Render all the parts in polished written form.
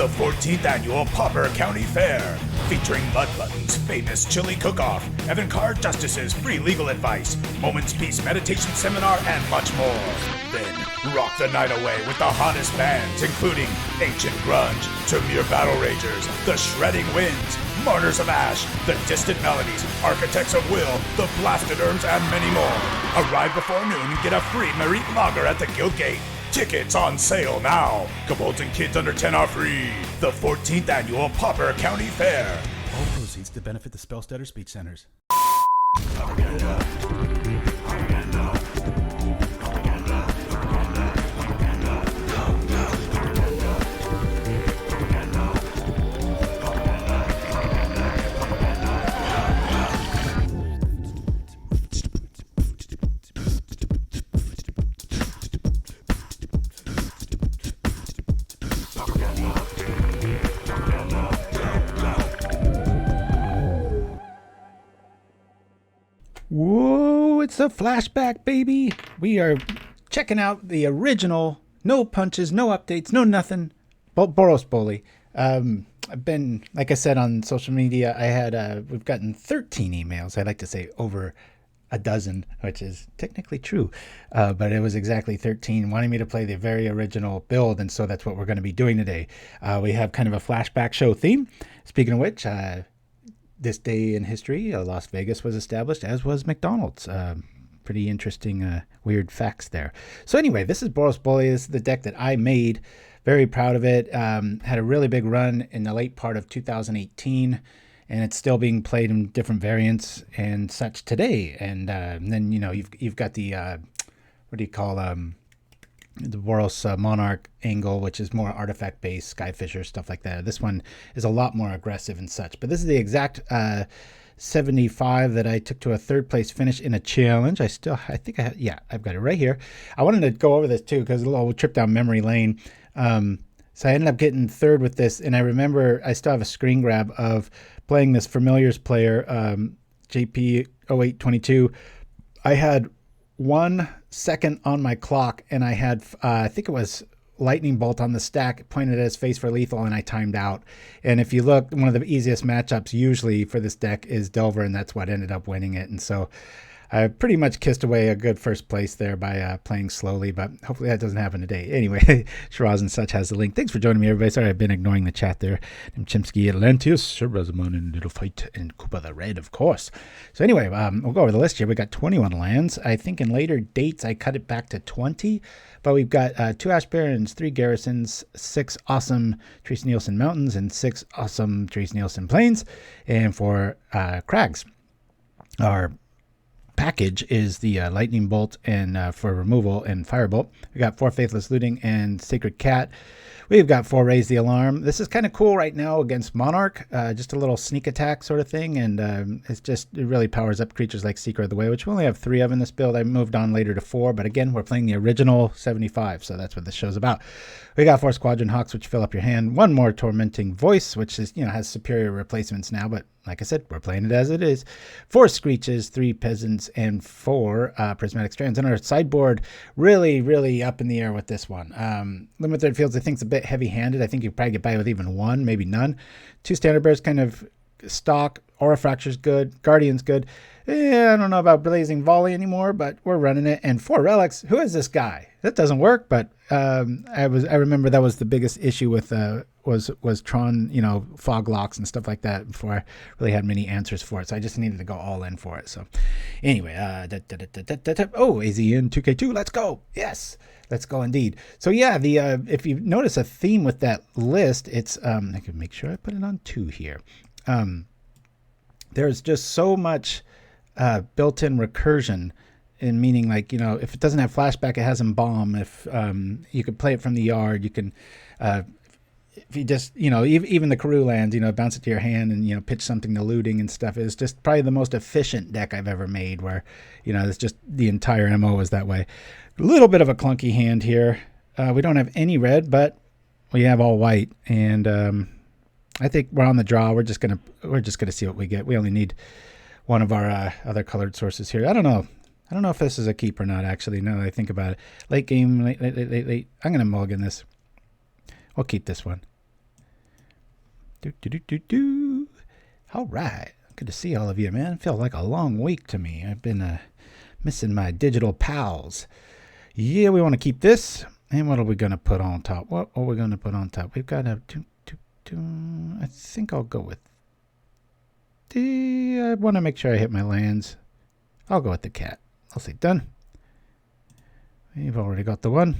the 14th Annual Pauper County Fair, featuring Mud Button's famous chili cook-off, avant-garde justices' free legal advice, Moments Peace meditation seminar, and much more. Then, rock the night away with the hottest bands, including Ancient Grunge, Tremere Battle Ragers, The Shredding Winds, Martyrs of Ash, The Distant Melodies, Architects of Will, The Blasted Herbs, and many more. Arrive before noon and get a free Merit Lager at the Guild Gate. Tickets on sale now. Kobolds and kids under 10 are free. The 14th Annual Pauper County Fair. All proceeds to benefit the Spellstutter Speech Centers. Whoa, it's a flashback, baby. We are checking out the original, no punches, no updates, no nothing, Boros Bully. I've been, like I said on social media, we've gotten 13 emails. I'd like to say over a dozen, which is technically true, but it was exactly 13 wanting me to play the very original build, and so that's what we're going to be doing today. We have kind of a flashback show theme. Speaking of which, this day in history, Las Vegas was established, as was McDonald's. Pretty interesting, weird facts there. So anyway, this is Boros Bully. This is the deck that I made. Very proud of it. Had a really big run in the late part of 2018, and it's still being played in different variants and such today. And then, you know, you've got the, what do you call, the Boros Monarch angle, which is more artifact-based, Skyfisher, stuff like that. This one is a lot more aggressive and such. But this is the exact 75 that I took to a third place finish in a challenge. I've got it right here. I wanted to go over this too because a little trip down memory lane. So I ended up getting third with this, and I remember I still have a screen grab of playing this Familiars player, JP0822. I had 1 second on my clock, and I had I think it was lightning bolt on the stack pointed at his face for lethal, and I timed out. And if you look, one of the easiest matchups usually for this deck is Delver, and that's what ended up winning it. And so I pretty much kissed away a good first place there by playing slowly, but hopefully that doesn't happen today. Anyway, Shiraz and such has the link. Thanks for joining me, everybody. Sorry I've been ignoring the chat there. Nim Chimpskey, Atlantius, Shirazamon, and Little Fight, and Koopa the Red, of course. So anyway, we'll go over the list here. We got 21 lands. I think in later dates I cut it back to 20, but we've got 2 Ash Barrens, 3 Garrisons, 6 awesome Trace Nielsen Mountains, and 6 awesome Trace Nielsen Plains, and 4 Crags. Our package is the lightning bolt and for removal and firebolt. We got 4 Faithless Looting and Sacred Cat. We've got 4 Raise the Alarm. This is kind of cool right now against Monarch, just a little sneak attack sort of thing, and it really powers up creatures like Seeker of the Way, which we only have 3 of in this build. I moved on later to 4, but again, we're playing the original 75, so that's what this show's about. We got 4 Squadron Hawks, which fill up your hand. 1 more Tormenting Voice, which is, has superior replacements now, but like I said, we're playing it as it is. 4 Screeches, 3 Peasants, and 4 Prismatic Strands. And our sideboard really, really up in the air with this one. Limited Fields, I think, is a bit heavy-handed. I think you probably get by with even 1, maybe none. 2 Standard Bears, kind of stock. Aura Fracture's good. Guardian's good. I don't know about Blazing Volley anymore, but we're running it. And 4 Relics. Who is this guy? That doesn't work, but I remember that was the biggest issue with was Tron, fog locks and stuff like that before I really had many answers for it. So I just needed to go all in for it. So anyway, AZN 2K2, let's go. Yes, let's go indeed. So yeah, if you notice a theme with that list, it's I can make sure I put it on 2 here. There's just so much built-in recursion. And meaning, like, if it doesn't have flashback, it has Embalm. If you could play it from the yard, you can, if you just, even the Karoo lands, bounce it to your hand and, pitch something to looting and stuff. It's just probably the most efficient deck I've ever made where, it's just the entire MO is that way. A little bit of a clunky hand here. We don't have any red, but we have all white. And I think we're on the draw. We're just gonna see what we get. We only need one of our other colored sources here. I don't know if this is a keep or not, actually, now that I think about it. Late game, late. I'm going to mulligan this. We'll keep this one. All right. Good to see all of you, man. It feels like a long week to me. I've been missing my digital pals. Yeah, we want to keep this. And what are we going to put on top? What are we going to put on top? We've got a... I think I'll go with... I want to make sure I hit my lands. I'll go with the cat. I'll say done. We've already got the one.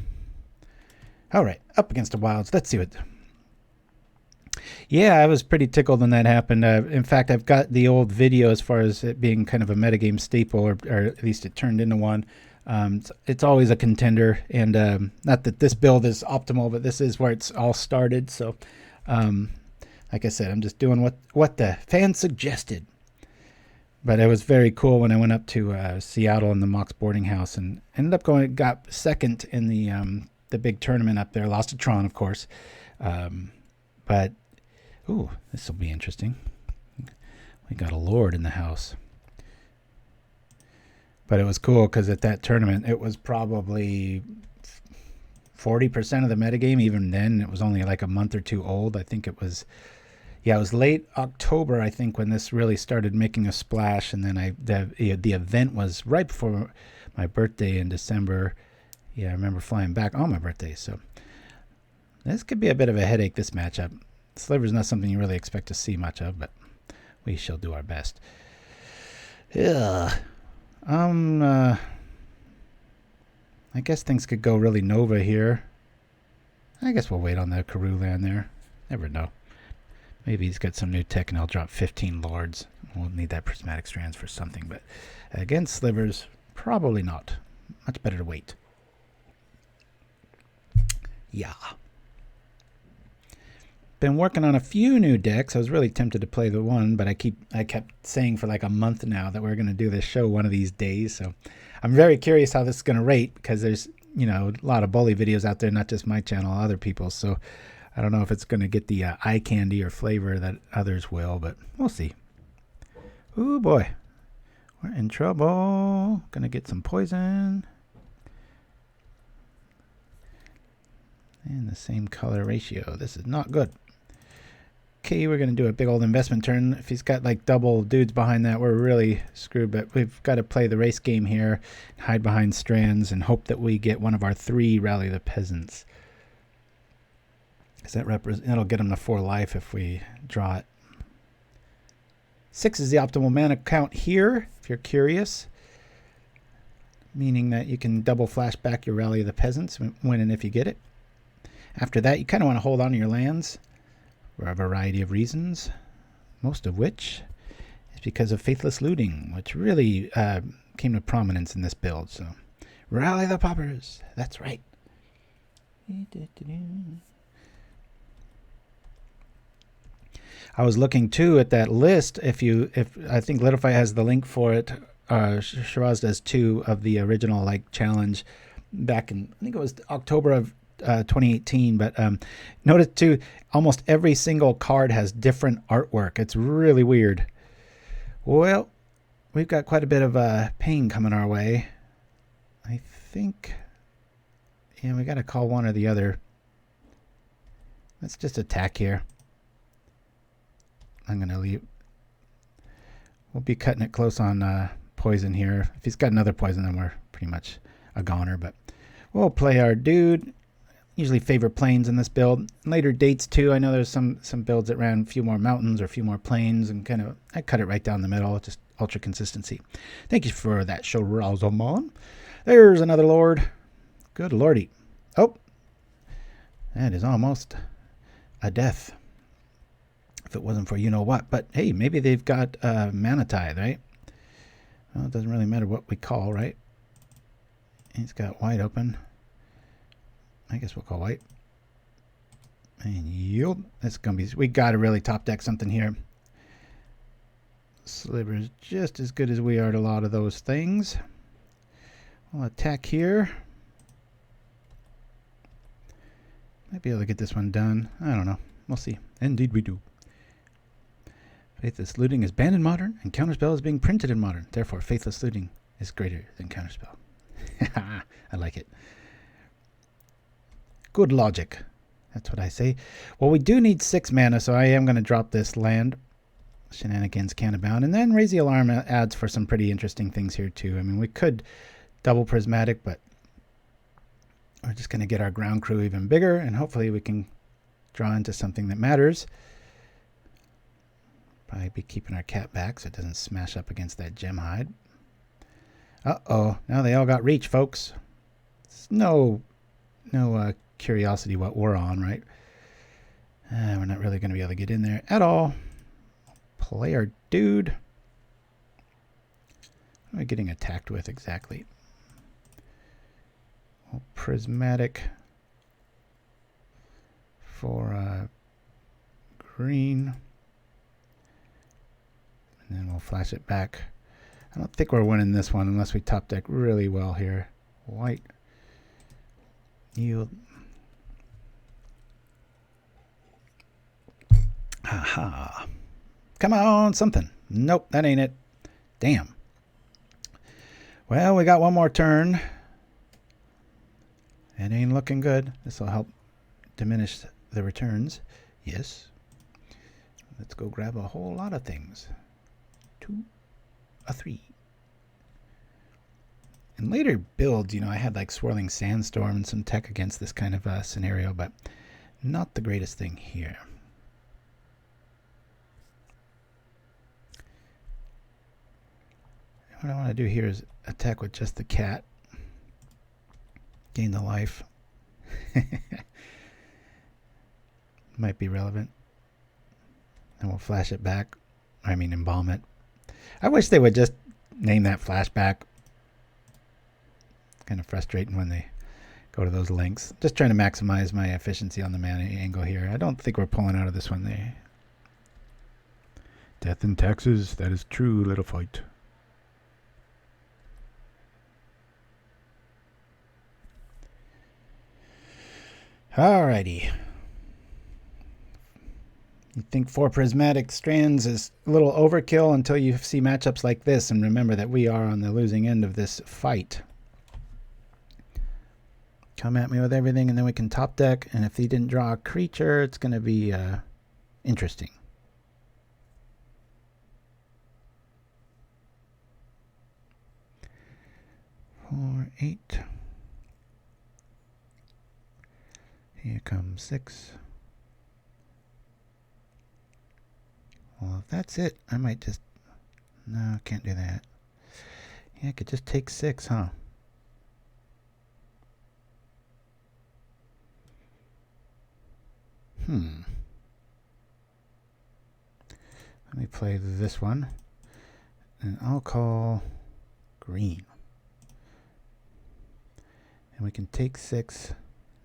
All right, up against the wilds. Let's see what... Yeah, I was pretty tickled when that happened. In fact, I've got the old video as far as it being kind of a metagame staple, or at least it turned into one. It's always a contender, and not that this build is optimal, but this is where it's all started. So, like I said, I'm just doing what the fans suggested. But it was very cool when I went up to Seattle in the Mox boarding house and ended up got second in the big tournament up there. Lost to Tron, of course. But, ooh, this will be interesting. We got a Lord in the house. But it was cool because at that tournament, it was probably 40% of the metagame. Even then, it was only like a month or two old. I think it was, yeah, it was late October, I think, when this really started making a splash. And then the event was right before my birthday in December. Yeah, I remember flying back on my birthday. So this could be a bit of a headache, this matchup. Sliver's not something you really expect to see much of, but we shall do our best. Yeah. I guess things could go really Nova here. I guess we'll wait on the Karoo land there. Never know. Maybe he's got some new tech and I'll drop 15 Lords. We'll need that Prismatic Strands for something, but against Slivers, probably not. Much better to wait. Yeah. Been working on a few new decks. I was really tempted to play the one, but I kept saying for like a month now that we're going to do this show one of these days. So I'm very curious how this is going to rate, because there's, you know, a lot of bully videos out there, not just my channel, other people's. So I don't know if it's going to get the eye candy or flavor that others will, but we'll see. Ooh boy, we're in trouble. Gonna get some poison. And the same color ratio. This is not good. Okay, we're going to do a big old investment turn. If he's got like double dudes behind that, we're really screwed. But we've got to play the race game here, hide behind Strands, and hope that we get one of our 3 Rally the Peasants. Because that'll get him to 4 life if we draw it. 6 is the optimal mana count here, if you're curious. Meaning that you can double flash back your Rally of the Peasants when and if you get it. After that, you kind of want to hold on to your lands for a variety of reasons, most of which is because of Faithless Looting, which really came to prominence in this build. So, rally the poppers. That's right. I was looking too at that list. If I think Litify has the link for it. Shiraz does too, of the original challenge back in, I think it was October of 2018, but notice too, almost every single card has different artwork. It's really weird. Well, we've got quite a bit of pain coming our way. I think, yeah, we got to call one or the other. Let's just attack here. I'm gonna leave. We'll be cutting it close on poison here. If he's got another poison, then we're pretty much a goner, but we'll play our dude. Usually favor plains in this build. Later dates too. I know there's some builds that ran a few more mountains or a few more plains, and I cut it right down the middle. Just ultra consistency. Thank you for that show, Razomon. There's another Lord. Good lordy. Oh, that is almost a death. If it wasn't for you know what. But hey, maybe they've got Mana Tithe, right? Well, it doesn't really matter what we call, right? He's got white open. I guess we'll call white. And yield. That's going to be... We got to really top deck something here. Sliver's just as good as we are at a lot of those things. We'll attack here. Might be able to get this one done. I don't know. We'll see. Indeed we do. Faithless Looting is banned in Modern, and Counterspell is being printed in Modern. Therefore, Faithless Looting is greater than Counterspell. I like it. Good logic. That's what I say. Well, we do need 6 mana, so I am going to drop this land. Shenanigans can abound. And then Raise the Alarm adds for some pretty interesting things here, too. I mean, we could double Prismatic, but we're just going to get our ground crew even bigger, and hopefully we can draw into something that matters. Probably be keeping our cat back so it doesn't smash up against that gem hide. Uh-oh. Now they all got reach, folks. It's no curiosity what we're on, right? We're not really going to be able to get in there at all. Play our dude. What am I getting attacked with exactly? Well, Prismatic for green. And then we'll flash it back. I don't think we're winning this one unless we top deck really well here. White. Yield. Haha. Come on, something. Nope, that ain't it. Damn. Well, we got one more turn. It ain't looking good. This will help diminish the returns. Yes. Let's go grab a whole lot of things. 2, a 3. In later builds, you know, I had like Swirling Sandstorm and some tech against this kind of scenario, but not the greatest thing here. What I want to do here is attack with just the cat. Gain the life. Might be relevant. And we'll flash it back. I mean, embalm it. I wish they would just name that flashback. It's kind of frustrating when they go to those lengths. Just trying to maximize my efficiency on the mana angle here. I don't think we're pulling out of this one. Death and taxes. That is true, little fight. Alrighty. You think 4 Prismatic Strands is a little overkill until you see matchups like this, and remember that we are on the losing end of this fight. Come at me with everything, and then we can top deck, and if he didn't draw a creature, it's going to be interesting. Four, 8. Here comes 6. Well, if that's it, I might just... No, I can't do that. Yeah, I could just take 6, huh? Let me play this one. And I'll call green. And we can take 6.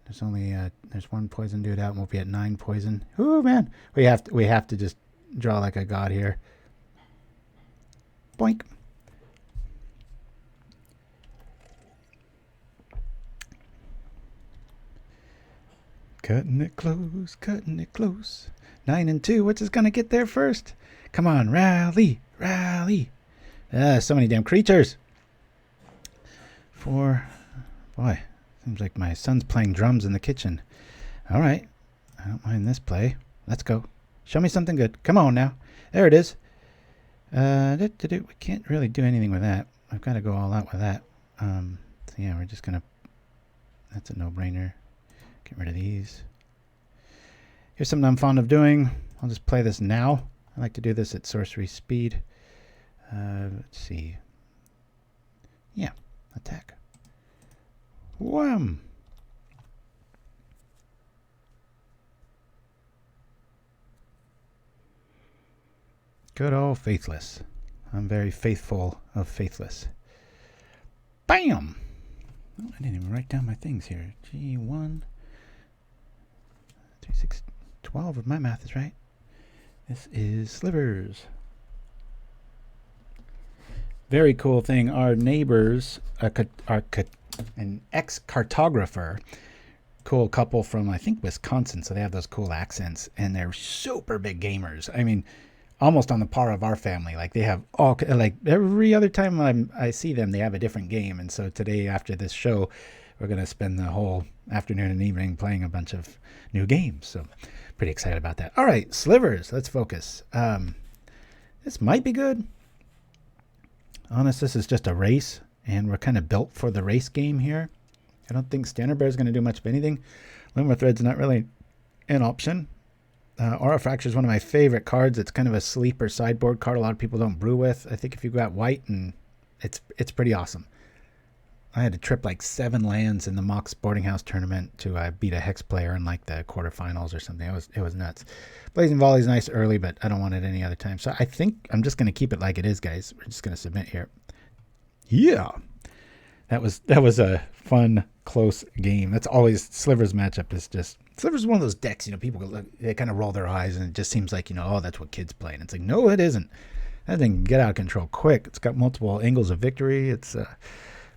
There's only there's 1 poison dude out, and we'll be at 9 poison. Ooh, man, we have to just draw like a god here. Boink. Cutting it close, cutting it close. 9 and 2. Which is gonna get there first? Come on, rally, rally. So many damn creatures. 4. Boy. Seems like my son's playing drums in the kitchen. All right. I don't mind this play. Let's go. Show me something good. Come on now. There it is. We can't really do anything with that. I've got to go all out with that. So yeah, we're just going to... That's a no-brainer. Get rid of these. Here's something I'm fond of doing. I'll just play this now. I like to do this at sorcery speed. Let's see. Yeah. Attack. Wham! Good old Faithless. I'm very faithful of Faithless. Bam! Oh, I didn't even write down my things here. G1, 3, 6, 12 if my math is right. This is slivers. Very cool thing. Our neighbors, an ex-cartographer, cool couple from, I think, Wisconsin, so they have those cool accents, and they're super big gamers. I mean, almost on the par of our family. Like, they have all, like, every other time I see them, they have a different game, and so today, after this show, we're going to spend the whole afternoon and evening playing a bunch of new games. So pretty excited about that. All right, slivers. Let's focus. This might be good. Honest, this is just a race, and we're kind of built for the race game here. I don't think Standard Bear is going to do much of anything. Limber Thread's not really an option. Aura Fracture is one of my favorite cards. It's kind of a sleeper sideboard card a lot of people don't brew with. I think if you got white, and it's pretty awesome. I had to trip like 7 lands in the Mox Boarding House tournament to beat a Hex player in like the quarterfinals or something. It was nuts. Blazing Volley is nice early, but I don't want it any other time. So I think I'm just going to keep it like it is, guys. We're just going to submit here. Yeah. That was a fun, close game. That's always Slivers matchup is just... Slivers is one of those decks, people they kind of roll their eyes and it just seems like, oh, that's what kids play. And it's like, no, it isn't. That thing can get out of control quick. It's got multiple angles of victory. It's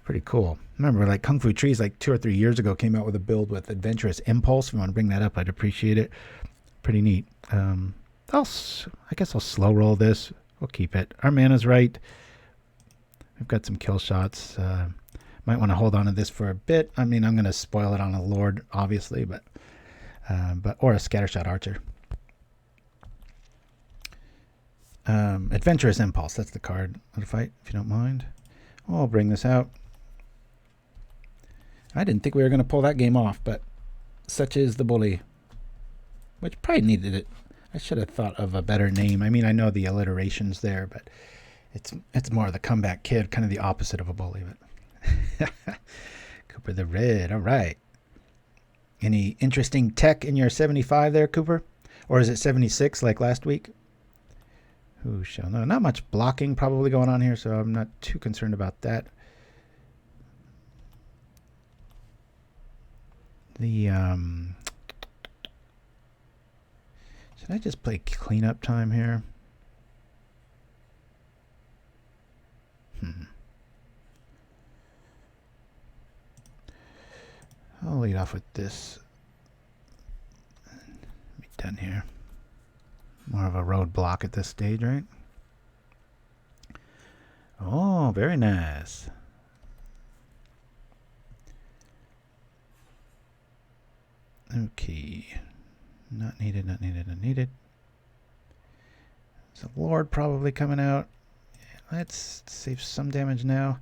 pretty cool. Remember, like Kung Fu Trees, like 2 or 3 years ago, came out with a build with Adventurous Impulse. If you want to bring that up, I'd appreciate it. Pretty neat. I guess I'll slow roll this. We'll keep it. Our mana's right. We've got some kill shots. Might want to hold on to this for a bit. I mean, I'm going to spoil it on a Lord, obviously, but or a Scattershot Archer. Adventurous Impulse. That's the card to fight, if you don't mind. I'll bring this out. I didn't think we were going to pull that game off, but such is the bully, which probably needed it. I should have thought of a better name. I mean, I know the alliteration's there, but it's more of the comeback kid, kind of the opposite of a bully. But Cooper the Red. All right. Any interesting tech in your 75 there, Cooper? Or is it 76 like last week? Who shall know? Not much blocking probably going on here, so I'm not too concerned about that. Should I just play cleanup time here? I'll lead off with this. Be done here. More of a roadblock at this stage, right? Oh, very nice. Okay. Not needed, not needed, not needed. There's a Lord probably coming out. Let's save some damage now.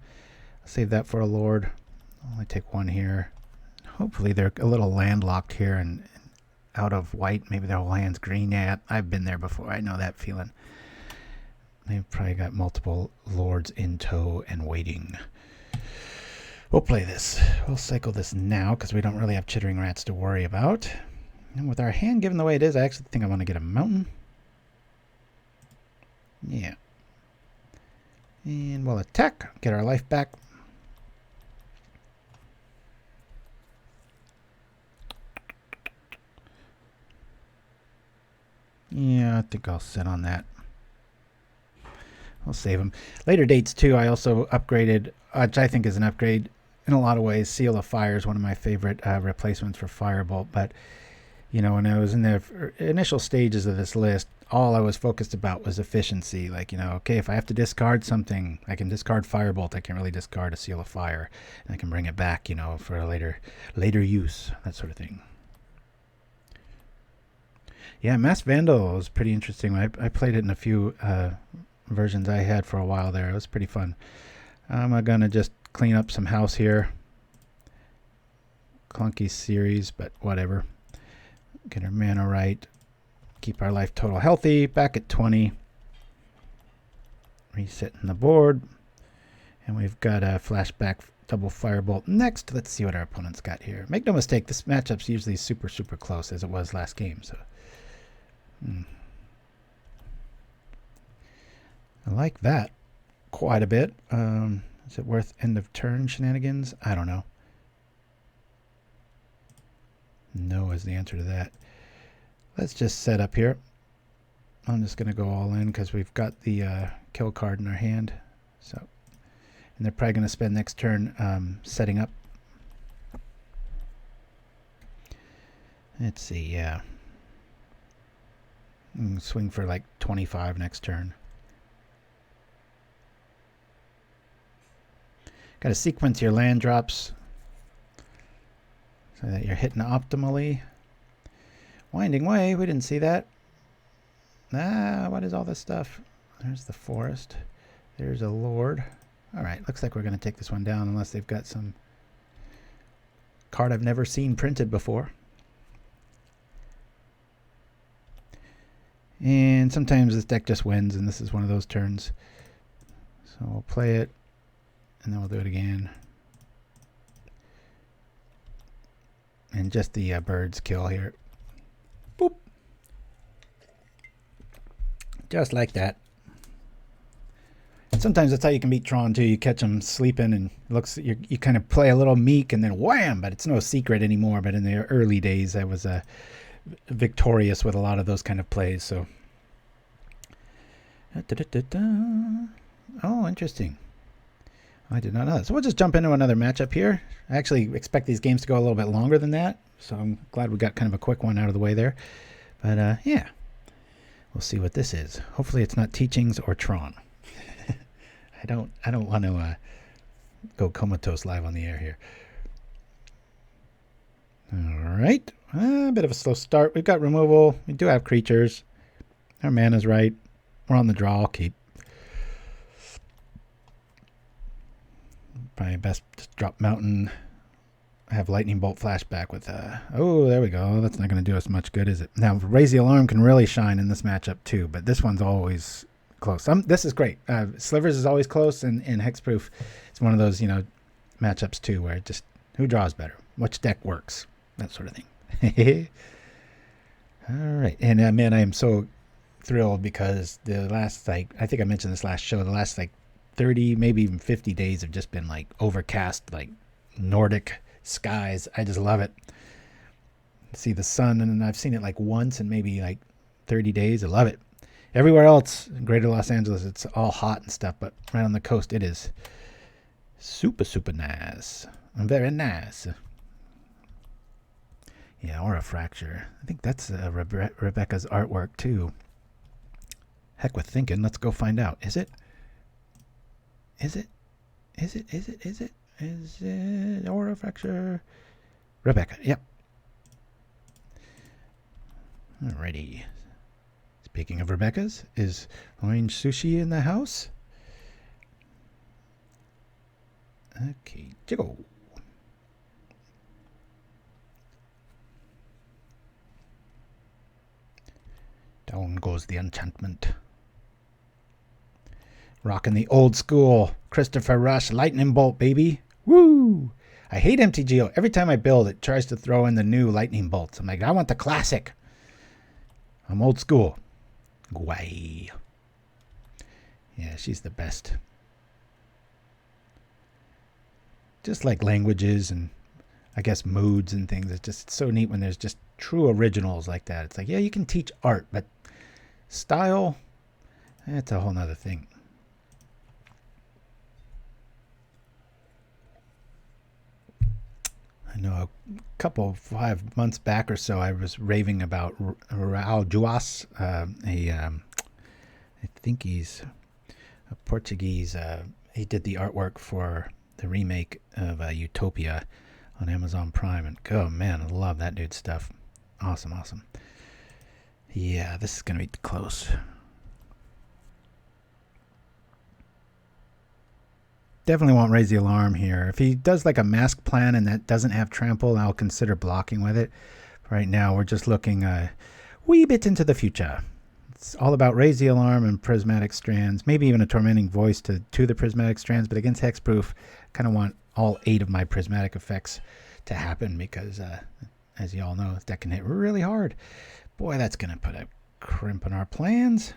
I'll save that for a Lord. I'll only take 1 here. Hopefully they're a little landlocked here and out of white. Maybe their whole hand's green. Yeah, I've been there before. I know that feeling. They've probably got multiple Lords in tow and waiting. We'll play this. We'll cycle this now because we don't really have Chittering Rats to worry about. And with our hand given the way it is, I actually think I want to get a mountain. Yeah. And we'll attack. Get our life back. Yeah, I think I'll sit on that. I'll save them. Later dates, too, I also upgraded, which I think is an upgrade in a lot of ways. Seal of Fire is one of my favorite replacements for Firebolt. But, when I was in the initial stages of this list, all I was focused about was efficiency. Like, okay, if I have to discard something, I can discard Firebolt. I can't really discard a Seal of Fire. And I can bring it back, for a later use, that sort of thing. Yeah, Mass Vandal was pretty interesting. I played it in a few versions I had for a while there. It was pretty fun. I'm going to just clean up some house here. Clunky series, but whatever. Get our mana right. Keep our life total healthy. Back at 20. Resetting the board. And we've got a flashback double Firebolt next. Let's see what our opponent's got here. Make no mistake, this matchup's usually super, super close as it was last game. So. I like that quite a bit. Is it worth end of turn shenanigans? I don't know. No is the answer to that. Let's just set up here. I'm just going to go all in because we've got the kill card in our hand. So, and they're probably going to spend next turn setting up. Let's see, yeah. Swing for like 25 next turn. Got to sequence your land drops. so that you're hitting optimally. Winding Way, we didn't see that. What is all this stuff? There's the forest. There's a lord. All right, looks like we're going to take this one down unless they've got some card I've never seen printed before. And sometimes this deck just wins, and this is one of those turns. So we'll play it, and then we'll do it again. And just the birds kill here. Boop. Just like that. Sometimes that's how you can beat Tron too. You catch them sleeping, and you kind of play a little meek, and then wham! But it's no secret anymore. But in the early days, I was victorious with a lot of those kind of plays. So, oh, interesting. I did not know that. So we'll just jump into another matchup here. I actually expect these games to go a little bit longer than that, so I'm glad we got kind of a quick one out of the way there. But yeah, we'll see what this is. Hopefully, it's not Teachings or Tron. I don't want to go comatose live on the air here. All right, a bit of a slow start. We've got removal. We do have creatures. Our mana's right. We're on the draw. I'll keep. Probably best to drop Mountain. I have Lightning Bolt flashback with oh, there we go. That's not going to do us much good, is it? Now, Raise the Alarm can really shine in this matchup too, but this one's always close. This is great. Slivers is always close, and Hexproof is one of those, matchups too, where just who draws better, which deck works, that sort of thing. All right, and man, I am so thrilled because the last, I think I mentioned this last show, the last 30, maybe even 50 days have just been overcast, Nordic skies. I just love it. See the sun, and I've seen it once in maybe 30 days. I love it. Everywhere else in greater Los Angeles, it's all hot and stuff, but right on the coast, it is super, super nice. Very nice. Yeah, Aura Fracture. I think that's Rebecca's artwork, too. Heck with thinking. Let's go find out. Is it? Is it Aura Fracture? Rebecca, yep. Alrighty. Speaking of Rebecca's, is Orange Sushi in the house? Okay, jiggle. Down goes the enchantment. Rocking the old school Christopher Rush Lightning Bolt, baby. Woo! I hate MTG. Every time I build, it tries to throw in the new Lightning Bolts. I'm like, I want the classic. I'm old school. Gwei. Yeah, she's the best. Just like languages and I guess moods and things. It's so neat when there's just true originals like that. It's yeah, you can teach art, but style, that's a whole nother thing. I know a couple 5 months back or so, I was raving about Raul Juas. I think he's a Portuguese. He did the artwork for the remake of Utopia on Amazon Prime. And oh man, I love that dude's stuff. Awesome, awesome. Yeah, this is going to be close. Definitely won't raise the alarm here. If he does a mask plan and that doesn't have trample, I'll consider blocking with it. Right now, we're just looking a wee bit into the future. It's all about raise the alarm and prismatic strands, maybe even a tormenting voice to the prismatic strands. But against hexproof, kind of want all 8 of my prismatic effects to happen because, as you all know, this deck can hit really hard. Boy, that's going to put a crimp in our plans.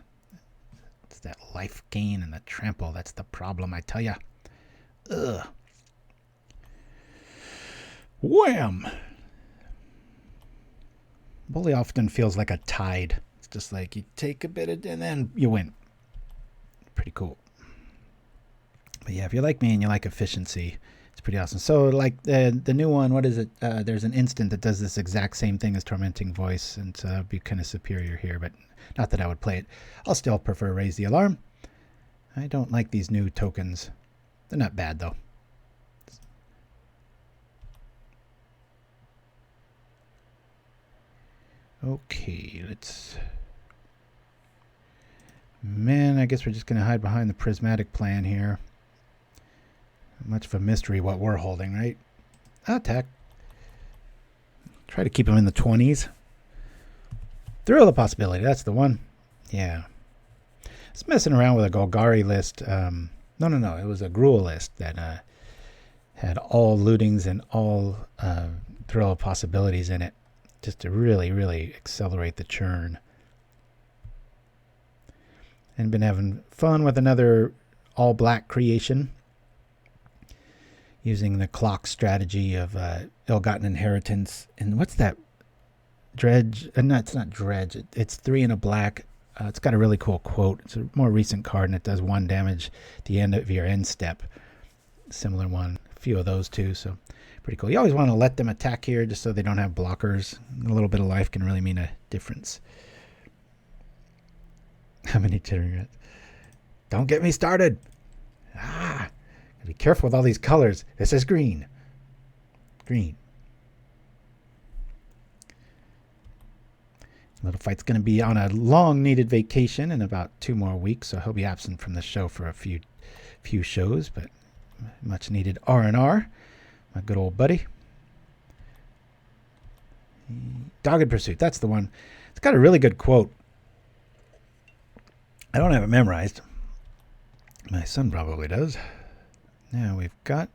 It's that life gain and the trample. That's the problem, I tell ya. Ugh. Wham! Bully often feels like a tide. It's just you take a bit of, and then you win. Pretty cool. But yeah, if you're like me and you like efficiency, it's pretty awesome. So the new one, what is it? There's an instant that does this exact same thing as Tormenting Voice, and so it'd be kind of superior here, but not that I would play it. I'll still prefer Raise the Alarm. I don't like these new tokens. They're not bad though. Okay, let's... Man, I guess we're just going to hide behind the prismatic plan here. Much of a mystery what we're holding, right? Attack. Try to keep them in the 20s. Thrill of Possibility, that's the one. Yeah. It's messing around with a Golgari list. No. It was a Gruul list that had all lootings and all Thrill of Possibilities in it, just to really, really accelerate the churn. And been having fun with another all-black creation, using the clock strategy of Ill-Gotten Inheritance. And what's that? Dredge? No, it's not Dredge. It's 3 and a black. It's got a really cool quote. It's a more recent card, and it does 1 damage at the end of your end step. Similar one. A few of those too, so pretty cool. You always want to let them attack here just so they don't have blockers. A little bit of life can really mean a difference. How many tittering rats? Don't get me started. Gotta be careful with all these colors. This is green. Green. Little Fight's going to be on a long-needed vacation in about 2 more weeks, so he'll be absent from the show for a few shows, but much-needed R&R. My good old buddy. Dogged Pursuit, that's the one. It's got a really good quote. I don't have it memorized. My son probably does. Now we've got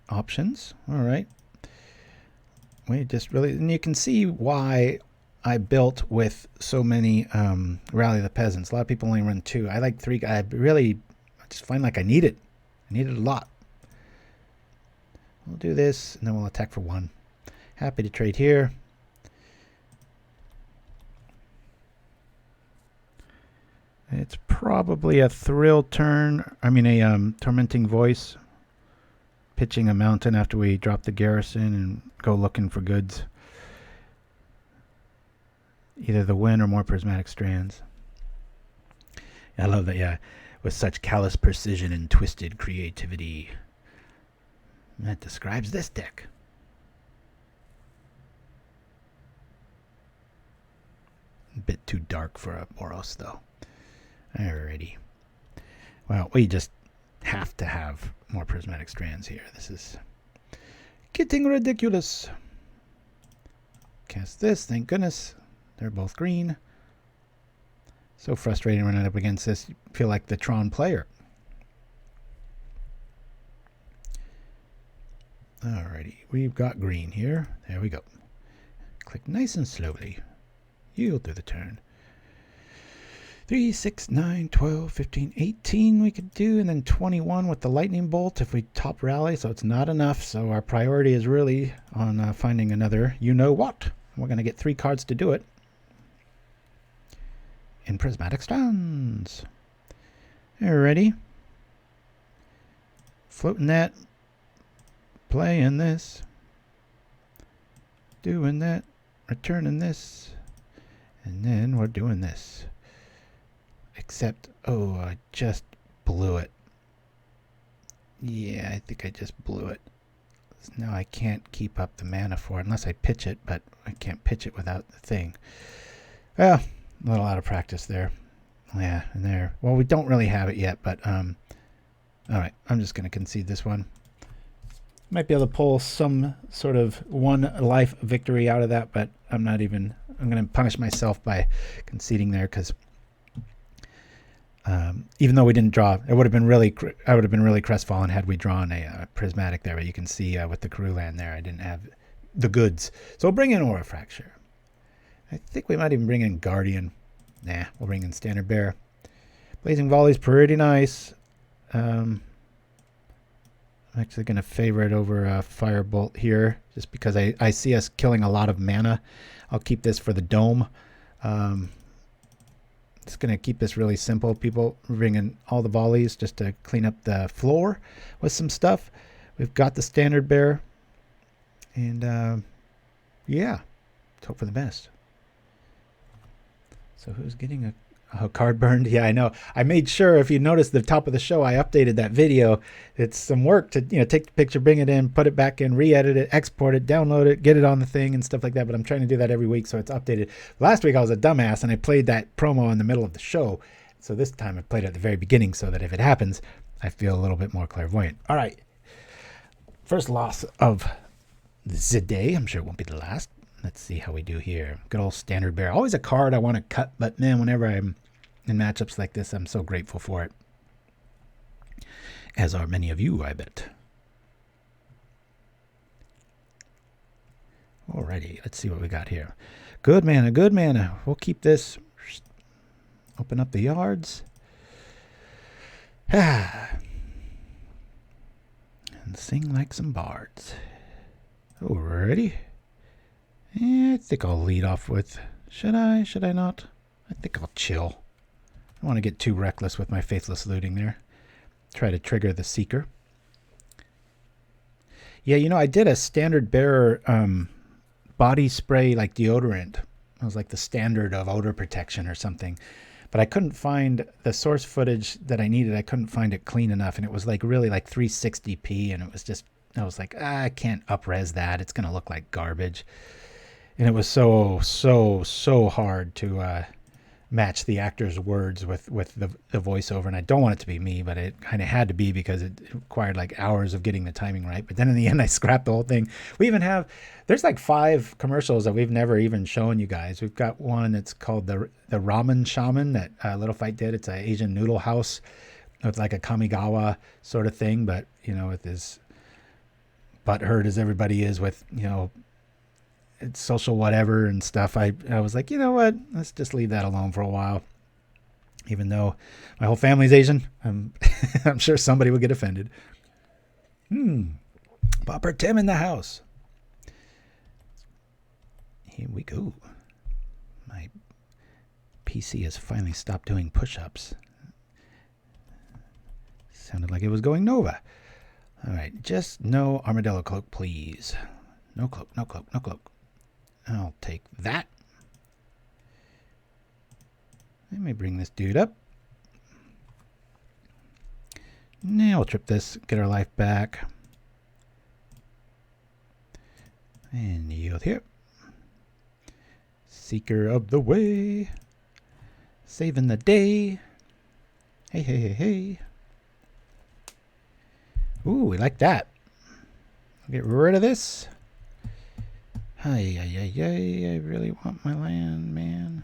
options. All right. We just really... And you can see why I built with so many Rally the Peasants. A lot of people only run 2. I like 3. I just find like I need it. I need it a lot. We'll do this, and then we'll attack for 1. Happy to trade here. It's probably a thrill turn. I mean, a tormenting voice. Pitching a mountain after we drop the garrison and go looking for goods. Either the win or more prismatic strands. I love that, yeah. With such callous precision and twisted creativity. That describes this deck. A bit too dark for a Boros, though. Alrighty. Well, we just have to have more prismatic strands here. This is getting ridiculous. Cast this, thank goodness. They're both green. So frustrating running up against this. You feel like the Tron player. Alrighty, we've got green here. There we go. Click nice and slowly. Yield through the turn. 3, 6, 9, 12, 15, 18 we could do, and then 21 with the lightning bolt if we top rally, so it's not enough. So our priority is really on finding another you-know-what. We're going to get 3 cards to do it. In Prismatic Strands. Alrighty. Floating that. Playing this. Doing that. Returning this. And then we're doing this. Except, oh, I just blew it. Yeah, I think I just blew it. Now I can't keep up the mana for it unless I pitch it, but I can't pitch it without the thing. Well, a little out of practice there. Yeah, and there. Well, we don't really have it yet, but all right, I'm just going to concede this one. Might be able to pull some sort of 1 life victory out of that, but I'm not even. I'm going to punish myself by conceding there because even though we didn't draw, it would have been really. I would have been really crestfallen had we drawn a prismatic there. But you can see with the crew land there, I didn't have the goods. So we'll bring in Aura Fracture. I think we might even bring in Guardian. Nah, we'll bring in Standard Bearer. Blazing Volley's pretty nice. I'm actually going to favor it over Firebolt here, just because I see us killing a lot of mana. I'll keep this for the dome. Just going to keep this really simple. People bring in all the volleys just to clean up the floor with some stuff. We've got the Standard Bearer. And yeah, let's hope for the best. So who's getting a... Oh, card burned. Yeah, I know. I made sure, if you notice the top of the show, I updated that video. It's some work to, take the picture, bring it in, put it back in, re-edit it, export it, download it, get it on the thing and stuff like that. But I'm trying to do that every week, so it's updated. Last week I was a dumbass and I played that promo in the middle of the show. So this time I played it at the very beginning so that if it happens, I feel a little bit more clairvoyant. All right. First loss of the day. I'm sure it won't be the last. Let's see how we do here. Good old standard bear. Always a card I want to cut, but man, whenever I'm in matchups like this, I'm so grateful for it. As are many of you, I bet. Alrighty, let's see what we got here. Good mana, good mana. We'll keep this. Open up the yards. And sing like some bards. Alrighty. Yeah, I think I'll lead off with... Should I? Should I not? I think I'll chill. I don't want to get too reckless with my Faithless Looting there. Try to trigger the Seeker. Yeah, I did a standard bearer body spray like deodorant. It was like the standard of odor protection or something. But I couldn't find the source footage that I needed. I couldn't find it clean enough. And it was like really like 360p. And it was just, I was like, I can't up-res that. It's going to look like garbage. And it was so hard to match the actor's words with the voiceover. And I don't want it to be me, but it kind of had to be because it required like hours of getting the timing right. But then in the end, I scrapped the whole thing. We even have, there's like 5 commercials that we've never even shown you guys. We've got one that's called the Ramen Shaman that Little Fight did. It's an Asian noodle house with like a Kamigawa sort of thing, but with his butthurt as everybody is with, it's social whatever and stuff. I was like, you know what? Let's just leave that alone for a while. Even though my whole family's Asian, I'm sure somebody would get offended. Pauper Tim in the house. Here we go. My PC has finally stopped doing push-ups. Sounded like it was going Nova. All right, just no armadillo cloak, please. No cloak, no cloak, no cloak. I'll take that. Let me bring this dude up. Now we'll trip this, get our life back. And yield here. Seeker of the way. Saving the day. Hey, hey, hey, hey. Ooh, we like that. Get rid of this. Ay, ay, ay, ay, I really want my land, man.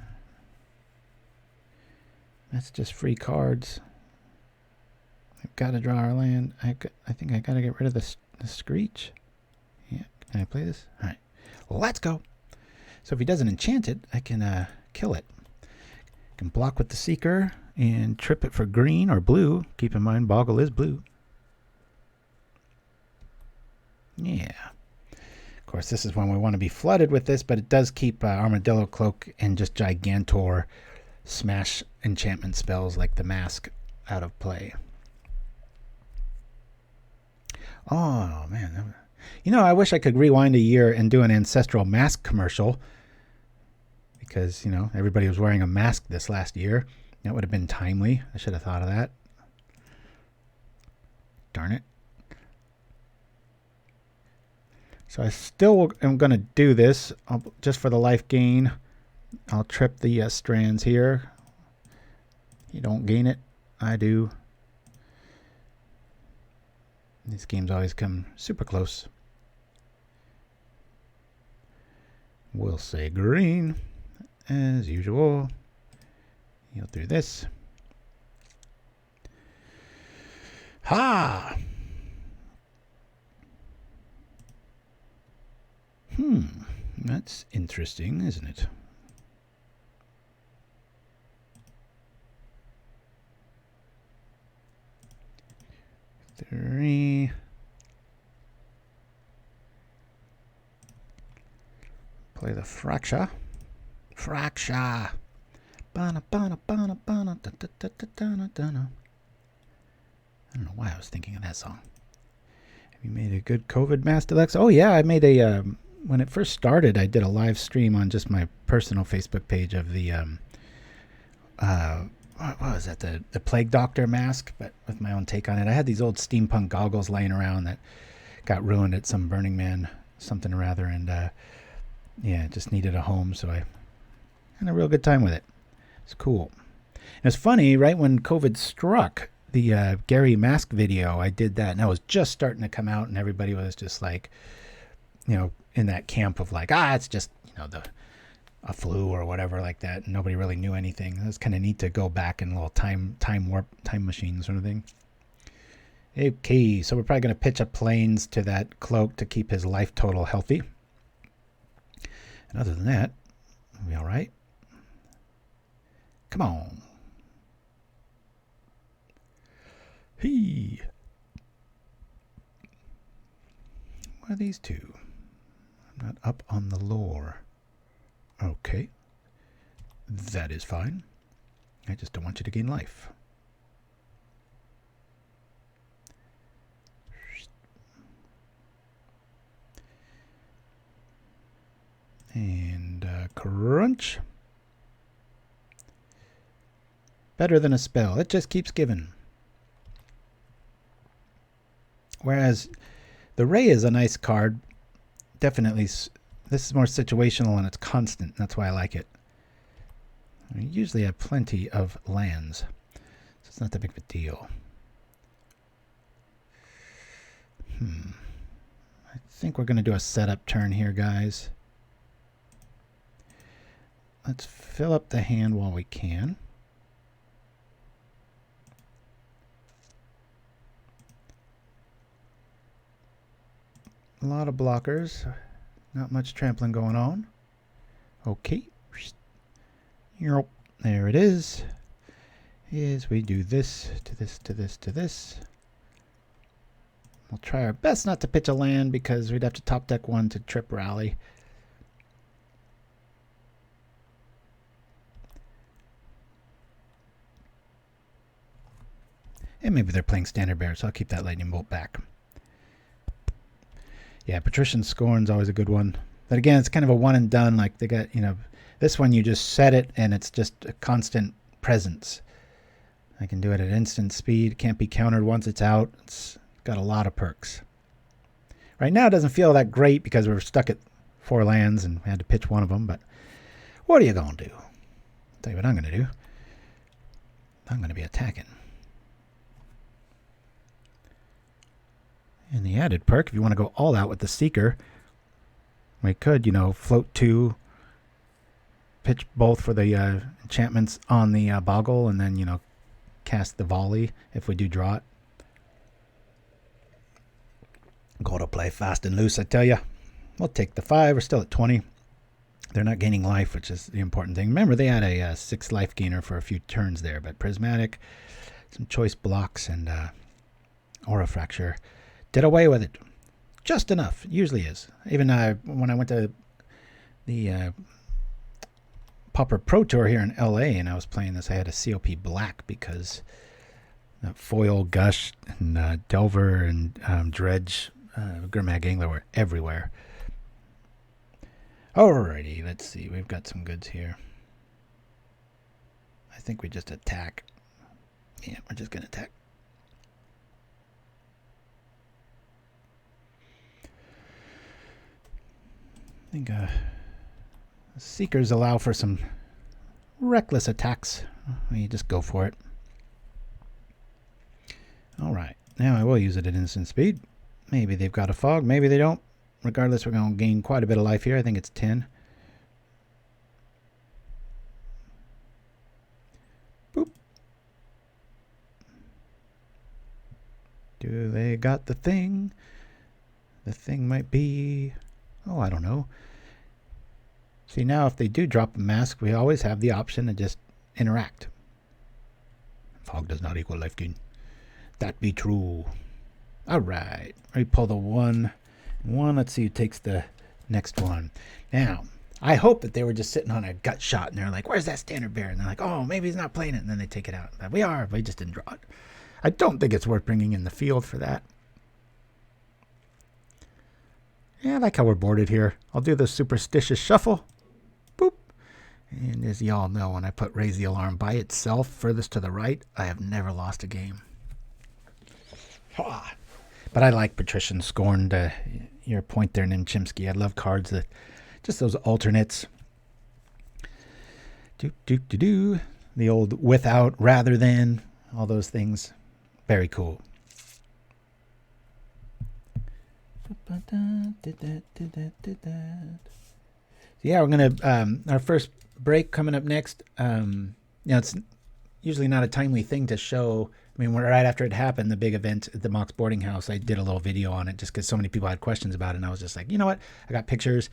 That's just free cards. I've got to draw our land. I think I got to get rid of the Screech. Yeah, can I play this? All right, let's go. So if he doesn't enchant it, I can kill it. I can block with the Seeker and trip it for green or blue. Keep in mind, Boggle is blue. Yeah. Of course, this is when we want to be flooded with this, but it does keep Armadillo Cloak and just Gigantor smash enchantment spells like the Mask out of play. Oh, man. I wish I could rewind a year and do an Ancestral Mask commercial because, everybody was wearing a mask this last year. That would have been timely. I should have thought of that. Darn it. So I still am going to do this just for the life gain. I'll trip the strands here. You don't gain it. I do. These games always come super close. We'll say green as usual. Yield through this. Ha! That's interesting, isn't it? Three. Play the Fracture. Fracture. Bana, bana, bana, bana, da, da, da, da, da, da, da. I don't know why I was thinking of that song. Have you made a good COVID Mass Deluxe? Oh, yeah, I made a... when it first started, I did a live stream on just my personal Facebook page of the what was that? The Plague Doctor mask, but with my own take on it. I had these old steampunk goggles laying around that got ruined at some Burning Man something or other, and yeah, just needed a home, so I had a real good time with it. It's cool. And it's funny, right when COVID struck, the Gary mask video, I did that, and that was just starting to come out, and everybody was just like, you know, in that camp of like, it's just, you know, a flu or whatever like that, and nobody really knew anything. It was kind of neat to go back in a little time warp, time machine sort of thing. Okay, so we're probably going to pitch up Plains to that cloak to keep his life total healthy. And other than that, we'll be all right. Come on. Hey. What are these two? I'm not up on the lore. Okay. That is fine. I just don't want you to gain life. And crunch. Better than a spell. It just keeps giving. Whereas the Ray is a nice card. Definitely, this is more situational and it's constant. That's why I like it. I usually have plenty of lands, so it's not that big of a deal. I think we're going to do a setup turn here, guys. Let's fill up the hand while we can. A lot of blockers. Not much trampling going on. Okay. There it is. Is we do this to this to this to this. We'll try our best not to pitch a land because we'd have to top deck one to trip Rally. And maybe they're playing Standard Bearer, so I'll keep that Lightning Bolt back. Yeah, Patrician Scorn's always a good one. But again, it's kind of a one and done. Like they got, you know, this one you just set it and it's just a constant presence. I can do it at instant speed. Can't be countered once it's out. It's got a lot of perks. Right now it doesn't feel that great because we're stuck at 4 lands and we had to pitch one of them. But what are you going to do? I'll tell you what I'm going to do. I'm going to be attacking. And the added perk, if you want to go all out with the Seeker, we could, you know, float 2, pitch both for the enchantments on the Boggle, and then, you know, cast the Volley if we do draw it. Go to play fast and loose, I tell you. We'll take the 5. We're still at 20. They're not gaining life, which is the important thing. Remember, they had a 6 life gainer for a few turns there, but Prismatic, some choice blocks, and Aura Fracture. Did away with it. Just enough. Usually is. Even when I went to the Pauper Pro Tour here in LA and I was playing this, I had a COP black because Foil, Gush, and Delver and Dredge, Grimag Angler were everywhere. Alrighty, let's see. We've got some goods here. I think we just attack. Yeah, we're just going to attack. I think Seekers allow for some reckless attacks. You just go for it. Alright, now I will use it at instant speed. Maybe they've got a fog, maybe they don't. Regardless, we're going to gain quite a bit of life here. I think it's 10. Boop. Do they got the thing? The thing might be... Oh, I don't know. See, now if they do drop a mask, we always have the option to just interact. Fog does not equal life gain. That be true. All right. We pull the 1. Let's see who takes the next one. Now, I hope that they were just sitting on a gut shot and they're like, where's that Standard Bearer? And they're like, oh, maybe he's not playing it. And then they take it out. But we just didn't draw it. I don't think it's worth bringing in the field for that. Yeah, I like how we're boarded here. I'll do the Superstitious Shuffle. Boop. And as y'all know, when I put Raise the Alarm by itself furthest to the right, I have never lost a game. Ha! But I like Patrician Scorn, to your point there, Nim Chimpskey. I love cards that, just those alternates. The old without, rather than, all those things. Very cool. Yeah, we're going to, our first break coming up next. It's usually not a timely thing to show. I mean, right after it happened, the big event at the Mox Boarding House, I did a little video on it just because so many people had questions about it. And I was just like, you know what? I got pictures.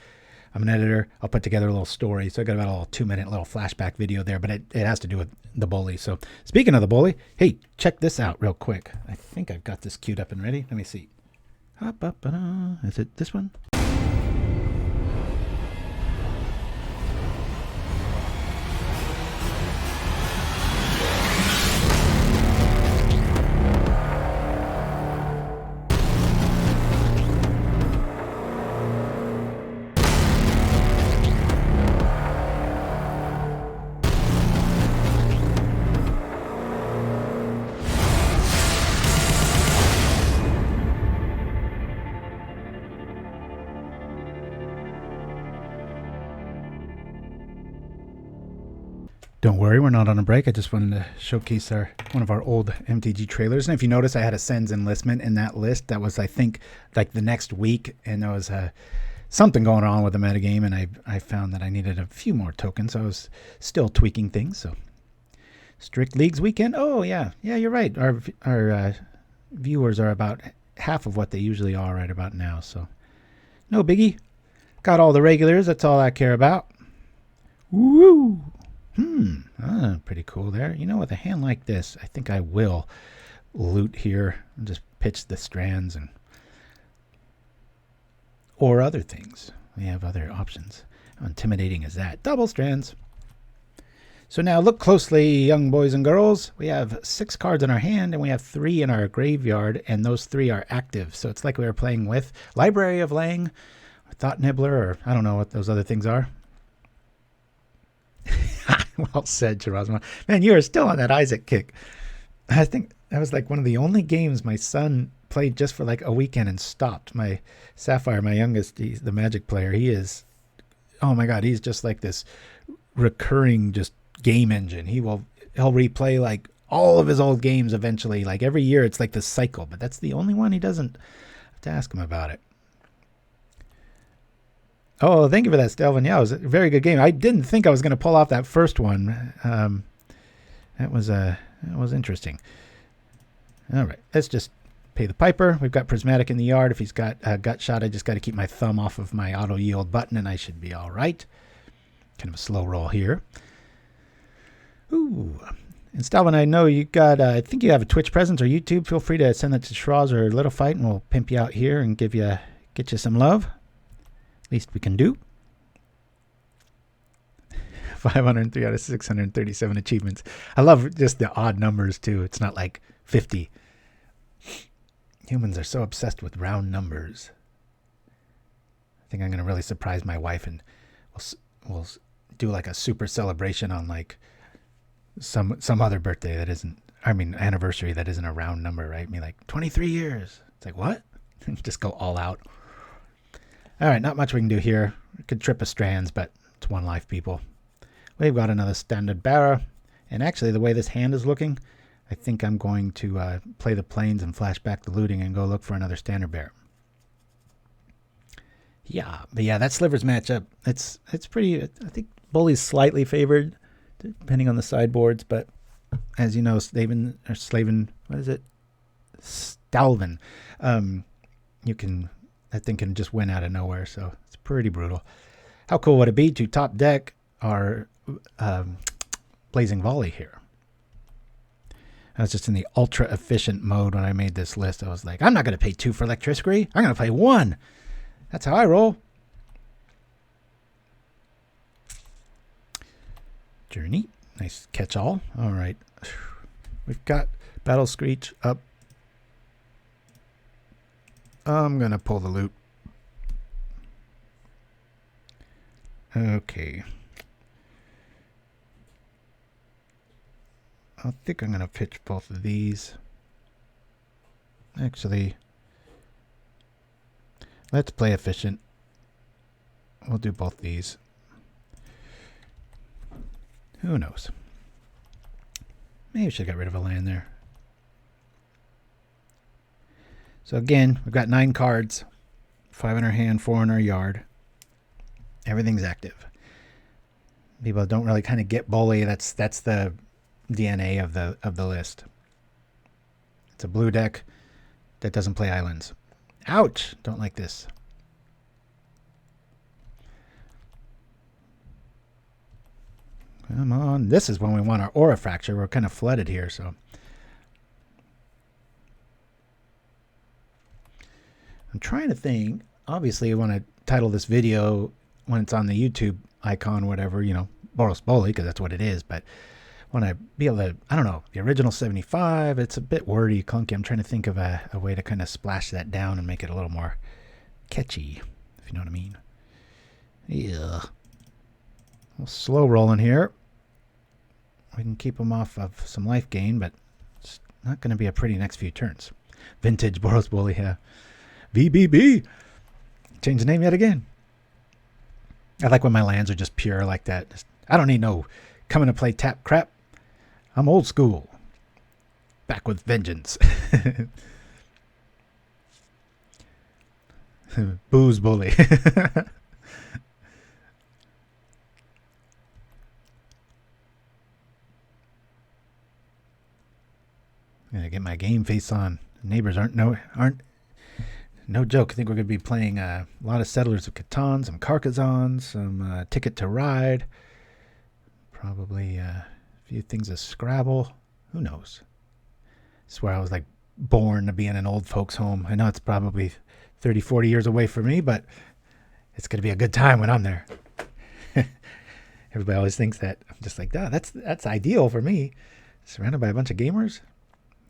I'm an editor. I'll put together a little story. So I got about a little 2-minute little flashback video there, but it has to do with the bully. So speaking of the bully, hey, check this out real quick. I think I've got this queued up and ready. Let me see. Is it this one? Don't worry, we're not on a break. I just wanted to showcase one of our old MTG trailers. And if you notice, I had a Sens enlistment in that list. That was, I think, like the next week. And there was something going on with the metagame. And I found that I needed a few more tokens. So I was still tweaking things. So Strict Leagues weekend. Oh, yeah. Yeah, you're right. Our viewers are about half of what they usually are right about now. So no biggie. Got all the regulars. That's all I care about. Woo! Pretty cool there. You know, with a hand like this, I think I will loot here and just pitch the strands or other things. We have other options. How intimidating is that? Double strands. So now look closely, young boys and girls. We have 6 cards in our hand and we have 3 in our graveyard, and those 3 are active. So it's like we were playing with Library of Lang, or Thought Nibbler, or I don't know what those other things are. Well said, Chirasma. Man, you are still on that Isaac kick. I think that was like one of the only games my son played just for like a weekend and stopped. My Sapphire, my youngest, he's the Magic player. He is, oh my God, he's just like this recurring just game engine. He'll replay like all of his old games eventually. Like every year it's like this cycle, but that's the only one he doesn't have to ask him about it. Oh, thank you for that, Stelvin. Yeah, it was a very good game. I didn't think I was going to pull off that first one. That was interesting. All right, let's just pay the piper. We've got Prismatic in the yard. If he's got a gut shot, I just got to keep my thumb off of my auto yield button, and I should be all right. Kind of a slow roll here. Ooh. And Stelvin, I know you got, I think you have a Twitch presence or YouTube. Feel free to send that to Schraz or Little Fight, and we'll pimp you out here and get you some love. Least we can do. 503 out of 637 achievements. I love just the odd numbers too. It's not like 50. Humans are so obsessed with round numbers. I think I'm going to really surprise my wife, and we'll do like a super celebration on like some other birthday that isn't, anniversary that isn't a round number, right? I mean, like 23 years. It's like, what? Just go all out. All right, not much we can do here. We could trip a strands, but it's one life, people. We've got another standard Barra. And actually, the way this hand is looking, I think I'm going to play the plains and flash back the looting and go look for another standard bear. Yeah, but yeah, that Slivers matchup, it's pretty, I think Bully's slightly favored, depending on the sideboards, but as you know, Slavin, what is it? Stalvin. That thing can just win out of nowhere, so it's pretty brutal. How cool would it be to top deck our Blazing Volley here? I was just in the ultra efficient mode when I made this list. I was like, I'm not going to pay 2 for electricity. I'm going to pay 1. That's how I roll. Journey. Nice catch-all. All right. We've got Battle Screech up. I'm going to pull the loot. Okay. I think I'm going to pitch both of these. Actually, let's play efficient. We'll do both these. Who knows? Maybe we should get rid of a land there. So again, we've got 9 cards. 5 in our hand, 4 in our yard. Everything's active. People don't really kind of get bully. That's the DNA of the list. It's a blue deck that doesn't play islands. Ouch! Don't like this. Come on. This is when we want our aura fracture. We're kind of flooded here, so. I'm trying to think. Obviously, I want to title this video when it's on the YouTube icon, whatever, you know, Boros Bully, because that's what it is. But I want to be able to, I don't know, the original 75, it's a bit wordy, clunky. I'm trying to think of a way to kind of splash that down and make it a little more catchy, if you know what I mean. Yeah. A little slow rolling here. We can keep them off of some life gain, but it's not going to be a pretty next few turns. Vintage Boros Bully, yeah. VBB. Change the name yet again. I like when my lands are just pure like that. I don't need no coming to play tap crap. I'm old school. Back with vengeance. Booze Bully. Gonna get my game face on. Neighbors aren't no joke. I think we're going to be playing a lot of Settlers of Catan, some Carcassonne, some Ticket to Ride. Probably a few things of Scrabble. Who knows? I swear I was like born to be in an old folks home. I know it's probably 30, 40 years away from me, but it's going to be a good time when I'm there. Everybody always thinks that. I'm just like, oh, that's ideal for me. Surrounded by a bunch of gamers.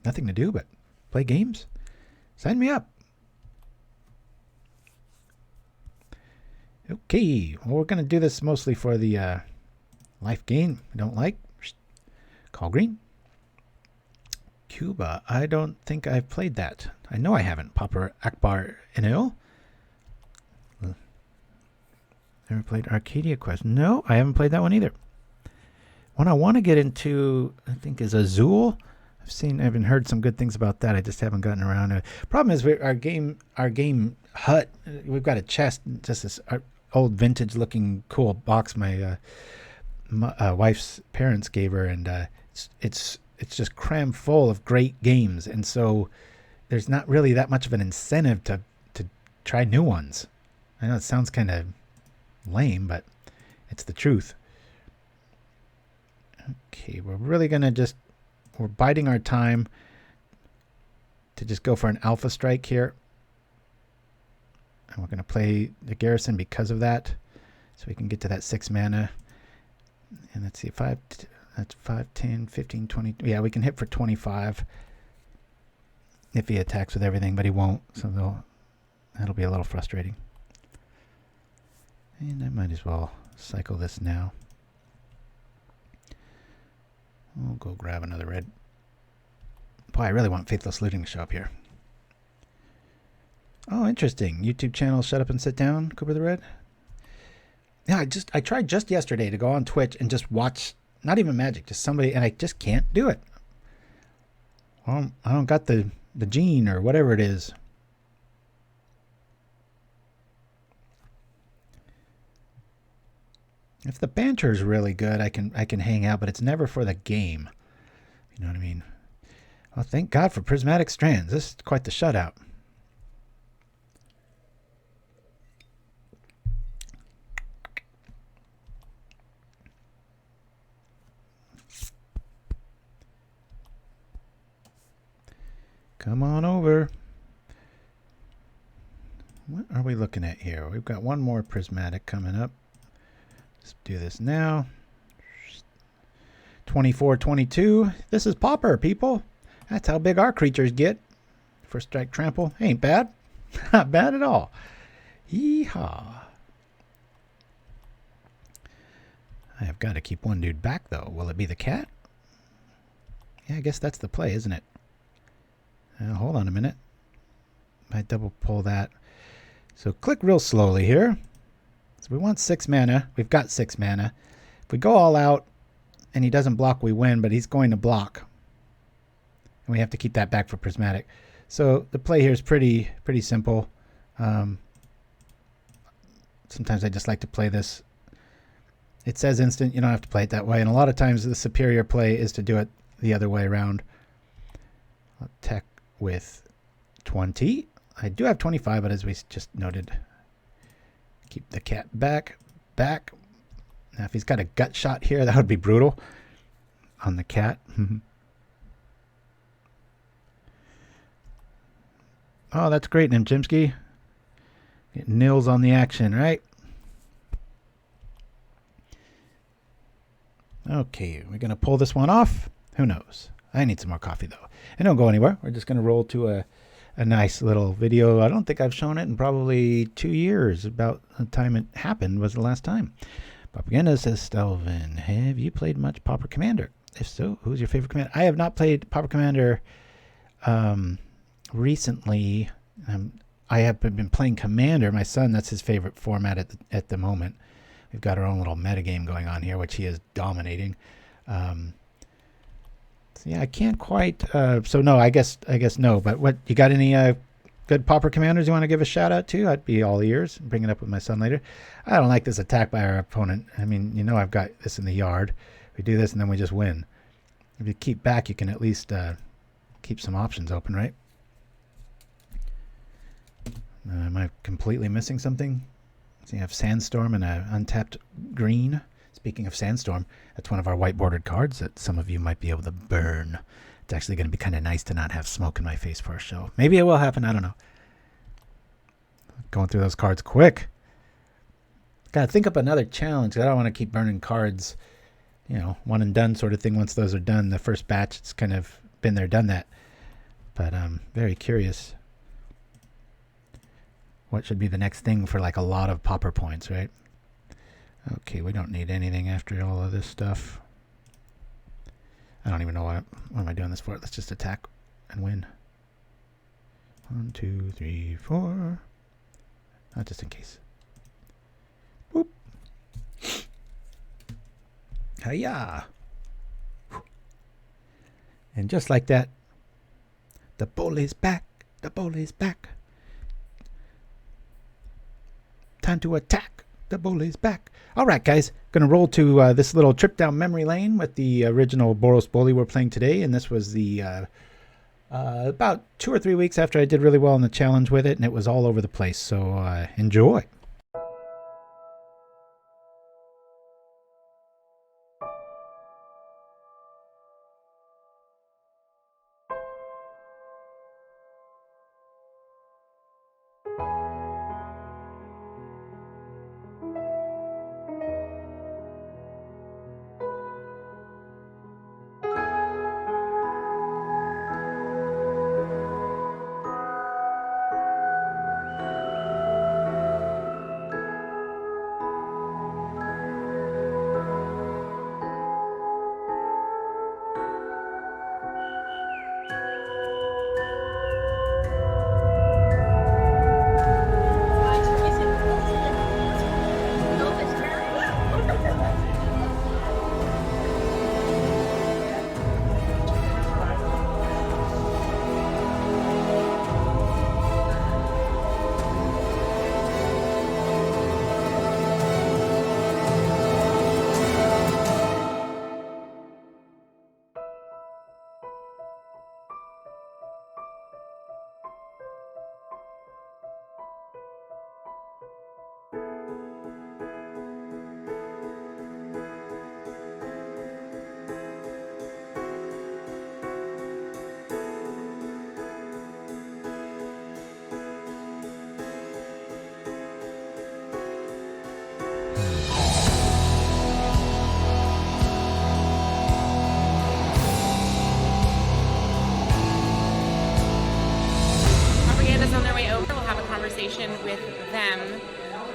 Nothing to do but play games. Sign me up. Okay, well, we're going to do this mostly for the life gain. I don't like. Call green. Cuba. I don't think I've played that. I know I haven't. Pauper Akbar Enil. Never played Arcadia Quest. No, I haven't played that one either. One I want to get into, I think, is Azul. I've heard some good things about that. I just haven't gotten around to it. Problem is, our game hut. We've got a chest, just this old vintage-looking cool box my wife's parents gave her, and it's just crammed full of great games, and so there's not really that much of an incentive to try new ones. I know it sounds kind of lame, but it's the truth. Okay, we're really gonna we're biding our time to just go for an alpha strike here. And we're going to play the Garrison because of that. So we can get to that 6 mana. And let's see, that's 5, 10, 15, 20. Yeah, we can hit for 25 if he attacks with everything, but he won't. So that'll be a little frustrating. And I might as well cycle this now. We'll go grab another red. Boy, I really want Faithless Looting to show up here. Oh, interesting. YouTube channel Shut Up and Sit Down, Cooper the Red. Yeah, I tried just yesterday to go on Twitch and just watch, not even Magic, just somebody, and I just can't do it. Well, I don't got the gene or whatever it is. If the banter is really good, I can hang out, but it's never for the game. You know what I mean? Well, thank God for Prismatic Strands. This is quite the shutout. Come on over. What are we looking at here? We've got one more Prismatic coming up. Let's do this now. 24-22. This is Pauper, people. That's how big our creatures get. First strike trample. Ain't bad. Not bad at all. Yeehaw. I have got to keep one dude back, though. Will it be the cat? Yeah, I guess that's the play, isn't it? Hold on a minute. Might double pull that. So click real slowly here. So we want 6 mana. We've got 6 mana. If we go all out and he doesn't block, we win, but he's going to block. And we have to keep that back for Prismatic. So the play here is pretty simple. Sometimes I just like to play this. It says instant. You don't have to play it that way. And a lot of times the superior play is to do it the other way around. I'll attack with 20. I do have 25, but as we just noted, keep the cat back. Now, if he's got a gut shot here, that would be brutal on the cat. Oh, that's great, Nim Chimpskey. Get nils on the action, right? Okay, we're going to pull this one off. Who knows? I need some more coffee, though. And don't go anywhere. We're just going to roll to a nice little video. I don't think I've shown it in probably 2 years. About the time it happened was the last time. Propaganda says, Stelvin, have you played much Pauper Commander? If so, who's your favorite commander? I have not played Pauper Commander recently. I have been playing Commander. My son, that's his favorite format at the moment. We've got our own little metagame going on here, which he is dominating. So yeah, I can't quite. So no, I guess no. But what, you got any good Pauper Commanders you want to give a shout out to? I'd be all ears. Bring it up with my son later. I don't like this attack by our opponent. I mean, you know, I've got this in the yard. We do this and then we just win. If you keep back, you can at least keep some options open, right? Am I completely missing something? So you have Sandstorm and an untapped green. Speaking of Sandstorm, that's one of our white bordered cards that some of you might be able to burn. It's actually going to be kind of nice to not have smoke in my face for a show. Maybe it will happen. I don't know. Going through those cards quick. Got to think up another challenge. I don't want to keep burning cards, you know, one and done sort of thing. Once those are done, the first batch, it's kind of been there, done that. But I'm very curious. What should be the next thing for like a lot of Pauper points, right? Okay, we don't need anything after all of this stuff. I don't even know what am I doing this for. Let's just attack and win. 1, 2, 3, 4. Just in case. Whoop. Hiya. And just like that, the bull is back. The bull is back. Time to attack. The bull is back. All right, guys. Going to roll to this little trip down memory lane with the original Boros Bully we're playing today. And this was the about 2 or 3 weeks after I did really well in the challenge with it. And it was all over the place. So enjoy. With them.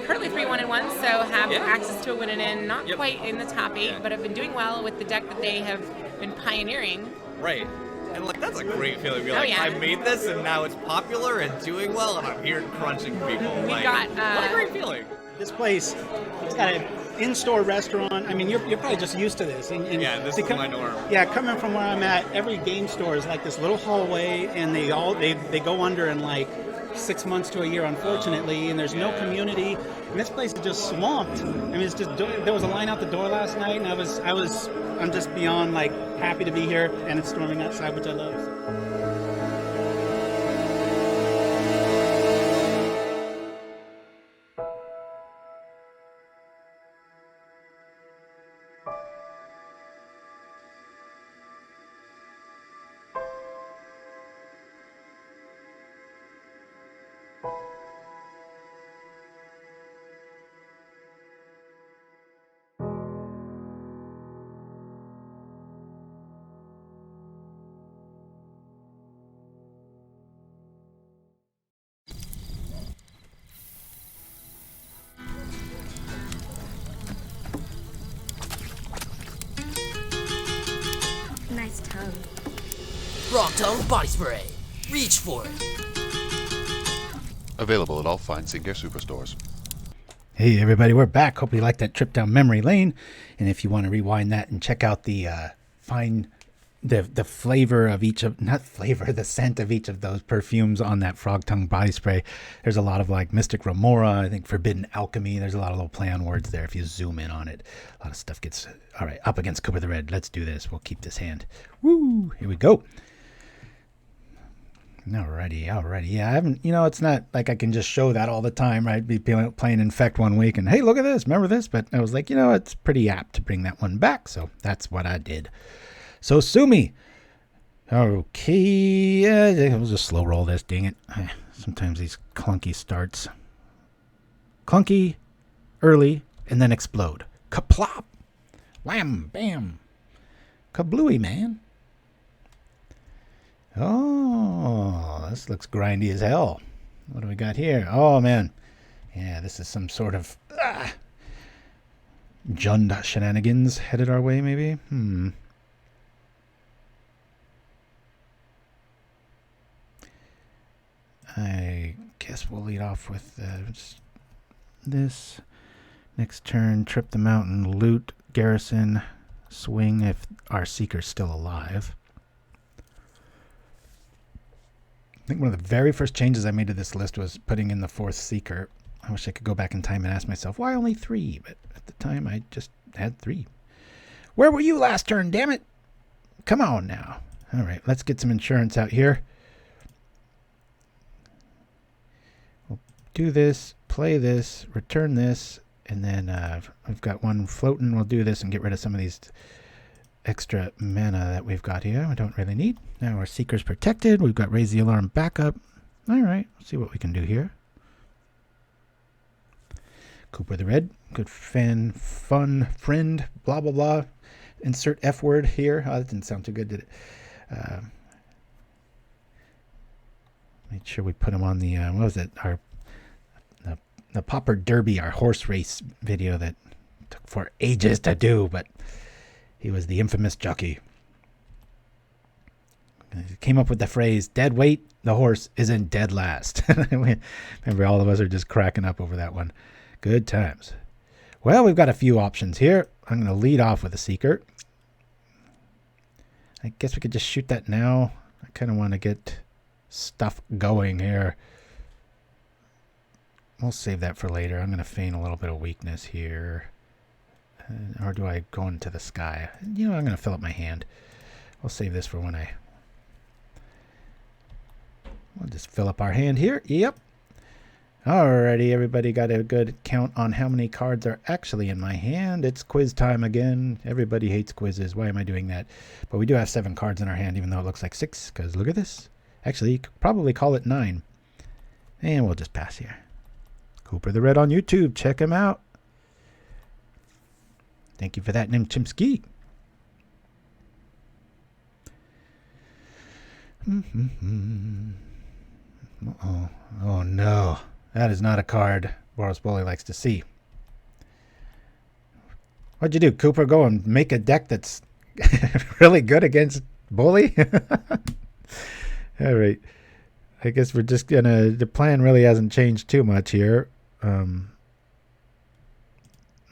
Currently 3-1-1, so have access to a win and in. Not quite in the top 8, but have been doing well with the deck that they have been pioneering Right. And like that's a great feeling. Be Oh, like, yeah. I made this and now it's popular and doing well and I'm here crunching people. We Like, got, what a great feeling. This place, it's got an in-store restaurant. I mean, you're probably just used to this. And Yeah, this is my norm. Yeah, coming from where I'm at, every game store is like this little hallway, and they go under in like 6 months to a year, unfortunately, and there's no community. And this place is just swamped. I mean, it's just there was a line out the door last night, and I'm just beyond like happy to be here, and it's storming outside, which I love. Nice tongue. Rock Tongue Body Spray. Reach for it. Available at all fine Sinclair superstores. Hey everybody, we're back. Hope you liked that trip down memory lane. And if you want to rewind that and check out the the flavor of each of, not flavor, the scent of each of those perfumes on that frog tongue body spray. There's a lot of like Mystic Remora, I think Forbidden Alchemy. There's a lot of little play on words there if you zoom in on it. A lot of stuff gets, all right, up against Cooper the Red. Let's do this. We'll keep this hand. Woo, here we go. Alrighty. Yeah, I haven't, it's not like I can just show that all the time, right? Be playing Infect one week and, hey, look at this, remember this? But I was like, it's pretty apt to bring that one back. So that's what I did. So sue me. Okay, we'll just slow roll this, dang it. Sometimes these clunky starts. Clunky, early, and then explode. Kaplop. Wham, bam. Kablooey, man. Oh, this looks grindy as hell. What do we got here? Oh, man. Yeah, this is some sort of Jund shenanigans headed our way, maybe? I guess we'll lead off with this. Next turn, trip the mountain, loot, garrison, swing if our seeker's still alive. I think one of the very first changes I made to this list was putting in the fourth seeker. I wish I could go back in time and ask myself, why only 3? But at the time, I just had 3. Where were you last turn, damn it? Come on now. All right, let's get some insurance out here. We'll do this, play this, return this, and then I've got one floating. We'll do this and get rid of some of these extra mana that we've got here. We don't really need. Now our seeker's protected. We've got Raise the Alarm backup. All right, let's see what we can do here. Cooper the Red, good fan, fun, friend, blah, blah, blah. Insert F word here. Oh, that didn't sound too good, did it? Make sure we put him on the, what was it? The Pauper Derby, our horse race video that took for ages to do, but he was the infamous jockey. He came up with the phrase, dead weight, the horse isn't dead last. Remember, all of us are just cracking up over that one. Good times. Well, we've got a few options here. I'm going to lead off with a seeker. I guess we could just shoot that now. I kind of want to get stuff going here. We'll save that for later. I'm going to feign a little bit of weakness here. Or do I go into the sky? I'm going to fill up my hand. We'll save this for when we'll just fill up our hand here. Yep. Alrighty, everybody got a good count on how many cards are actually in my hand. It's quiz time again. Everybody hates quizzes. Why am I doing that? But we do have 7 cards in our hand, even though it looks like 6, because look at this. Actually, you could probably call it 9. And we'll just pass here. Cooper the Red on YouTube. Check him out. Thank you for that, Nim Chimpskey. Uh-oh. Oh, no. That is not a card Boros Bully likes to see. What'd you do, Cooper? Go and make a deck that's really good against Bully? All right. I guess we're just gonna. The plan really hasn't changed too much here.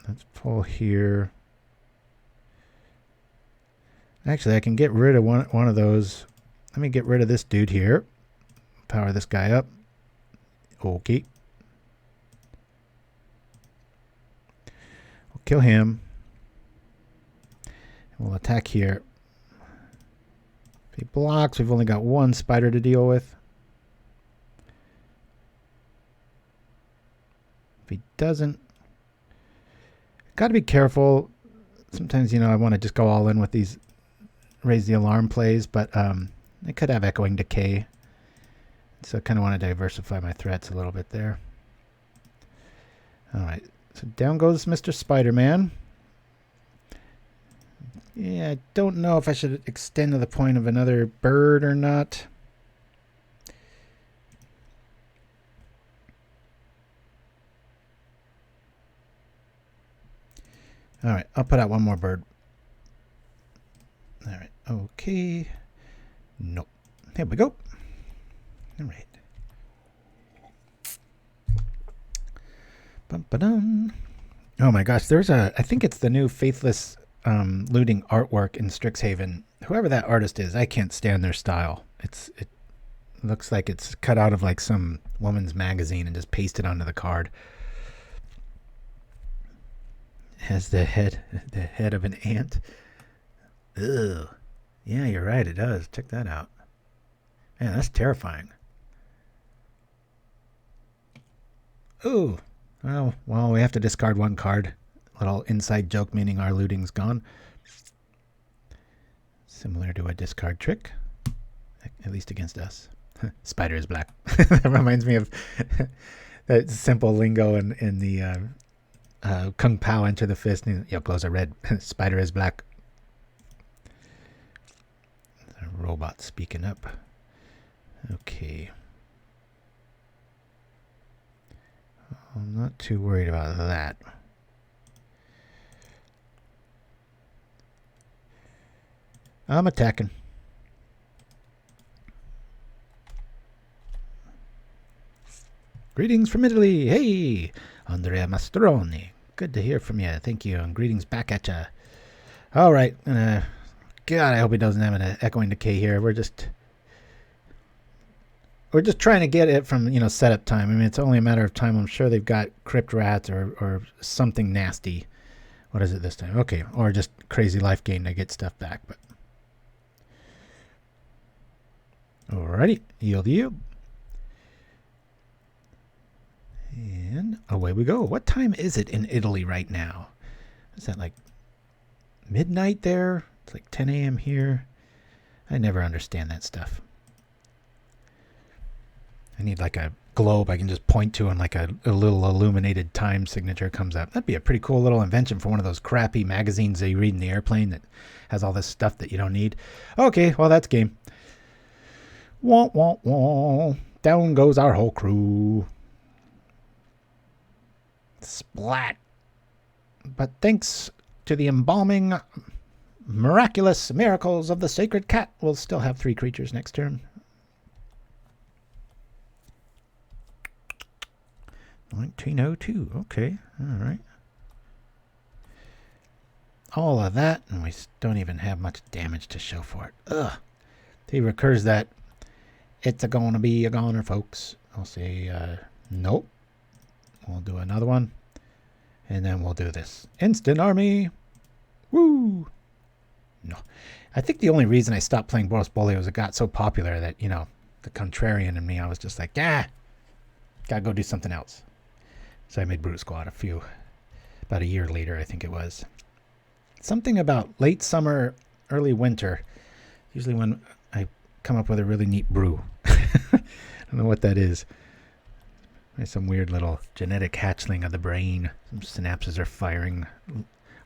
Let's pull here. Actually, I can get rid of one of those. Let me get rid of this dude here. Power this guy up. Okay. We'll kill him. And we'll attack here. If he blocks, we've only got one spider to deal with. If he doesn't, got to be careful. Sometimes, I want to just go all in with these raise the alarm plays, but I could have Echoing Decay. So I kind of want to diversify my threats a little bit there. All right, so down goes Mr. Spider-Man. Yeah, I don't know if I should extend to the point of another bird or not. All right, I'll put out one more bird. All right, okay. Nope. Here we go. All right. Bum-ba-dum. Oh my gosh, I think it's the new Faithless Looting artwork in Strixhaven. Whoever that artist is, I can't stand their style. It looks like it's cut out of like some woman's magazine and just pasted onto the card. It has the head of an ant. Ugh. Yeah, you're right, it does. Check that out. Man, that's terrifying. Ooh. Well, we have to discard one card. Little inside joke, meaning our looting's gone. Similar to a discard trick, at least against us. Spider is black. That reminds me of that simple lingo in the Kung Pao Enter the Fist. Your clothes are red. Spider is black. The robot speaking up. Okay. I'm not too worried about that. I'm attacking. Greetings from Italy. Hey, Andrea Mastroni. Good to hear from you. Thank you. And greetings back at you. All right. God, I hope he doesn't have an Echoing Decay here. We're just trying to get it from, setup time. I mean, it's only a matter of time. I'm sure they've got Crypt Rats or something nasty. What is it this time? Okay. Or just crazy life gain to get stuff back. But alrighty. Yield. And away we go. What time is it in Italy right now? Is that like midnight there? It's like 10 a.m. here. I never understand that stuff. I need like a globe I can just point to and like a little illuminated time signature comes up. That'd be a pretty cool little invention for one of those crappy magazines that you read in the airplane that has all this stuff that you don't need. Okay, well, that's game. Wah, wah, wah. Down goes our whole crew. Splat. But thanks to the embalming miraculous miracles of the sacred cat, we'll still have 3 creatures next turn. 1902. Okay. All right. All of that, and we don't even have much damage to show for it. Ugh. He recurs that. It's gonna be a goner, folks. I'll say nope. We'll do another one. And then we'll do this. Instant army. Woo! No. I think the only reason I stopped playing Boros Bully was it got so popular that, the contrarian in me, I was just like, gotta go do something else. So I made Brute Squad about a year later, I think it was. Something about late summer, early winter. Usually when I come up with a really neat brew. I don't know what that is. Some weird little genetic hatchling of the brain. Some synapses are firing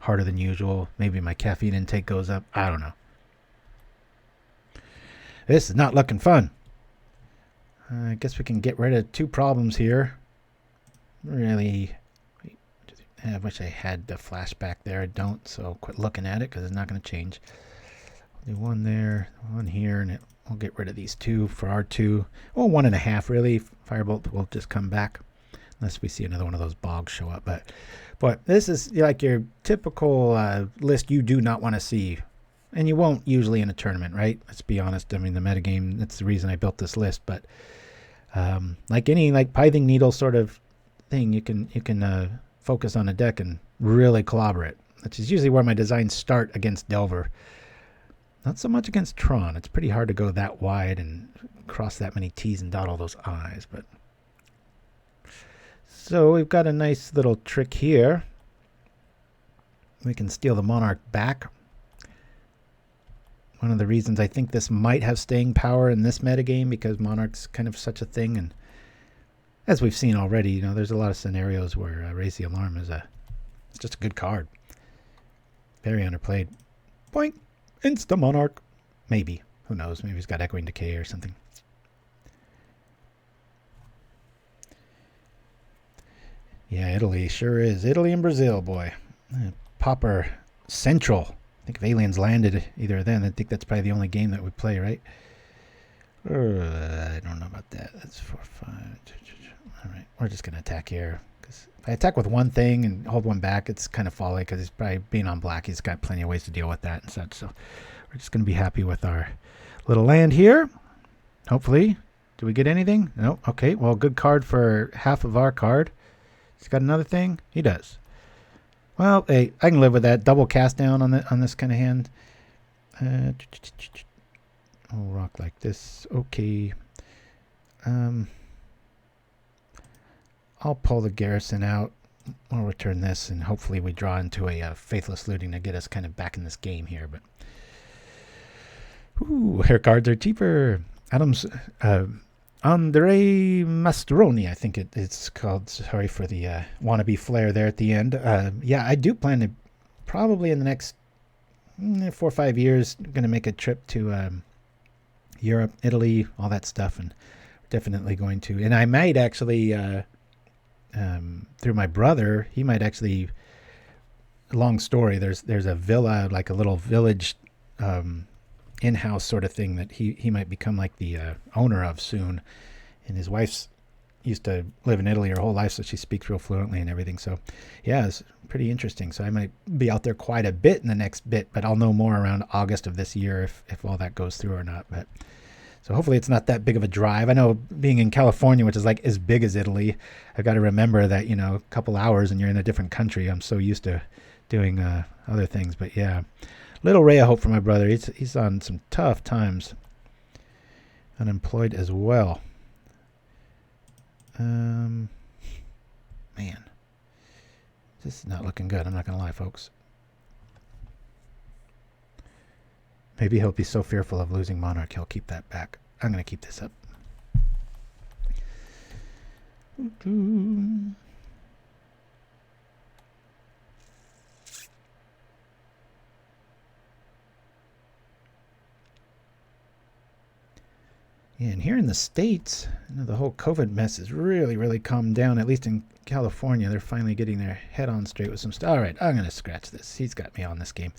harder than usual. Maybe my caffeine intake goes up. I don't know. This is not looking fun. I guess we can get rid of 2 problems here. Really, I wish I had the flashback there. I don't, so quit looking at it because it's not going to change. Do one there, one here, and we'll get rid of these 2 for our 2. Well, 1.5 really. Firebolt will just come back unless we see another one of those bogs show up. But this is like your typical list you do not want to see. And you won't usually in a tournament, right? Let's be honest. I mean, the metagame, that's the reason I built this list. But like any pithing needle sort of thing, you can focus on a deck and really clobber it. Which is usually where my designs start against Delver. Not so much against Tron. It's pretty hard to go that wide and cross that many T's and dot all those I's. But so we've got a nice little trick here. We can steal the Monarch back. One of the reasons I think this might have staying power in this metagame, because Monarch's kind of such a thing, and as we've seen already, you know, there's a lot of scenarios where Raise the Alarm is it's just a good card. Very underplayed. Boink! Insta Monarch. Maybe. Who knows? Maybe he's got Echoing Decay or something. Yeah, Italy sure is. Italy and Brazil, boy. Pauper Central. I think if Aliens landed either then, I think that's probably the only game that we play, right? I don't know about that. That's 4, 5. All right, we're just going to attack here. Because if I attack with one thing and hold one back, it's kind of folly because he's probably being on black. He's got plenty of ways to deal with that and such. So we're just going to be happy with our little land here. Hopefully. Do we get anything? No. Okay, well, good card for half of our card. He's got another thing? He does. Well, hey, I can live with that. Double cast down on this kind of hand. I'll rock like this. Okay. I'll pull the Garrison out. I'll return this, and hopefully we draw into a Faithless Looting to get us kind of back in this game here. But ooh, hair cards are cheaper. Adams, Andre Mastroni, I think it's called. Sorry for the wannabe flair there at the end. Yeah, I do plan to probably in the next 4 or 5 years going to make a trip to Europe, Italy, all that stuff, and definitely going to. And I might actually, through my brother, he might actually. Long story. There's a villa, like a little village. In-house sort of thing that he might become like the owner of soon, and his wife's used to live in Italy her whole life, so she speaks real fluently and everything. So yeah, it's pretty interesting. So I might be out there quite a bit in the next bit, but I'll know more around August of this year if all that goes through or not. But so hopefully it's not that big of a drive. I know being in California, which is like as big as Italy, I've got to remember that, you know, a couple hours and you're in a different country. I'm so used to doing other things, but yeah. Little ray of hope for my brother. He's on some tough times. Unemployed as well. Man. This is not looking good. I'm not going to lie, folks. Maybe he'll be so fearful of losing Monarch, he'll keep that back. I'm going to keep this up. Yeah, and here in the States, you know, the whole COVID mess has really, really calmed down. At least in California, they're finally getting their head on straight with some stuff. All right, I'm going to scratch this. He's got me on this game.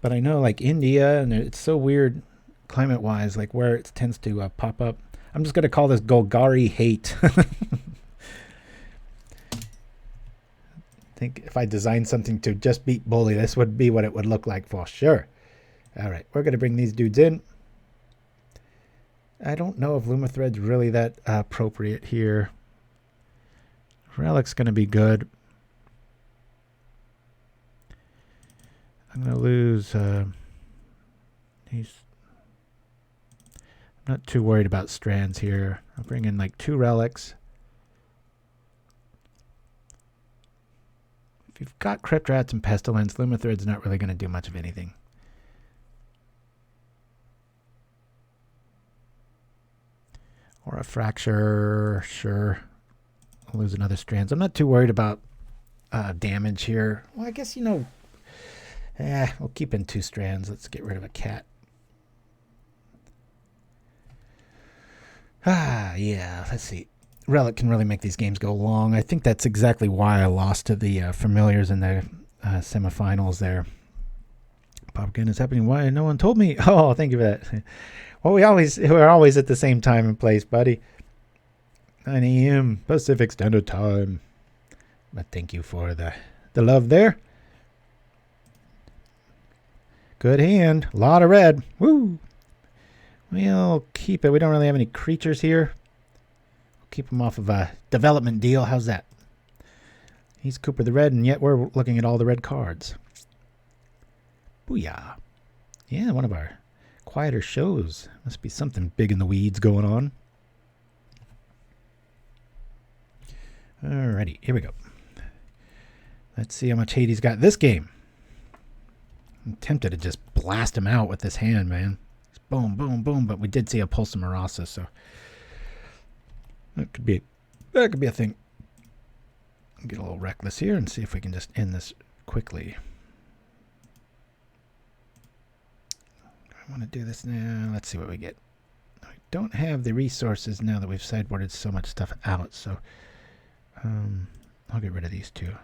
But I know, like, India, and it's so weird climate-wise, like, where it tends to pop up. I'm just going to call this Golgari hate. I think if I designed something to just beat Bully, this would be what it would look like for sure. All right, we're going to bring these dudes in. I don't know if Lumathread's really that appropriate here. Relic's going to be good. I'm going to lose. I'm not too worried about Strands here. I'll bring in like 2 relics. If you've got Crypt Rats and Pestilence, Lumathread's not really going to do much of anything. Or a Fracture, sure. I'll lose another Strands. I'm not too worried about damage here. Well, I guess, you know, we'll keep in 2 Strands. Let's get rid of a cat. Yeah, let's see. Relic can really make these games go long. I think that's exactly why I lost to the Familiars in the semifinals there. Popkin is happening. Why no one told me? Oh, thank you for that. Well, we're always at the same time and place, buddy. 9 a.m. Pacific Standard Time. But thank you for the love there. Good hand. A lot of red. Woo! We'll keep it. We don't really have any creatures here. We'll keep him off of a development deal. How's that? He's Cooper the Red, and yet we're looking at all the red cards. Booyah. Yeah, one of our quieter shows. Must be something big in the weeds going on. Alrighty, here we go. Let's see how much hate he's got this game. I'm tempted to just blast him out with this hand, man. Just boom, boom, boom. But we did see a Pulse of Marasa, so that could be a thing. Get a little reckless here and see if we can just end this quickly. I want to do this now. Let's see what we get. We don't have the resources now that we've sideboarded so much stuff out, so I'll get rid of these two.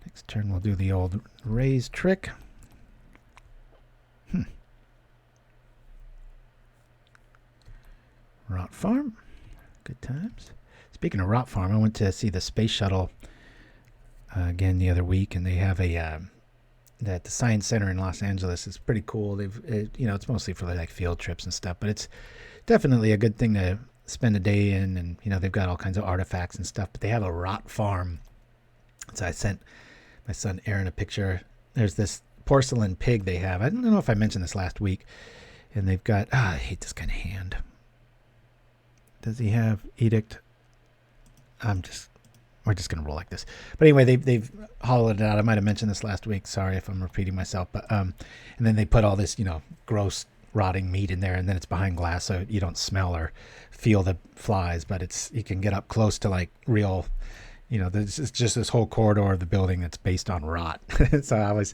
Next turn we'll do the old raise trick. Rot Farm. Good times. Speaking of Rot Farm, I went to see the space shuttle again the other week, and they have a at the Science Center in Los Angeles. It's pretty cool. It's mostly for like field trips and stuff, but it's definitely a good thing to spend a day in. And they've got all kinds of artifacts and stuff. But they have a Rot Farm. So I sent my son Aaron a picture. There's this porcelain pig they have. I don't know if I mentioned this last week. And they've got I hate this kind of hand. Does he have Edict? We're just gonna roll like this. But anyway, they've hollowed it out. I might have mentioned this last week. Sorry if I'm repeating myself. But and then they put all this gross rotting meat in there, and then it's behind glass, so you don't smell or feel the flies. But you can get up close to like real. There's just this whole corridor of the building that's based on rot. So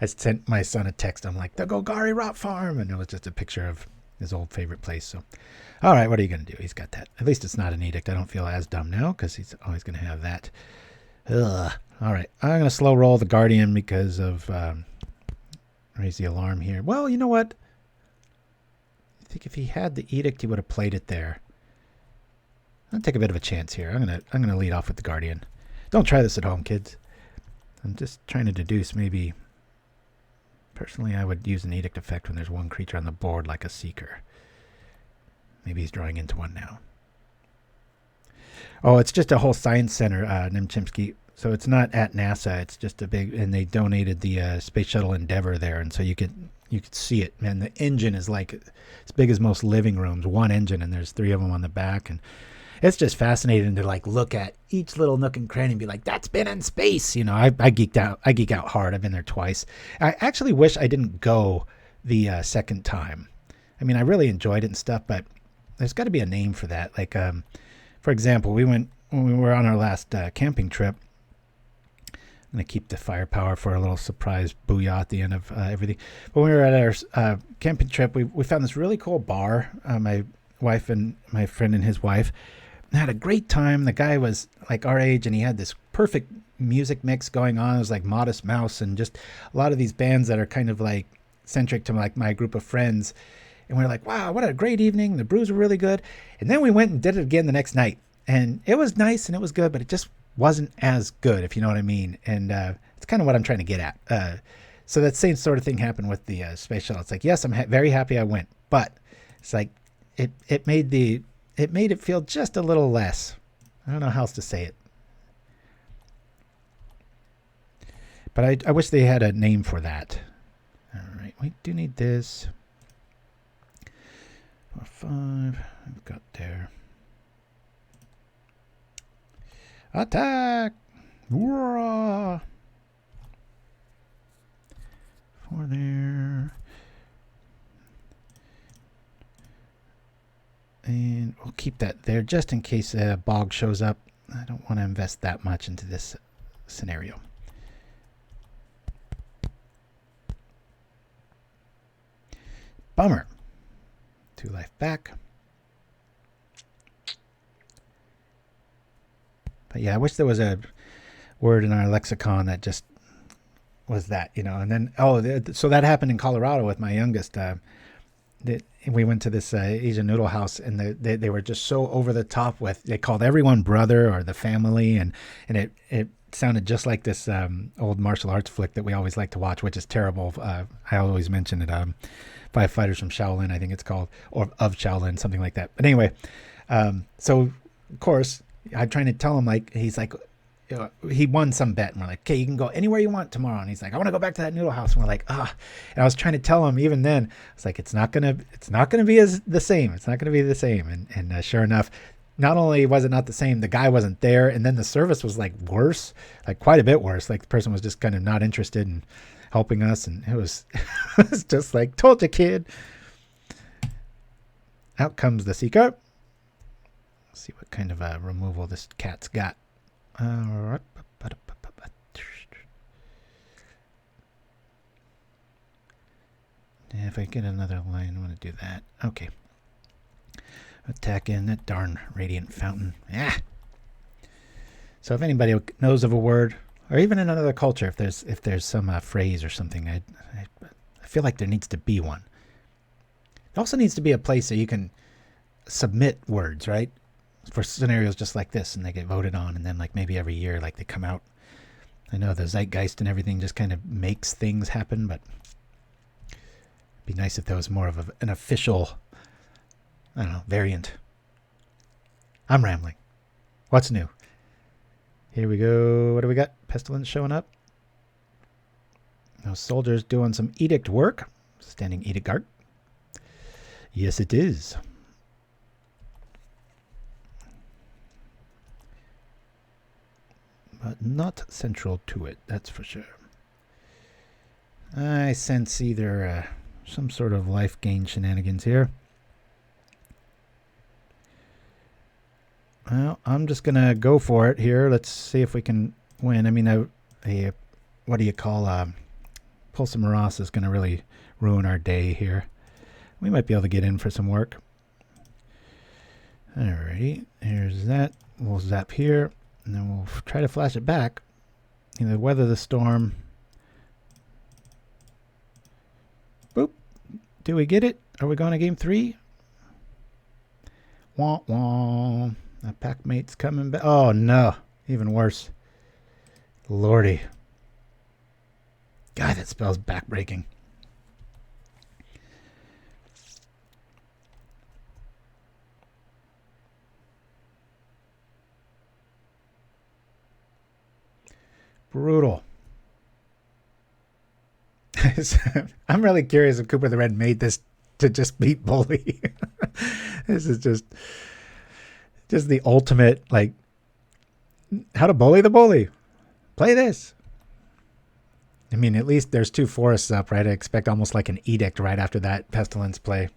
I sent my son a text. I'm like, the Golgari Rot Farm, and it was just a picture of his old favorite place. So. All right, what are you going to do? He's got that. At least it's not an edict. I don't feel as dumb now because he's always going to have that. Ugh. All right, I'm going to slow roll the Guardian because of raise the alarm here. Well, you know what? I think if he had the edict, he would have played it there. I'll take a bit of a chance here. I'm gonna lead off with the Guardian. Don't try this at home, kids. I'm just trying to deduce maybe. Personally, I would use an edict effect when there's one creature on the board like a Seeker. Maybe he's drawing into one now. Oh, it's just a whole science center, Nim Chimpskey. So it's not at NASA. It's just a big, and they donated the Space Shuttle Endeavour there, and so you could see it. Man, the engine is like as big as most living rooms. One engine, and there's 3 of them on the back, and it's just fascinating to like look at each little nook and cranny and be like, "That's been in space." I geeked out. I geek out hard. I've been there twice. I actually wish I didn't go the second time. I mean, I really enjoyed it and stuff, but there's got to be a name for that. Like, for example, when we were on our last camping trip. I'm going to keep the firepower for a little surprise booyah at the end of everything. But when we were at our camping trip, we found this really cool bar. My wife and my friend and his wife had a great time. The guy was like our age, and he had this perfect music mix going on. It was like Modest Mouse and just a lot of these bands that are kind of like centric to like my group of friends. And we were like, wow, what a great evening. The brews were really good. And then we went and did it again the next night. And it was nice and it was good, but it just wasn't as good, if you know what I mean. And it's kind of what I'm trying to get at. So that same sort of thing happened with the space shuttle. It's like, yes, I'm very happy I went, but it's like it made it feel just a little less. I don't know how else to say it. But I wish they had a name for that. All right, we do need this. 4, 5. I've got there. Attack! Whoa! 4 there. And we'll keep that there just in case a bog shows up. I don't want to invest that much into this scenario. Bummer. 2 life back. But yeah, I wish there was a word in our lexicon that just was that, you know. And then so that happened in Colorado with my youngest. We went to this Asian noodle house, and they were just so over the top with, they called everyone brother or the family, and it sounded just like this old martial arts flick that we always like to watch, which is terrible. I always mention it. Five Fighters from Shaolin, I think it's called, or of Shaolin, something like that. But anyway, so of course I'm trying to tell him, like, he's like, he won some bet, and we're like, okay, you can go anywhere you want tomorrow. And he's like, I want to go back to that noodle house. And we're like, and I was trying to tell him, even then, it's like, it's not gonna be the same. It's not gonna be the same. And sure enough, not only was it not the same, the guy wasn't there, and then the service was like worse, like quite a bit worse. Like the person was just kind of not interested in helping us, and it was, it was just like, told you, kid. Out comes the Seeker. Let's see what kind of removal this cat's got. If I get another line, I want to do that. Okay. Attack in that darn Radiant Fountain. Yeah. So if anybody knows of a word, or even in another culture, if there's some phrase or something, I feel like there needs to be one. There also needs to be a place that you can submit words, right? For scenarios just like this, and they get voted on, and then like maybe every year, like they come out. I know the zeitgeist and everything just kind of makes things happen, but it'd be nice if there was more of an official, I don't know, variant. I'm rambling. What's new? Here we go. What do we got? Pestilence showing up. Those soldiers doing some edict work. Standing edict guard. Yes, it is. But not central to it, that's for sure. I sense either some sort of life gain shenanigans here. Well, I'm just going to go for it here. Let's see if we can win. I mean, what do you call Pulse of Morass is going to really ruin our day here. We might be able to get in for some work. Alrighty, here's that. We'll zap here. And then we'll try to flash it back. Either weather the storm. Boop. Do we get it? Are we going to game 3? Wah wah. My pack mate's coming back. Oh no. Even worse. Lordy. God, that spell's backbreaking. Brutal. I'm really curious if Cooper the Red made this to just beat Bully. This is just the ultimate, like, how to bully the bully. Play this. I mean, at least there's 2 forests up, right? I expect almost like an edict right after that Pestilence play.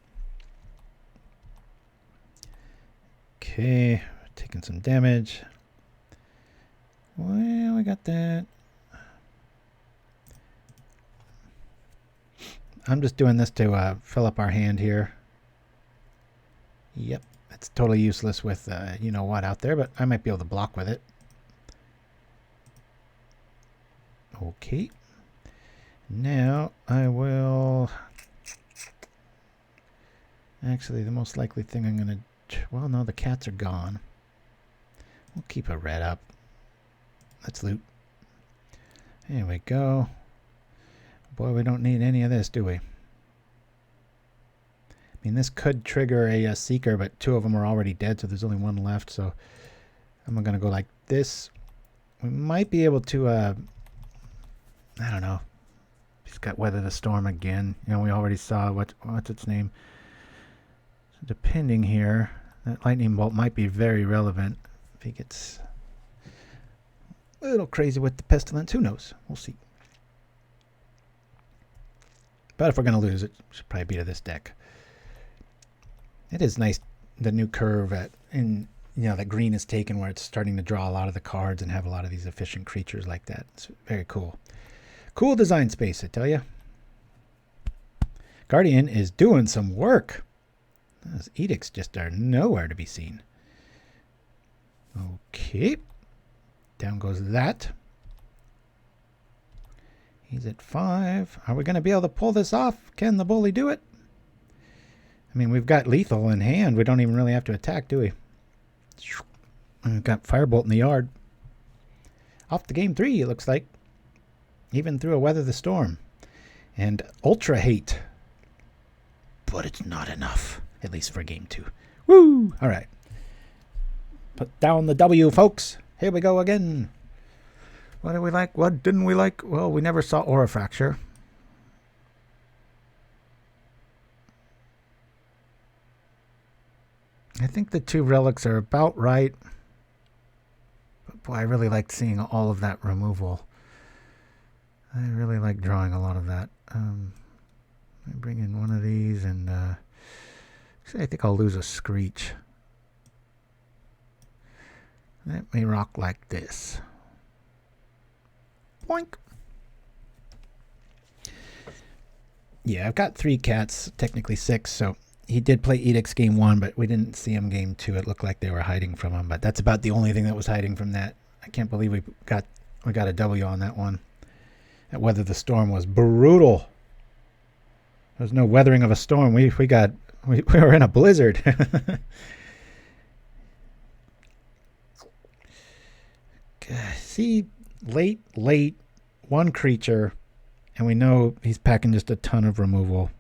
Okay, taking some damage. Well, we got that. I'm just doing this to fill up our hand here. Yep, it's totally useless with you know what out there, but I might be able to block with it. Okay. Now I will... Actually, the most likely thing I'm going to... Well, no, the cats are gone. We'll keep a red up. Let's loot. There we go. Boy, we don't need any of this, do we? I mean, this could trigger a Seeker, but 2 of them are already dead, so there's only 1 left. So I'm going to go like this. We might be able to, I don't know. He's got Weather the Storm again. You know, we already saw, what's its name? So depending here, that Lightning Bolt might be very relevant. If he gets a little crazy with the Pestilence, who knows? We'll see. But if we're going to lose it, should probably be to this deck. It is nice, the new curve in, you know, that green is taken, where it's starting to draw a lot of the cards and have a lot of these efficient creatures like that. It's very cool. Cool design space, I tell you. Guardian is doing some work. Those edicts just are nowhere to be seen. Okay. Down goes that. He's at 5. Are we going to be able to pull this off? Can the bully do it? I mean, we've got lethal in hand. We don't even really have to attack, do we? We've got Firebolt in the yard. Off to game 3, it looks like. Even through a Weather the Storm. And Ultra Hate. But it's not enough. At least for game 2. Woo! All right. Put down the W, folks. Here we go again. What did we like? What didn't we like? Well, we never saw Aura Fracture. I think the 2 relics are about right. But boy, I really liked seeing all of that removal. I really like drawing a lot of that. Let me bring in one of these and actually I think I'll lose a Screech. Let me rock like this. Boink. Yeah, I've got 3 cats, technically 6, so he did play Edicts game 1, but we didn't see him game 2. It looked like they were hiding from him, but that's about the only thing that was hiding from that. I can't believe we got a W on that one. That Weather the Storm was brutal. There was no weathering of a storm. We were in a blizzard. See, late, 1 creature, and we know he's packing just a ton of removal.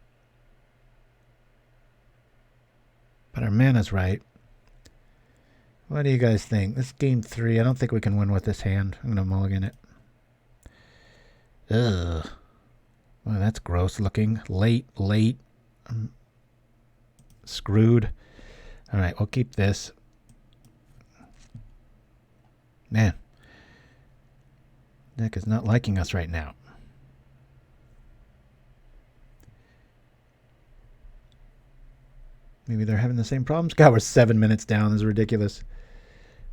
But our mana's right. What do you guys think? This game 3, I don't think we can win with this hand. I'm going to mulligan it. Ugh. Well, that's gross looking. Late. I'm screwed. All right, we'll keep this. Man. Deck is not liking us right now. Maybe they're having the same problems. God, we're 7 minutes down. This is ridiculous.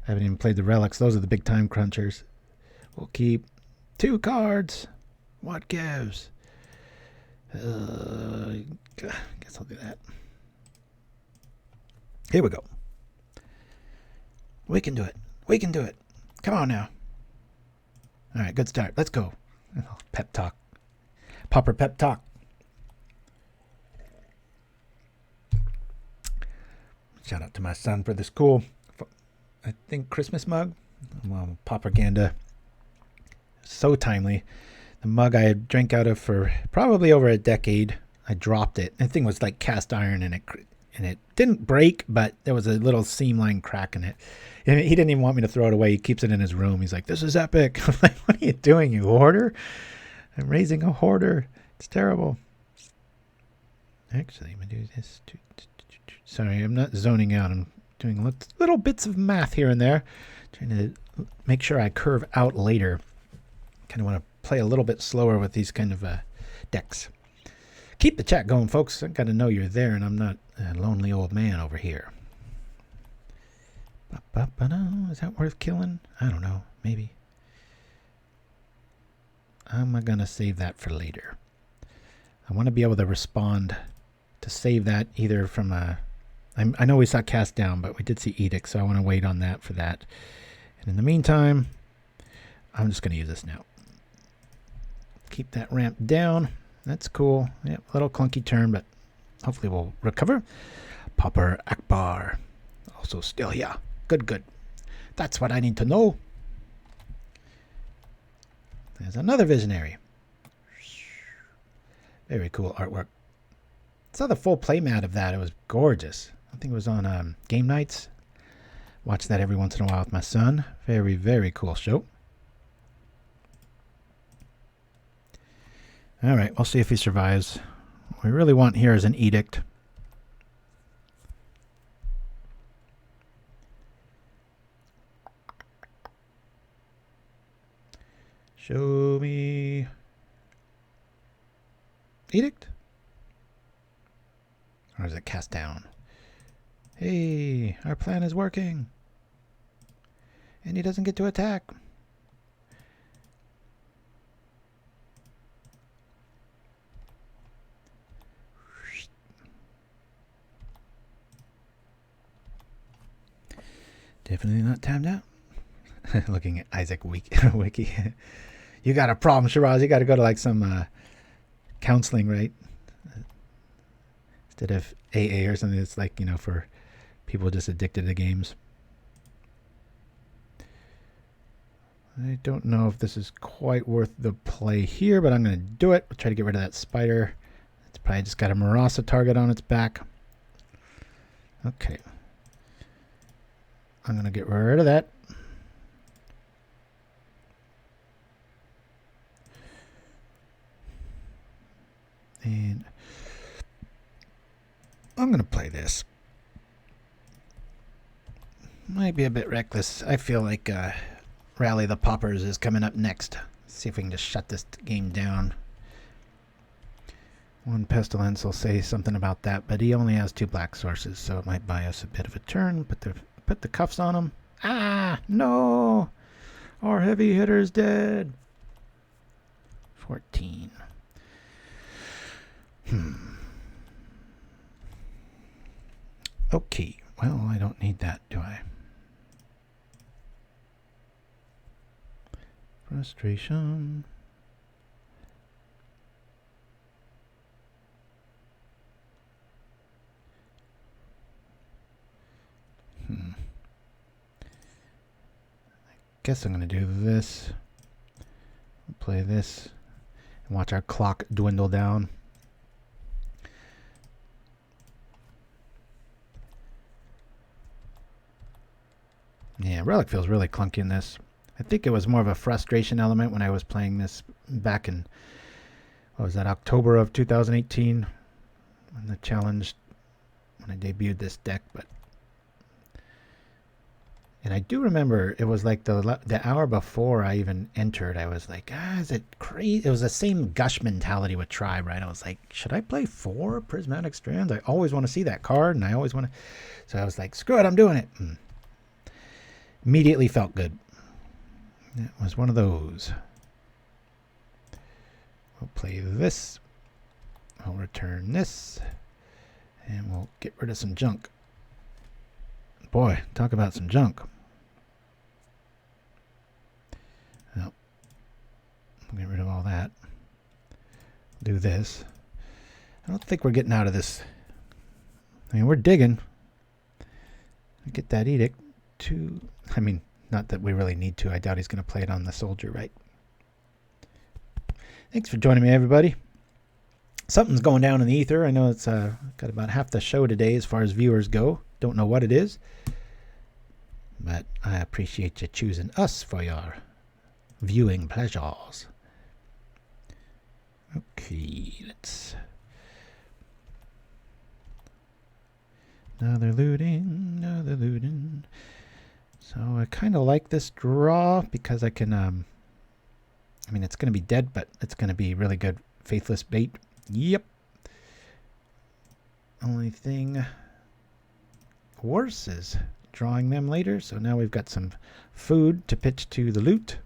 I haven't even played the relics. Those are the big time crunchers. We'll keep 2 cards. What gives? Guess I'll do that. Here we go. We can do it. We can do it. Come on now. All right, good start. Let's go. Pep talk. Pauper pep talk. Shout out to my son for this cool, I think, Christmas mug. Well, propaganda. So timely. The mug I had drank out of for probably over a decade. I dropped it. The thing was like cast iron, and it didn't break, but there was a little seam line crack in it. And he didn't even want me to throw it away. He keeps it in his room. He's like, "This is epic." I'm like, "What are you doing, you hoarder?" I'm raising a hoarder. It's terrible. Actually, I'm going to do this. Sorry, I'm not zoning out. I'm doing little bits of math here and there. Trying to make sure I curve out later. Kind of want to play a little bit slower with these kind of decks. Keep the chat going, folks. I got to know you're there, and I'm not a lonely old man over here. Is that worth killing? I don't know. Maybe. I'm going to save that for later. I want to be able to respond to save that either from a... I know we saw Cast Down, but we did see Edict, so I want to wait on that for that. And in the meantime, I'm just going to use this now. Keep that ramp down. That's cool. Yep, a little clunky turn, but hopefully we'll recover. Pauper Akbar. Also still here. Good. That's what I need to know. There's another Visionary. Very cool artwork. Saw the full playmat of that. It was gorgeous. I think it was on game nights. Watch that every once in a while with my son. Very, very cool show. All right, we'll see if he survives. What we really want here is an Edict. Show me Edict? Or is it Cast Down? Hey, our plan is working. And he doesn't get to attack. Definitely not timed out. Looking at Isaac Wiki. You got a problem, Shiraz. You got to go to like some counseling, right? Instead of AA or something that's like, for people just addicted to games. I don't know if this is quite worth the play here, but I'm going to do it. We'll try to get rid of that spider. It's probably just got a Marasa target on its back. Okay. I'm going to get rid of that. And I'm going to play this. Might be a bit reckless. I feel like Rally the Paupers is coming up next. Let's see if we can just shut this game down. One Pestilence will say something about that, but he only has 2 black sources, so it might buy us a bit of a turn. Put the cuffs on him. Ah, no! Our heavy hitter's dead. 14. Okay, well, I don't need that, do I? Frustration. I guess I'm going to do this. Play this. And watch our clock dwindle down. Yeah, Relic feels really clunky in this. I think it was more of a frustration element when I was playing this back in, what was that, October of 2018, when I debuted this deck. And I do remember it was like the hour before I even entered, I was like, is it crazy? It was the same gush mentality with Tribe, right? I was like, should I play 4 Prismatic Strands? I always want to see that card, and I always want to. So I was like, screw it, I'm doing it. Immediately felt good. It was one of those. We'll play this. I'll return this. And we'll get rid of some junk. Boy, talk about some junk. Well, we'll get rid of all that. Do this. I don't think we're getting out of this. I mean, we're digging. Get that edict. Not that we really need to. I doubt he's going to play it on the soldier, right? Thanks for joining me, everybody. Something's going down in the ether. I know it's got about half the show today as far as viewers go. Don't know what it is. But I appreciate you choosing us for your viewing pleasures. Okay, let's... Another looting. So I kind of like this draw because I can, it's going to be dead, but it's going to be really good faithless bait. Yep. Only thing worse is drawing them later. So now we've got some food to pitch to the loot.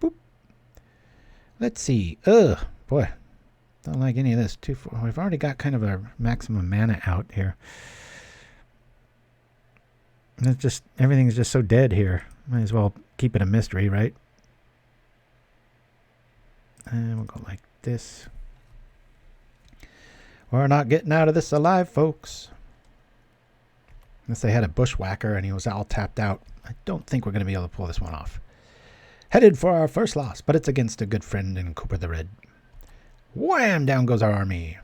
Boop. Let's see. Ugh, boy. Don't like any of this. We've already got kind of a maximum mana out here. It's just, everything's just so dead here. Might as well keep it a mystery, right? And we'll go like this. We're not getting out of this alive, folks. Unless they had a bushwhacker and he was all tapped out. I don't think we're going to be able to pull this one off. Headed for our first loss, but it's against a good friend in Cooper the Red. Wham! Down goes our army.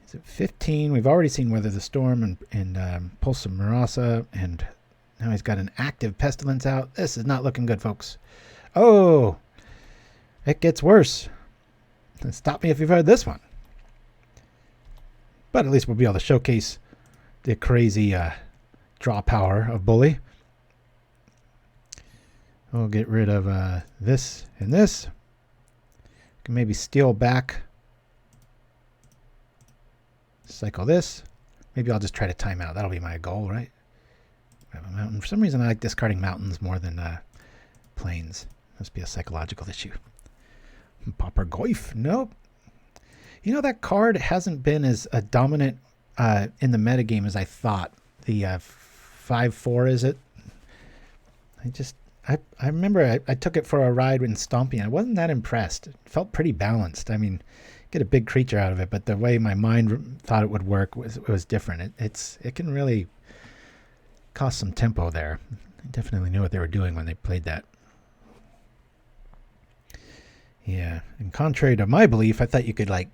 Is it 15? We've already seen Weather the Storm and Pulse of Marasa, and now he's got an active Pestilence out. This is not looking good, folks. Oh! It gets worse. Stop me if you've heard this one. But at least we'll be able to showcase the crazy draw power of Bully. We'll get rid of this and this. Can maybe steal back. Cycle this. Maybe I'll just try to time out. That'll be my goal, right? We have a mountain. For some reason, I like discarding mountains more than plains. Must be a psychological issue. Pauper Goif. Nope. You know, that card hasn't been as dominant in the metagame as I thought. The 5/4, is it? I remember I took it for a ride in Stomping. I wasn't that impressed. It felt pretty balanced. I mean, get a big creature out of it, but the way my mind thought it would work was different. It can really cost some tempo there. I definitely knew what they were doing when they played that. Yeah, and contrary to my belief, I thought you could like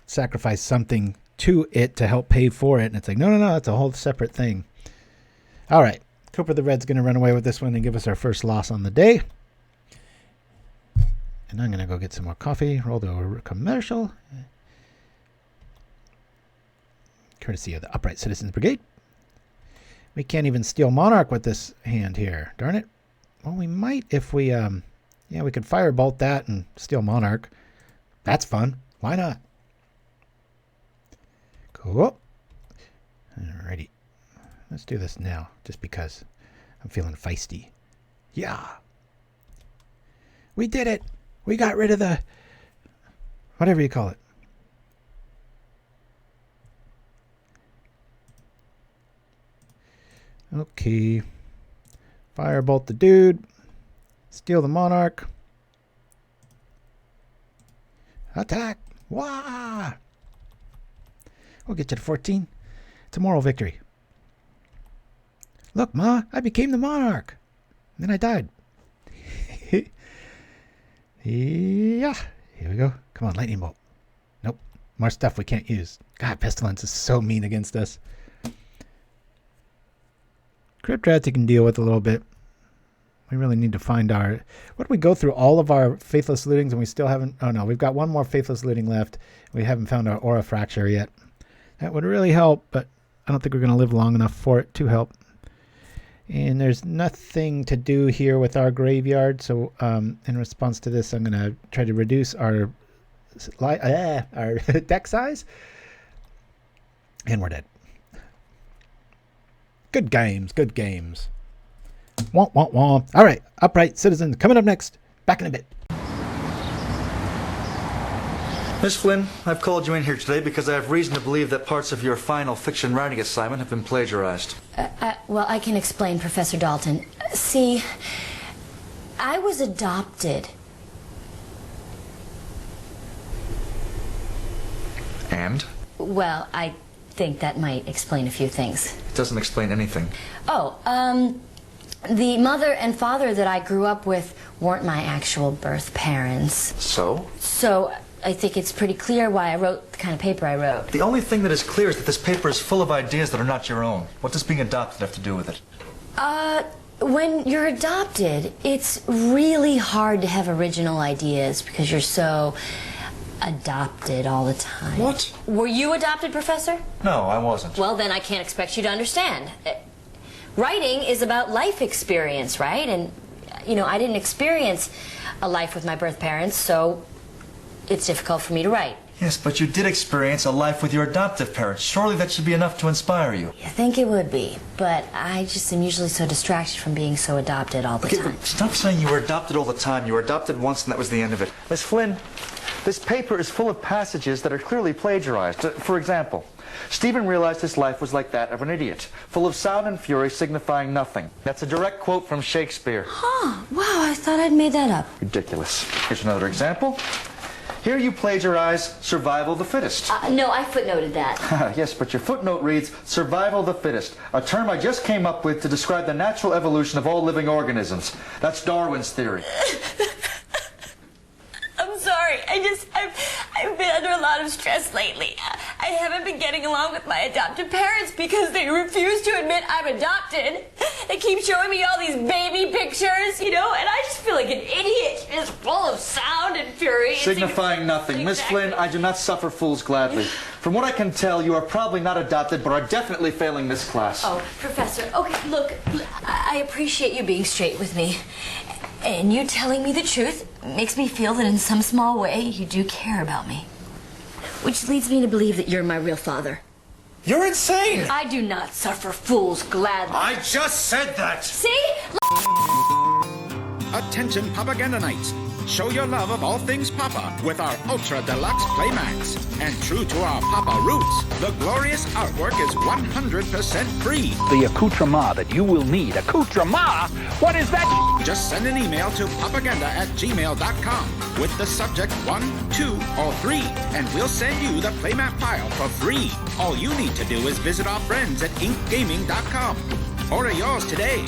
sacrifice something to it to help pay for it, and it's like no, that's a whole separate thing. All right, Cooper the Red's going to run away with this one and give us our first loss on the day. And I'm going to go get some more coffee. Roll the commercial. Courtesy of the Upright Citizens Brigade. We can't even steal Monarch with this hand here. Darn it. Well, we might if we, we could firebolt that and steal Monarch. That's fun. Why not? Cool. Alrighty. Let's do this now, just because I'm feeling feisty. Yeah. We did it. We got rid of the, whatever you call it. Okay. Firebolt the dude. Steal the Monarch. Attack. Wah! We'll get you to 14. It's a moral victory. Look, Ma, I became the Monarch. And then I died. Yeah. Here we go. Come on, Lightning Bolt. Nope. More stuff we can't use. God, Pestilence is so mean against us. Crypt Rats you can deal with a little bit. We really need to find our... What, we go through all of our Faithless Lootings and we still haven't... Oh, no. We've got one more Faithless Looting left. We haven't found our Aura Fracture yet. That would really help, but I don't think we're going to live long enough for it to help. And there's nothing to do here with our graveyard, so in response to this, I'm going to try to reduce our deck size. And we're dead. Good games, good games. Womp, womp, womp. All right, Upright Citizens coming up next. Back in a bit. Miss Flynn, I've called you in here today because I have reason to believe that parts of your final fiction writing assignment have been plagiarized. Well, I can explain, Professor Dalton. See, I was adopted. And? Well, I think that might explain a few things. It doesn't explain anything. Oh, the mother and father that I grew up with weren't my actual birth parents. So? So, I think it's pretty clear why I wrote the kind of paper I wrote. The only thing that is clear is that this paper is full of ideas that are not your own. What does being adopted have to do with it? When you're adopted, it's really hard to have original ideas because you're so adopted all the time. What? Were you adopted, Professor? No, I wasn't. Well, then I can't expect you to understand. Writing is about life experience, right? And, you know, I didn't experience a life with my birth parents, so it's difficult for me to write. Yes, but you did experience a life with your adoptive parents. Surely that should be enough to inspire you. I think it would be, but I just am usually so distracted from being so adopted all the time. Stop saying you were adopted all the time. You were adopted once and that was the end of it. Miss Flynn, this paper is full of passages that are clearly plagiarized. For example, Stephen realized his life was like that of an idiot, full of sound and fury signifying nothing. That's a direct quote from Shakespeare. Huh, wow, I thought I'd made that up. Ridiculous. Here's another example. Here you plagiarize survival of the fittest. No, I footnoted that. Yes, but your footnote reads survival of the fittest, a term I just came up with to describe the natural evolution of all living organisms. That's Darwin's theory. I'm sorry. I've been under a lot of stress lately. I haven't been getting along with my adoptive parents because they refuse to admit I'm adopted. They keep showing me all these baby pictures, you know, and I just feel like an idiot. It's full of sound and fury. Signifying nothing. Miss Flynn, I do not suffer fools gladly. From what I can tell, you are probably not adopted, but are definitely failing this class. Oh, Professor, okay, look, I appreciate you being straight with me. And you telling me the truth makes me feel that in some small way you do care about me. Which leads me to believe that you're my real father. You're insane! I do not suffer fools gladly. I just said that! See? Attention Propaganda Knights! Show your love of all things Papa with our Ultra Deluxe Playmats. And true to our Papa roots, the glorious artwork is 100% free. The accoutrement that you will need. Accoutrement? What is that? Just send an email to propaganda@gmail.com with the subject 1, 2, or 3, and we'll send you the playmat file for free. All you need to do is visit our friends at inkgaming.com. Order yours today.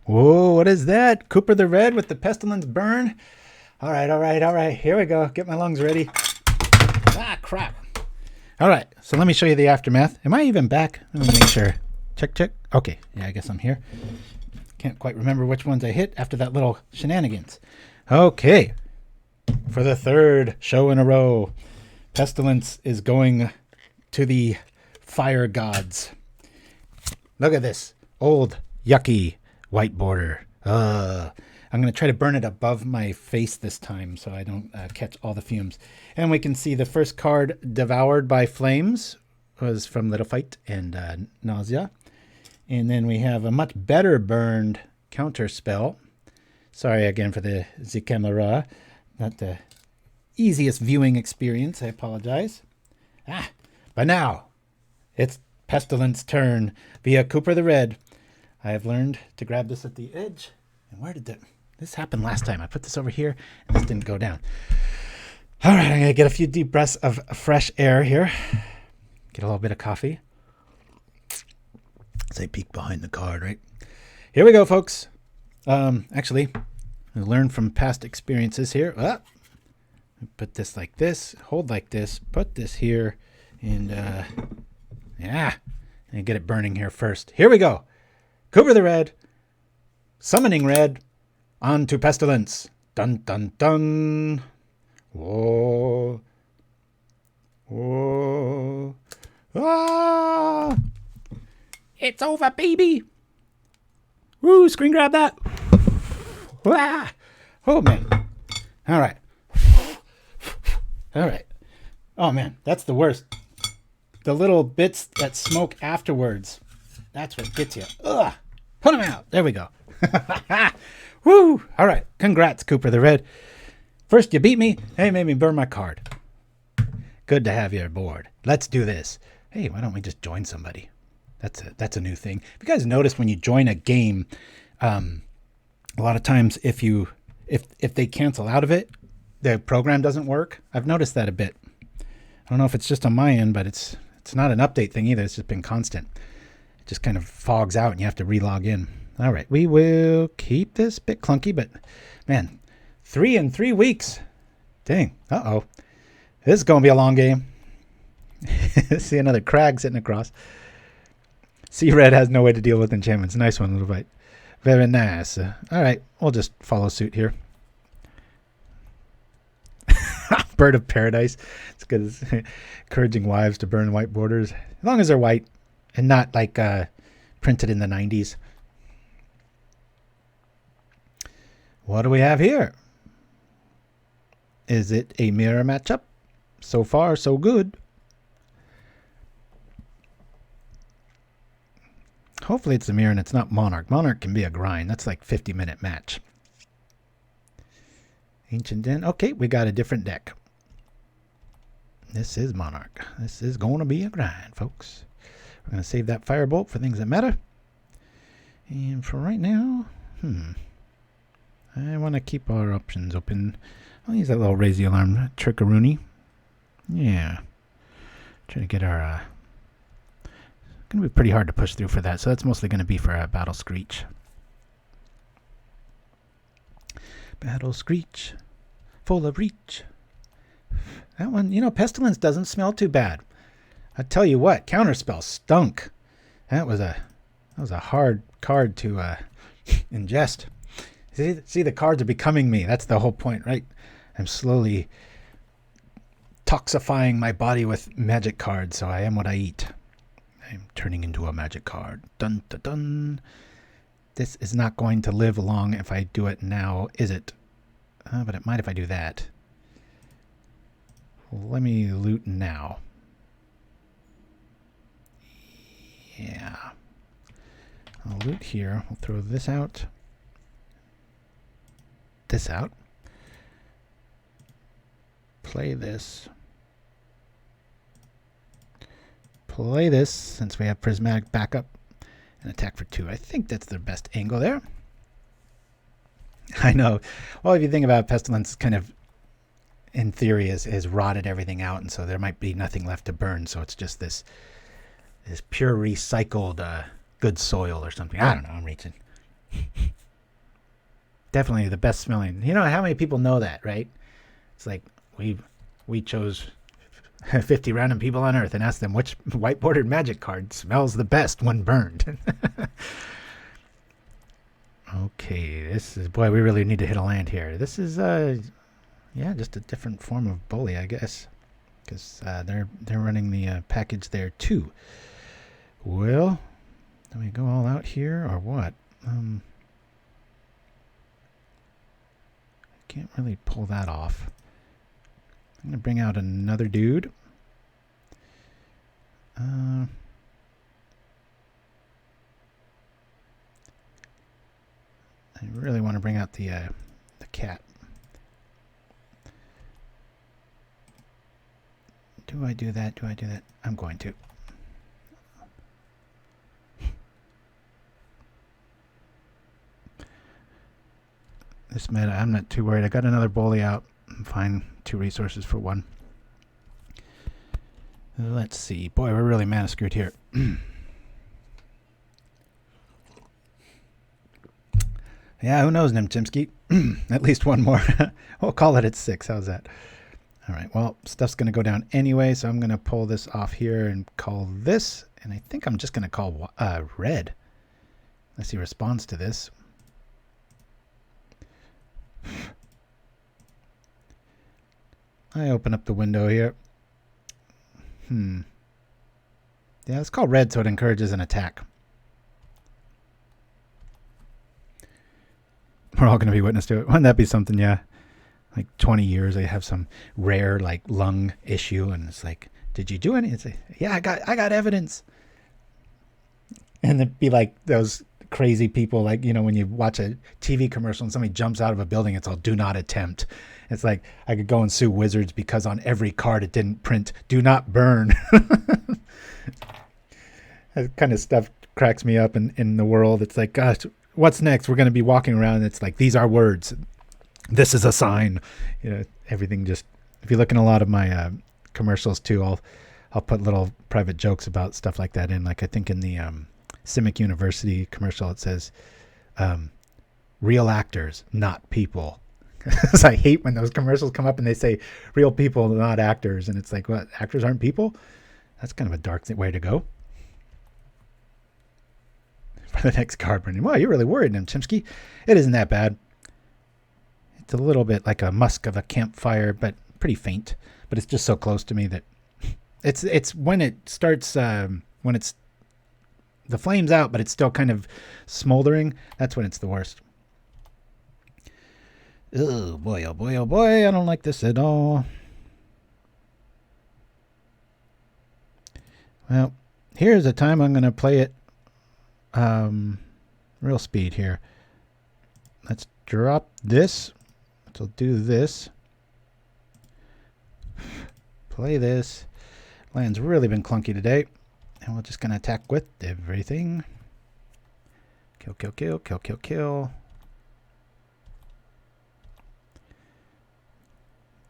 Whoa, what is that? Cooper the Red with the Pestilence Burn? All right. Here we go. Get my lungs ready. Ah, crap. All right, so let me show you the aftermath. Am I even back? Let me make sure. Check. Okay, yeah, I guess I'm here. Can't quite remember which ones I hit after that little shenanigans. Okay, for the third show in a row, Pestilence is going to the fire gods. Look at this old, yucky white border. I'm going to try to burn it above my face this time so I don't catch all the fumes. And we can see the first card, Devoured by Flames, was from Little Fight and Nausea. And then we have a much better burned counter spell. Sorry again for the camera. Not the easiest viewing experience. I apologize. But now it's Pestilence turn via Cooper the Red. I have learned to grab this at the edge. And where did this happened last time? I put this over here and this didn't go down. All right, I'm going to get a few deep breaths of fresh air here. Get a little bit of coffee. As I peek behind the card, right? Here we go, folks. Actually, I learned from past experiences here. Put this like this, hold like this, put this here, and and get it burning here first. Here we go. Cooper the Red, summoning red, on to Pestilence. Dun, dun, dun. Whoa. Whoa. Ah! It's over, baby. Woo, screen grab that. Ah! Oh, man. All right. All right. Oh, man, that's the worst. The little bits that smoke afterwards. That's what gets you. Ugh. Put them out. There we go. Woo! All right. Congrats, Cooper the Red. First, you beat me. Hey, made me burn my card. Good to have you aboard. Let's do this. Hey, why don't we just join somebody? That's a new thing. If you guys notice when you join a game, a lot of times if they cancel out of it, the program doesn't work. I've noticed that a bit. I don't know if it's just on my end, but it's not an update thing either. It's just been constant. It just kind of fogs out and you have to re-log in. All right, we will keep this a bit clunky, but man, 3 in 3 weeks. Dang. Uh-oh. This is going to be a long game. See another crag sitting across. See, Red has no way to deal with enchantments. Nice one, Little Bite. Very nice. All right, we'll just follow suit here. Bird of Paradise. It's good as encouraging wives to burn white borders. As long as they're white and not like printed in the 90s. What do we have here? Is it a mirror matchup? So far, so good. Hopefully it's a mirror and it's not Monarch. Monarch can be a grind. That's like 50-minute match. Ancient Den. Okay, we got a different deck. This is Monarch. This is going to be a grind, folks. We're going to save that Firebolt for things that matter. And for right now, I want to keep our options open. I'll use that little raise the alarm trickeroony. Yeah. Try to get our... going to be pretty hard to push through for that, so that's mostly going to be for a Battle Screech. Battle Screech. Full of reach. That one, Pestilence doesn't smell too bad. I tell you what, Counterspell stunk. That was a hard card to ingest. See, the cards are becoming me. That's the whole point, right? I'm slowly toxifying my body with magic cards, so I am what I eat. I'm turning into a magic card. Dun, dun, dun. This is not going to live long if I do it now, is it? But it might if I do that. Let me loot now. Yeah. I'll loot here. We'll throw this out. This out. Play this. Play this since we have prismatic backup and attack for 2. I think that's the best angle there. I know. Well, if you think about it, Pestilence kind of, in theory, has rotted everything out, and so there might be nothing left to burn. So it's just this pure recycled good soil or something. I don't know. I'm reaching. Definitely the best smelling. You know how many people know that, right? It's like we chose 50 random people on Earth and asked them which white bordered magic card smells the best when burned. Okay, this is, boy, we really need to hit a land here. This is yeah, just a different form of bully, I guess, because they're running the package there too. Well, do we go all out here or what? I can't really pull that off. I'm gonna bring out another dude. I really want to bring out the cat. Do I do that? Do I do that? I'm going to. This meta, I'm not too worried. I got another bully out. I'm fine. 2 resources for 1. Let's see. Boy, we're really mana screwed here. Yeah, who knows, Nim Chimpskey? At least 1 more. We'll call it at 6. How's that? All right, well, stuff's going to go down anyway, so I'm going to pull this off here and call this. And I think I'm just going to call red. Unless he responds to this. I open up the window here. Yeah, let's call red so it encourages an attack. We're all going to be witness to it. Wouldn't that be something? Yeah. Like 20 years, they have some rare like lung issue, and it's like, did you do any? It's like, yeah, I got evidence. And it'd be like those crazy people, like, you know, when you watch a TV commercial and somebody jumps out of a building, it's all "do not attempt." It's like I could go and sue Wizards because on every card it didn't print "do not burn." That kind of stuff cracks me up in the world. It's like, gosh, what's next? We're going to be walking around and it's like, these are words. This is a sign. You know, everything just, if you look in a lot of my commercials too, I'll put little private jokes about stuff like that in. Like I think in the Simic University commercial, it says, real actors, not people. Because I hate when those commercials come up and they say real people, not actors. And it's like, what, actors aren't people? That's kind of a dark way to go. For the next card burning. Well, you're really worried, Nim Chimpskey. It isn't that bad. It's a little bit like a musk of a campfire, but pretty faint. But it's just so close to me that it's when it starts, when it's the flames out, but it's still kind of smoldering. That's when it's the worst. Oh boy, oh boy, oh boy. I don't like this at all. Well, here's a time I'm going to play it real speed here. Let's drop this. So do this. Play this. Land's really been clunky today. And we're just going to attack with everything. Kill, kill, kill, kill, kill, kill.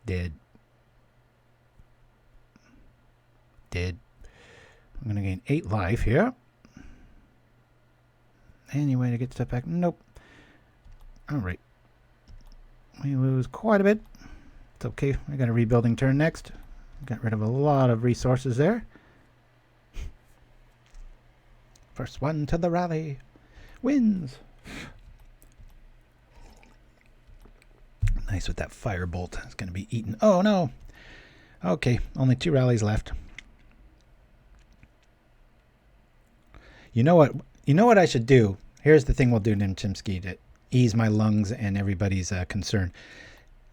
Dead. Dead. I'm going to gain 8 life here. Any way to get stuff back? Nope. Alright. We lose quite a bit. It's okay. I got a rebuilding turn next. Got rid of a lot of resources there. First one to the rally wins. Nice with that firebolt. It's going to be eaten. Oh no. Okay, only 2 rallies left. You know what? You know what I should do? here's the thing we'll do, Nim Chimpskey, to ease my lungs and everybody's concern.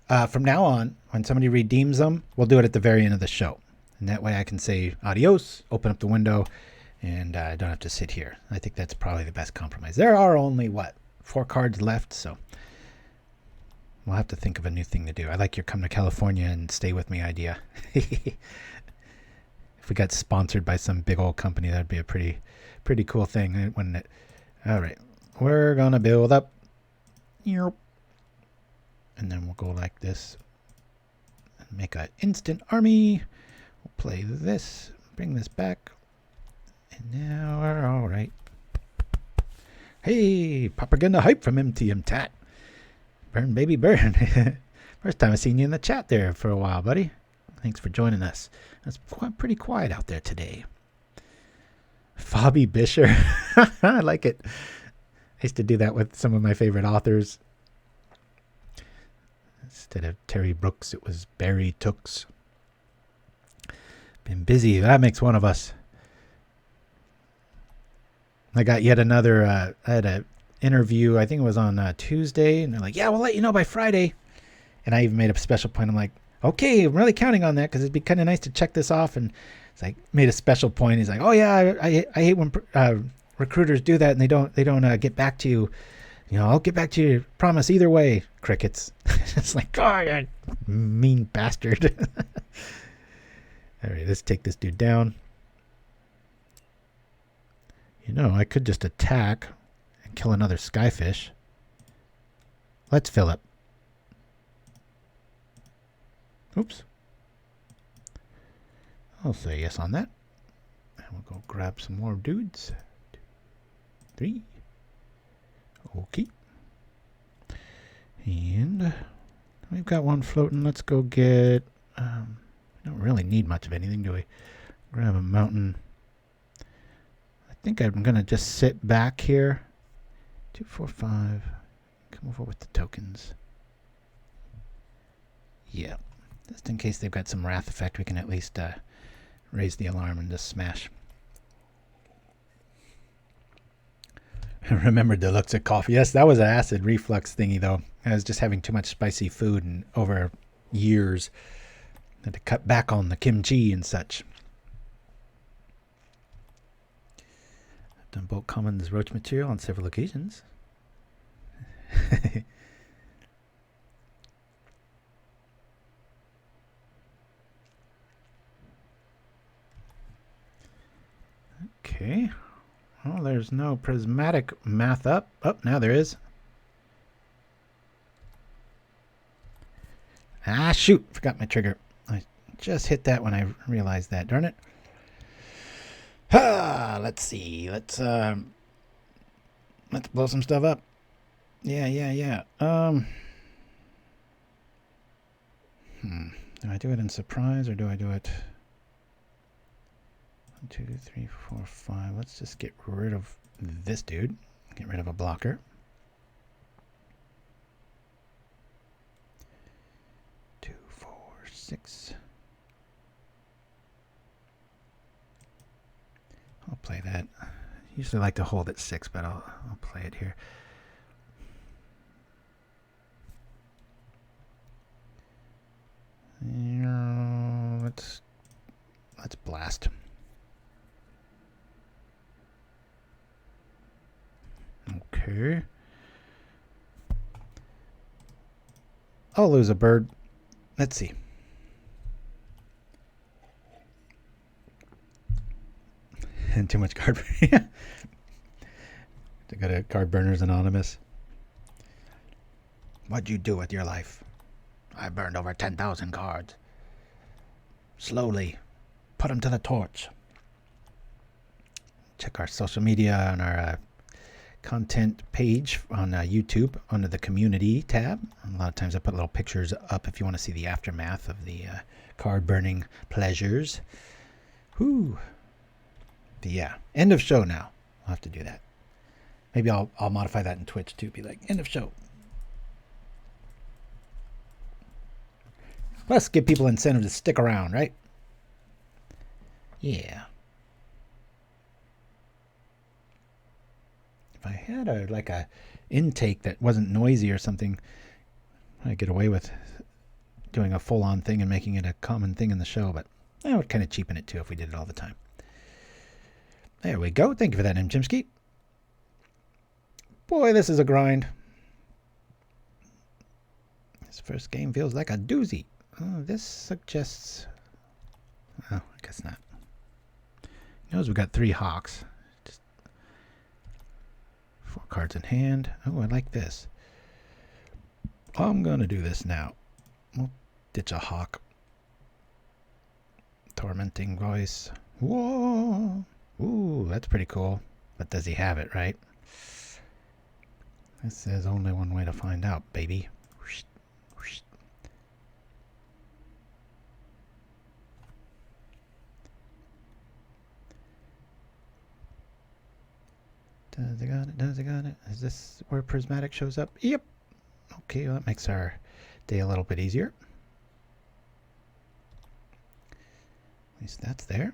From now on, when somebody redeems them, we'll do it at the very end of the show. And that way I can say adios, open up the window, and I don't have to sit here. I think that's probably the best compromise. There are only, 4 cards left, so we'll have to think of a new thing to do. I like your come to California and stay with me idea. If we got sponsored by some big old company, that'd be a pretty cool thing, wouldn't it? All right, we're going to build up. And then we'll go like this. And make an instant army. We'll play this, bring this back. And now we're all right. Hey, propaganda hype from Mtmentat. Burn, baby, burn. First time I've seen you in the chat there for a while, buddy. Thanks for joining us. It's pretty quiet out there today. Fabi Bisher. I like it. I used to do that with some of my favorite authors. Instead of Terry Brooks, it was Barry Tooks. Been busy. That makes one of us. I got yet another, I had an interview, I think it was on Tuesday, and they're like, yeah, we'll let you know by Friday. And I even made a special point. I'm like, okay, I'm really counting on that because it'd be kind of nice to check this off. And it's like, made a special point. He's like, oh yeah, I hate when recruiters do that and they don't get back to you. You know, I'll get back to you, promise, either way. Crickets. It's like, oh, you mean bastard. All right, let's take this dude down. You know, I could just attack and kill another skyfish. Let's fill up. Oops. I'll say yes on that. And we'll go grab some more dudes. 2, 3. Okay. And we've got one floating. Let's go get... we don't really need much of anything, do we? Grab a mountain. I think I'm going to just sit back here. 2, 4, 5. Come over with the tokens. Yeah. Just in case they've got some wrath effect, we can at least raise the alarm and just smash. I remembered the looks of coffee. Yes, that was an acid reflux thingy, though. I was just having too much spicy food, and over years, I had to cut back on the kimchi and such. I've done bulk commons roach material on several occasions. Okay. Well, there's no prismatic math up. Oh, now there is. Ah, shoot. Forgot my trigger. I just hit that when I realized that. Darn it. Ah, let's see. Let's blow some stuff up. Yeah. Do I do it in surprise or do I do it... 1, 2, 3, 4, 5. Let's just get rid of this dude. Get rid of a blocker. 2, 4, 6. I'll play that. I usually like to hold at 6, but I'll play it here. Let's blast. Okay. I'll lose a bird. Let's see. And too much card burning. I got a Card Burners Anonymous. What'd you do with your life? I burned over 10,000 cards. Slowly. Put them to the torch. Check our social media on our content page on YouTube under the community tab. A lot of times I put little pictures up if you want to see the aftermath of the card burning pleasures. Whew. But yeah, end of show now. I'll have to do that. Maybe I'll modify that in Twitch too. Be like, end of show. Plus, give people incentive to stick around, right? Yeah. If I had a intake that wasn't noisy or something, I'd get away with doing a full-on thing and making it a common thing in the show, but that would kind of cheapen it too if we did it all the time. There we go. Thank you for that, Nim Chimpskey. Boy, this is a grind. This first game feels like a doozy. Oh, this suggests... Oh, I guess not. He knows we got 3 hawks. Just 4 cards in hand. Oh, I like this. I'm going to do this now. We'll ditch a hawk. Tormenting voice. Whoa! Ooh, that's pretty cool. But does he have it, right? This says only one way to find out, baby. Does he got it? Does he got it? Is this where Prismatic shows up? Yep. Okay, well, that makes our day a little bit easier. At least that's there.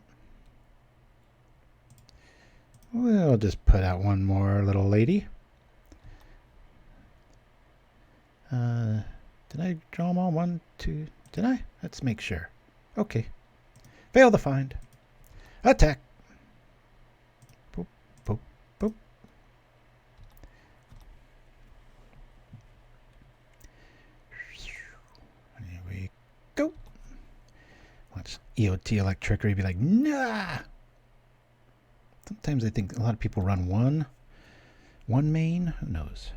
We'll just put out one more little lady. Did I draw them all? 1, 2. Did I? Let's make sure. Okay. Fail to find. Attack. Boop, boop, boop. Here we go. Watch EOT Electricity be like, nah. Sometimes I think a lot of people run one main. Who knows?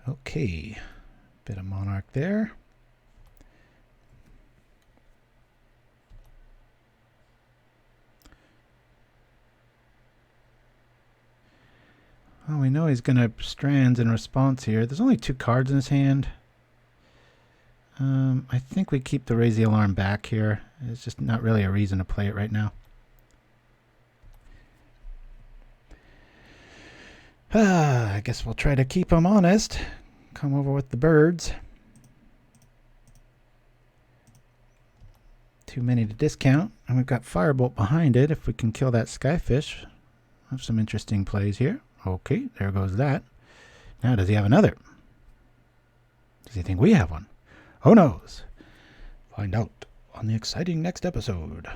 Okay, bit of Monarch there. Well, we know he's going to Strands in response here. There's only 2 cards in his hand. I think we keep the Raise the Alarm back here. It's just not really a reason to play it right now. I guess we'll try to keep him honest. Come over with the birds. Too many to discount. And we've got Firebolt behind it. If we can kill that Skyfish, we'll have some interesting plays here. Okay, there goes that. Now, does he have another? Does he think we have one? Who knows? Find out on the exciting next episode.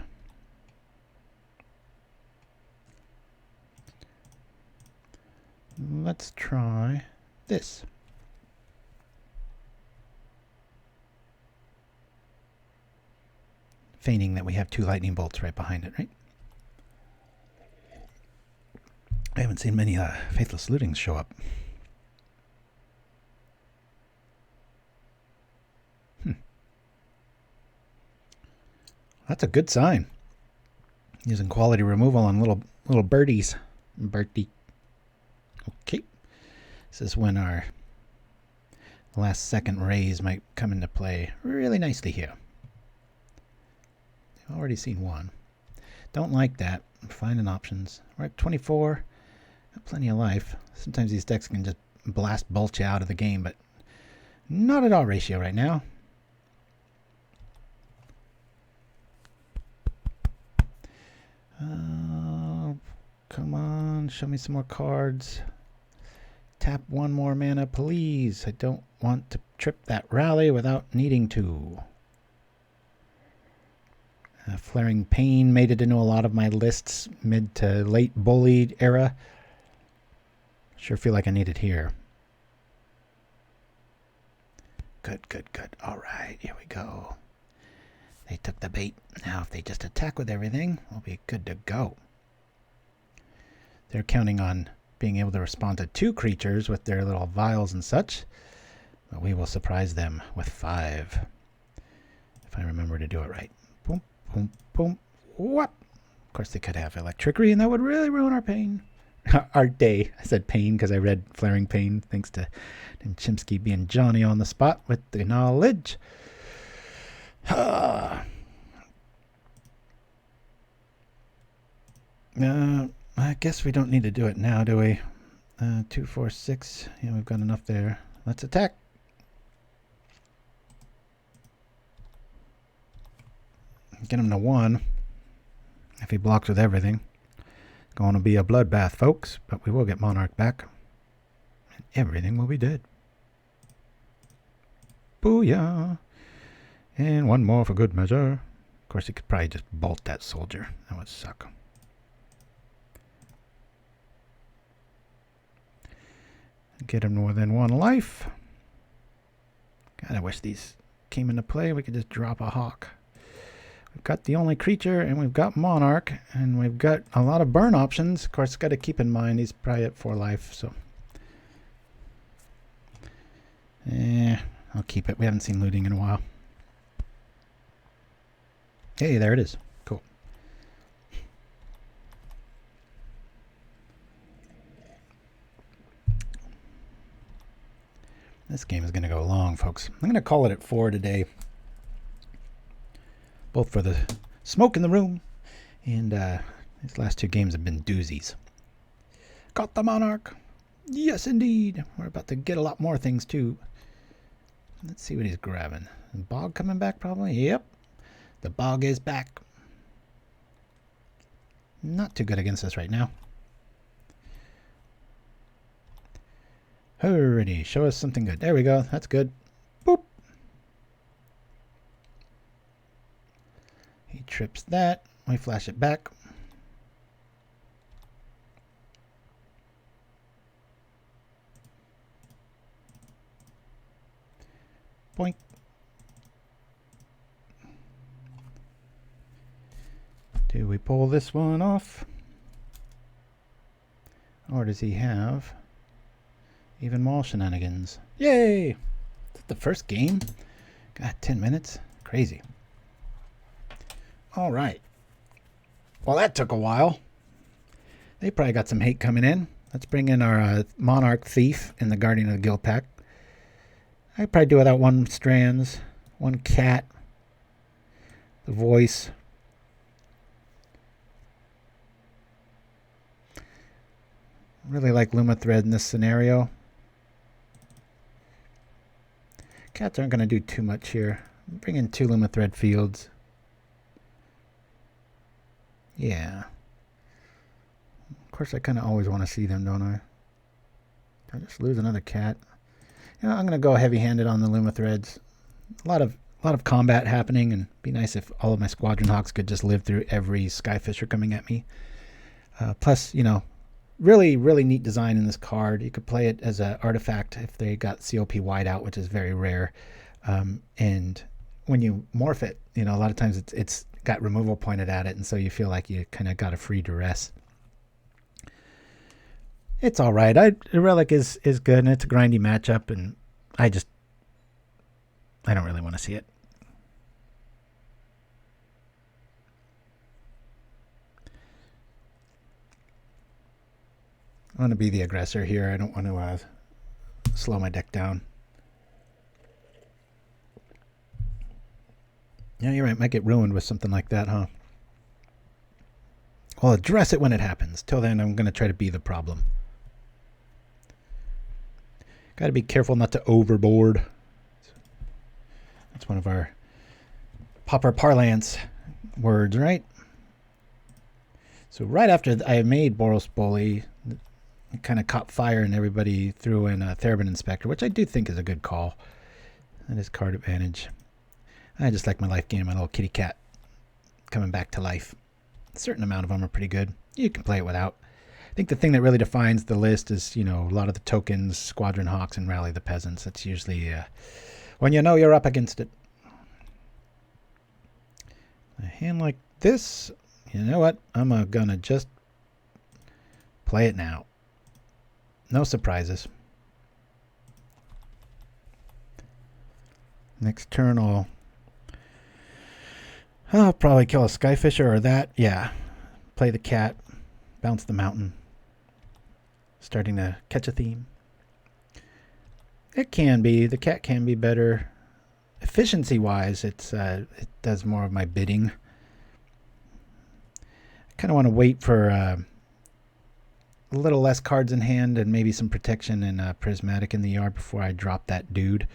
Let's try this. Feigning that we have 2 lightning bolts right behind it, right? I haven't seen many Faithless Lootings show up. That's a good sign. Using quality removal on little birdies. Birdie. Okay. This is when our last second raise might come into play really nicely here. I've already seen one. Don't like that. I'm finding options. We're at 24. Got plenty of life. Sometimes these decks can just blast bolt you out of the game, but not at all ratio right now. Come on, show me some more cards. Tap 1 more mana, please. I don't want to trip that rally without needing to. Flaring Pain made it into a lot of my lists mid to late Bully era. Sure feel like I need it here. Good, good, good. All right, here we go. They took the bait. Now if they just attack with everything, we'll be good to go. They're counting on being able to respond to 2 creatures with their little vials and such. But we will surprise them with 5. If I remember to do it right. Boom, boom, boom. Whoop. Of course they could have Electricity and that would really ruin our pain. Our day. I said pain because I read Flaring Pain thanks to Nim Chimpskey being Johnny on the spot with the knowledge. I guess we don't need to do it now, do we? 2, 4, 6. Yeah, we've got enough there. Let's attack. Get him to 1. If he blocks with everything. Going to be a bloodbath, folks, but we will get Monarch back. And everything will be dead. Booyah! And one more for good measure. Of course, he could probably just bolt that soldier. That would suck. Get him more than one life. God, I wish these came into play. We could just drop a hawk. We've got the only creature, and we've got Monarch, and we've got a lot of burn options. Of course, got to keep in mind he's probably at 4 life, so. I'll keep it. We haven't seen looting in a while. Hey, there it is. Cool. This game is going to go long, folks. I'm going to call it at 4 today. Both for the smoke in the room, and these last 2 games have been doozies. Got the Monarch. Yes, indeed. We're about to get a lot more things, too. Let's see what he's grabbing. The Bog coming back, probably? Yep. The Bog is back. Not too good against us right now. Alrighty, show us something good. There we go. That's good. Boop. He trips that. We flash it back. Boink. Do we pull this one off? Or does he have even more shenanigans? Yay! Is that the first game? God, 10 minutes? Crazy. Alright. Well, that took a while. They probably got some hate coming in. Let's bring in our Monarch Thief in the Guardian of the Guild pack. I'd probably do without 1 Strands, 1 Cat, the Voice. Really like Luma Thread in this scenario. Cats aren't going to do too much here. Bring in 2 Luma Thread fields. Yeah. Of course, I kind of always want to see them, don't I? Did I just lose another cat? You know, I'm going to go heavy-handed on the Luma Threads. A lot of combat happening, and it'd be nice if all of my Squadron Hawks could just live through every Skyfisher coming at me. Plus, you know, really, really neat design in this card. You could play it as an artifact if they got COP wide out, which is very rare. And when you morph it, you know, a lot of times it's got removal pointed at it, and so you feel like you kind of got a free duress. It's all right. The Relic is good, and it's a grindy matchup, and I don't really want to see it. I want to be the aggressor here. I don't want to slow my deck down. Yeah, you're right. Might get ruined with something like that, huh? I'll address it when it happens. Till then, I'm going to try to be the problem. Got to be careful not to overboard. That's one of our Pauper parlance words, right? So right after I made Boros Bully, it kind of caught fire and everybody threw in a Therbin Inspector, which I do think is a good call. That is card advantage. I just like my life game, my little kitty cat coming back to life. A certain amount of them are pretty good. You can play it without. I think the thing that really defines the list is, you know, a lot of the tokens, Squadron Hawks, and Rally the Peasants. That's usually when you know you're up against it. A hand like this, you know what? I'm gonna just play it now. No surprises. Next turn I'll probably kill a Skyfisher or that. Yeah. Play the cat. Bounce the mountain. Starting to catch a theme. It can be. The cat can be better. Efficiency-wise, it does more of my bidding. I kind of want to wait for a little less cards in hand and maybe some protection and Prismatic in the yard before I drop that dude.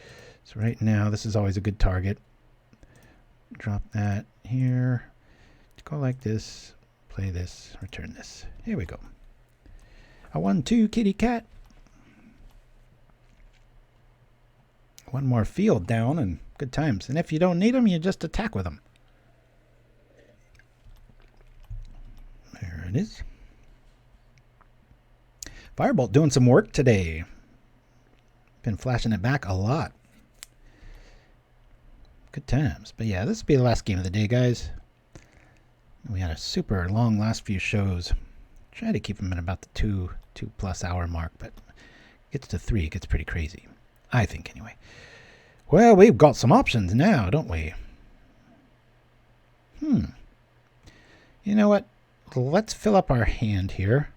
So right now, this is always a good target. Drop that here. Go like this. play this, return this. Here we go. A 1/2 kitty cat. One more field down and good times. And if you don't need them, you just attack with them. There it is. Firebolt doing some work today. Been flashing it back a lot. Good times. But yeah, this will be the last game of the day, guys. We had a super long last few shows. Try to keep them at about the 2+ hour mark, but it gets to 3, it gets pretty crazy. I think, anyway. Well, we've got some options now, don't we? You know what? Let's fill up our hand here.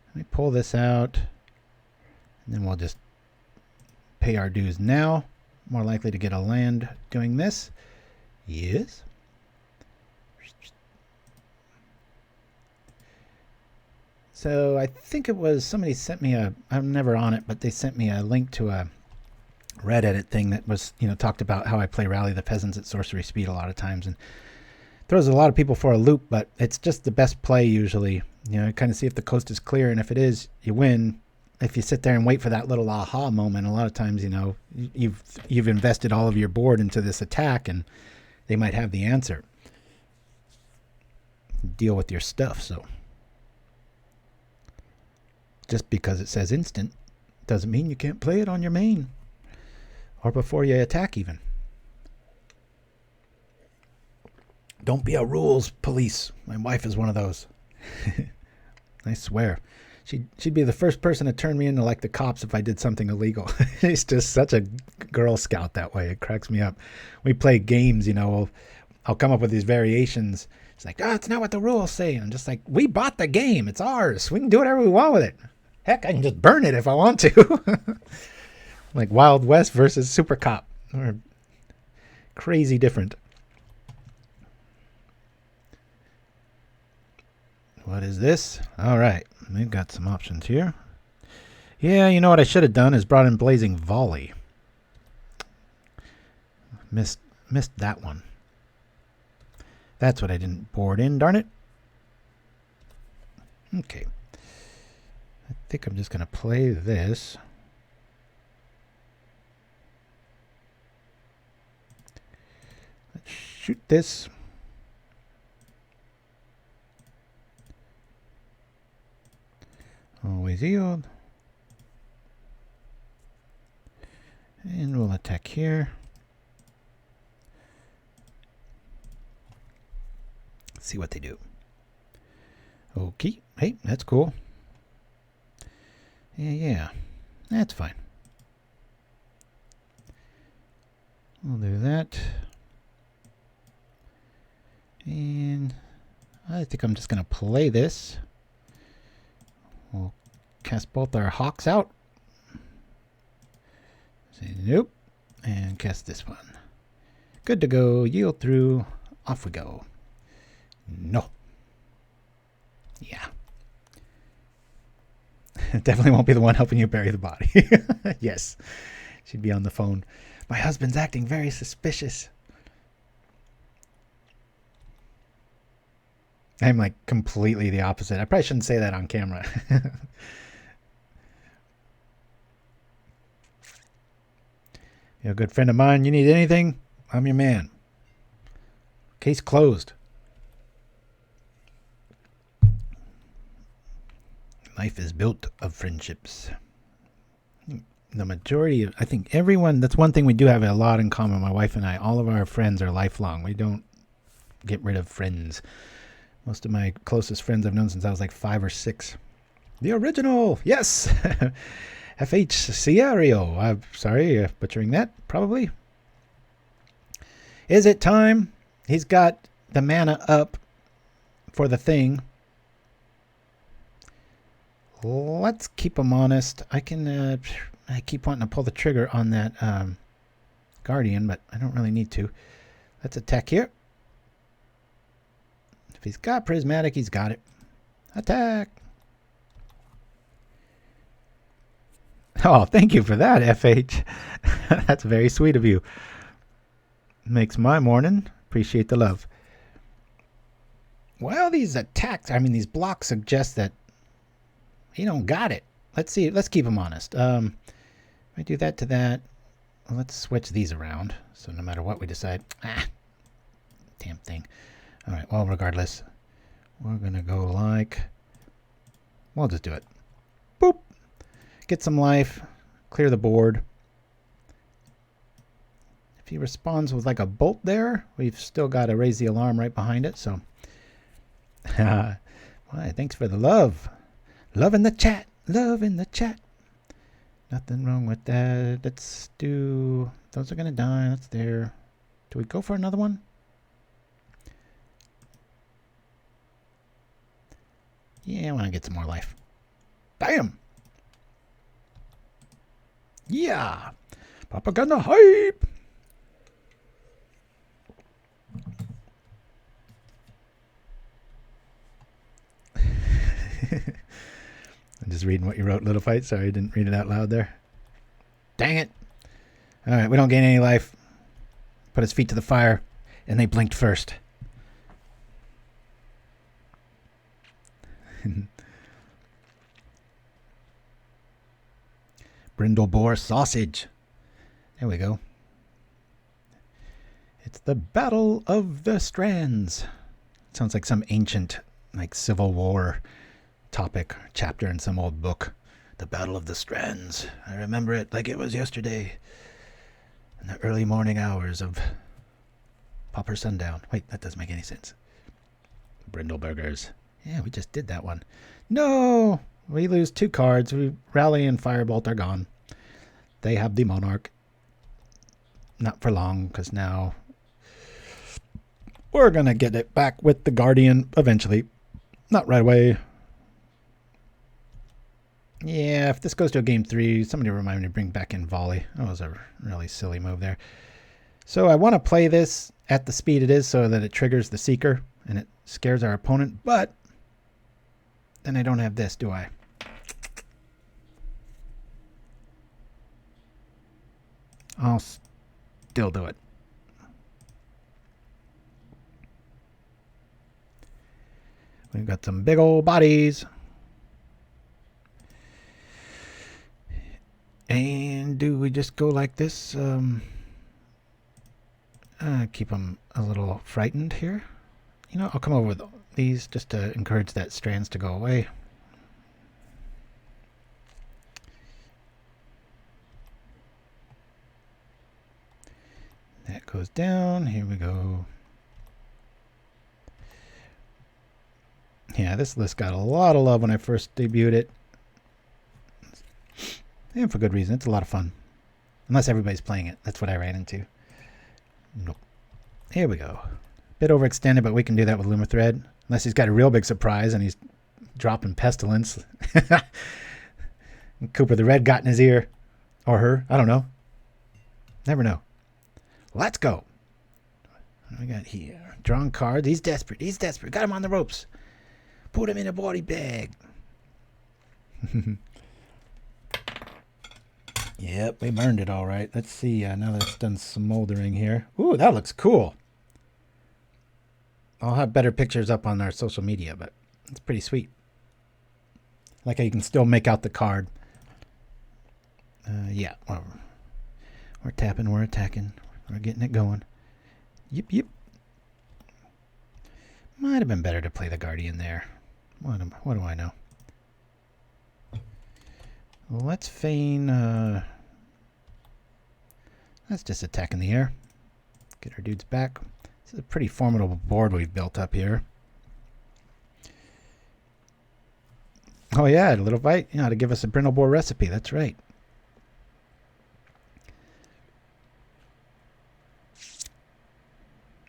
Let me pull this out. And then we'll just pay our dues now. More likely to get a land doing this. Yes. So I think it was somebody sent me I'm never on it, but they sent me a link to a Reddit thing that was, talked about how I play Rally the Peasants at sorcery speed a lot of times, and throws a lot of people for a loop, but it's just the best play usually. Kind of see if the coast is clear, and if it is, you win. If you sit there and wait for that little aha moment, a lot of times, you've invested all of your board into this attack, and they might have the answer. Deal with your stuff, so. Just because it says instant doesn't mean you can't play it on your main. Or before you attack even. Don't be a rules police. My wife is one of those. I swear. She'd be the first person to turn me into like the cops if I did something illegal. She's just such a Girl Scout that way. It cracks me up. We play games, I'll come up with these variations. It's like, it's not what the rules say. I'm just like, we bought the game. It's ours. We can do whatever we want with it. Heck, I can just burn it if I want to. Like Wild West versus Super Cop. Or crazy different. What is this? All right. We've got some options here. Yeah, you know what I should have done is brought in Blazing Volley. Missed that one. That's what I didn't board in, darn it. Okay. I think I'm just going to play this. Let's shoot this. Always yield. And we'll attack here. See what they do. Okay. Hey, that's cool. Yeah. That's fine. We'll do that. And I think I'm just going to play this. We'll cast both our hawks out. Say nope. And cast this one. Good to go. Yield through. Off we go. No. Yeah. Definitely won't be the one helping you bury the body. Yes. She'd be on the phone. My husband's acting very suspicious. I'm like completely the opposite. I probably shouldn't say that on camera. You're a good friend of mine. You need anything? I'm your man. Case closed. Life is built of friendships. The majority of, I think everyone, that's one thing we do have a lot in common, my wife and I. All of our friends are lifelong. We don't get rid of friends. Most of my closest friends I've known since I was like 5 or 6. The original, yes! FH Sierrio. I'm sorry, butchering that, probably. Is it time? He's got the mana up for the thing. Let's keep him honest. I can, I keep wanting to pull the trigger on that Guardian, but I don't really need to. Let's attack here. If he's got Prismatic, he's got it. Attack! Oh, thank you for that, FH. That's very sweet of you. Makes my morning. Appreciate the love. Well, these attacks, I mean, these blocks suggest that he don't got it. Let's see. Let's keep him honest. If I do that to that, well, let's switch these around. So no matter what we decide, damn thing. All right. Well, regardless, we're gonna go like. We'll just do it. Boop. Get some life. Clear the board. If he responds with like a bolt there, we've still got to raise the alarm right behind it. So, why? Thanks for the love. Love in the chat. Love in the chat. Nothing wrong with that. Let's do... Those are going to die. That's there. Do we go for another one? Yeah, I want to get some more life. Bam! Yeah! Propaganda hype! I'm just reading what you wrote, Little Fight. Sorry, I didn't read it out loud there. Dang it. All right, we don't gain any life. Put his feet to the fire, and they blinked first. Brindle boar sausage. There we go. It's the Battle of the Strands. Sounds like some ancient, like, Civil War topic, chapter in some old book. The Battle of the Strands. I remember it like it was yesterday. In the early morning hours of Pauper sundown. Wait, that doesn't make any sense. Brindleburgers. Yeah, we just did that one. No! We lose 2 cards. Rally and Firebolt are gone. They have the Monarch. Not for long, because now we're going to get it back with the Guardian eventually. Not right away. Yeah, if this goes to a game 3, somebody remind me to bring back in volley. That was a really silly move there. So I want to play this at the speed it is so that it triggers the Seeker and it scares our opponent, but then I don't have this, do I? I'll still do it. We've got some big old bodies. And do we just go like this? Keep them a little frightened here. You know, I'll come over with these just to encourage that strands to go away. That goes down. Here we go. Yeah, this list got a lot of love when I first debuted it. And for good reason. It's a lot of fun. Unless everybody's playing it. That's what I ran into. Nope. Here we go. Bit overextended, but we can do that with Luma Thread. Unless he's got a real big surprise and he's dropping Pestilence. Cooper the Red got in his ear. Or her. I don't know. Never know. Let's go. What do we got here? Drawing cards. He's desperate. He's desperate. Got him on the ropes. Put him in a body bag. Yep, we burned it all right. Let's see. Now that it's done smoldering here. Ooh, that looks cool. I'll have better pictures up on our social media, but it's pretty sweet. Like how you can still make out the card. Yeah, we're tapping, we're attacking, we're getting it going. Yep, yep. Might have been better to play the Guardian there. What do I know? Well, let's feign. Let's just attack in the air. Get our dudes back. This is a pretty formidable board we've built up here. Oh yeah, a little bite. You know, to give us a brindle boar recipe. That's right.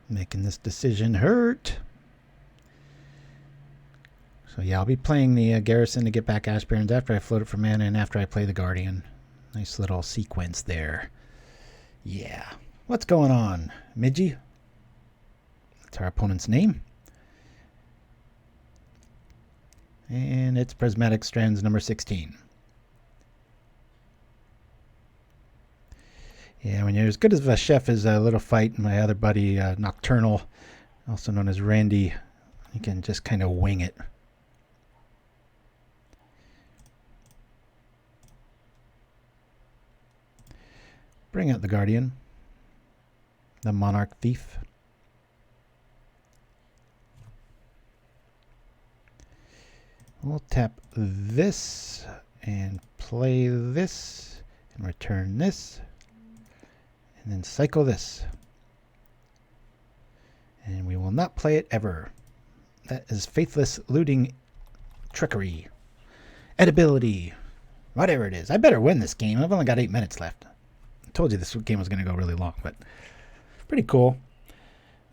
Making this decision hurt. So yeah, I'll be playing the Garrison to get back Ash Barrens after I float it for mana and after I play the Guardian. Nice little sequence there. Yeah. What's going on? Midgie? That's our opponent's name. And it's Prismatic Strands number 16. Yeah, when you're as good as a chef as a Little Fight and my other buddy, Nocturnal, also known as Randy, You can just kind of wing it. Bring out the Guardian, the Monarch Thief. We'll tap this and play this and return this and then cycle this. And we will not play it ever. That is Faithless Looting Trickery. Edibility. Whatever it is. I better win this game. I've only got 8 minutes left. I told you this game was going to go really long, but pretty cool.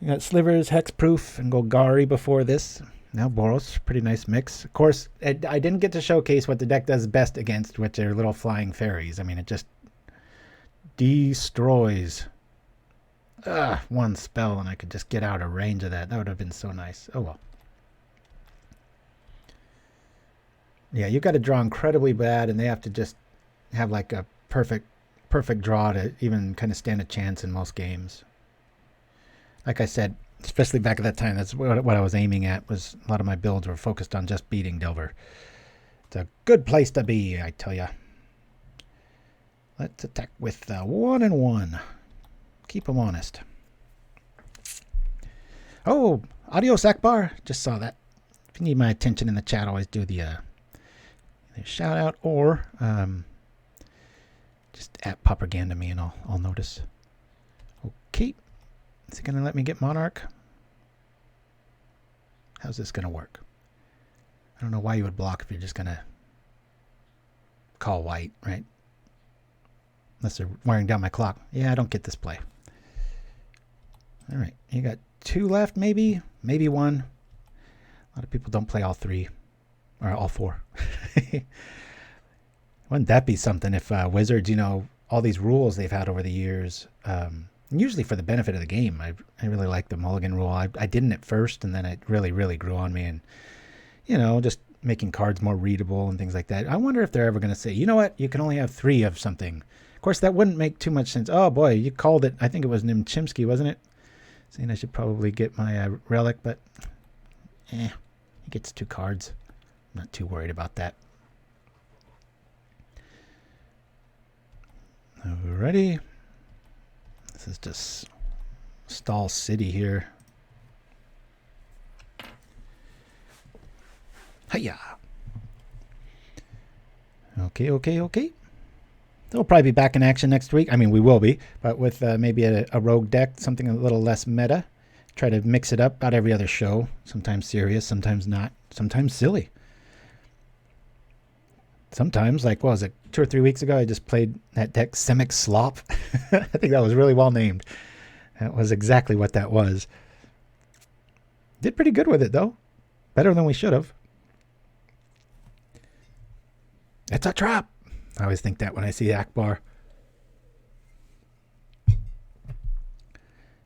We got Slivers, Hexproof, and Golgari before this. Now Boros. Pretty nice mix. Of course, I didn't get to showcase what the deck does best against, which are little flying fairies. I mean, it just destroys. One spell and I could just get out of range of that. That would have been so nice. Oh well. Yeah, you got to draw incredibly bad, and they have to just have like a perfect draw to even kind of stand a chance in most games. Like I said, especially back at that time, that's what I was aiming at. Was a lot of my builds were focused on just beating Delver. It's a good place to be, I tell ya. Let's attack with 1 and 1. Keep them honest. Oh, Adios Akbar. Just saw that. If you need my attention in the chat, always do the shout out or just at propaganda me and I'll notice. Okay. Is it going to let me get Monarch? How's this going to work? I don't know why you would block if you're just going to call white, right? Unless they're wearing down my clock. Yeah, I don't get this play. All right, you got 2 left, maybe 1. A lot of people don't play all 3 or all 4. Wouldn't that be something if Wizards, you know, all these rules they've had over the years, usually for the benefit of the game. I really like the mulligan rule. I didn't at first, and then it really grew on me, and you know, just making cards more readable and things like that. I wonder if they're ever going to say, you know what, you can only have 3 of something. Of course, that wouldn't make too much sense. Oh boy, you called it. I think it was Nim Chimpskey, wasn't it? Saying I should probably get my relic, but he gets 2 cards. I'm not too worried about that. Alrighty. This is just Stall City here. Hiya. Okay. They'll probably be back in action next week. I mean, we will be, but with maybe a rogue deck, something a little less meta. Try to mix it up about every other show. Sometimes serious, sometimes not, sometimes silly. Sometimes, like, what was it, 2 or 3 weeks ago, I just played that deck, Simic Slop. I think that was really well named. That was exactly what that was. Did pretty good with it, though. Better than we should have. It's a trap. I always think that when I see Akbar.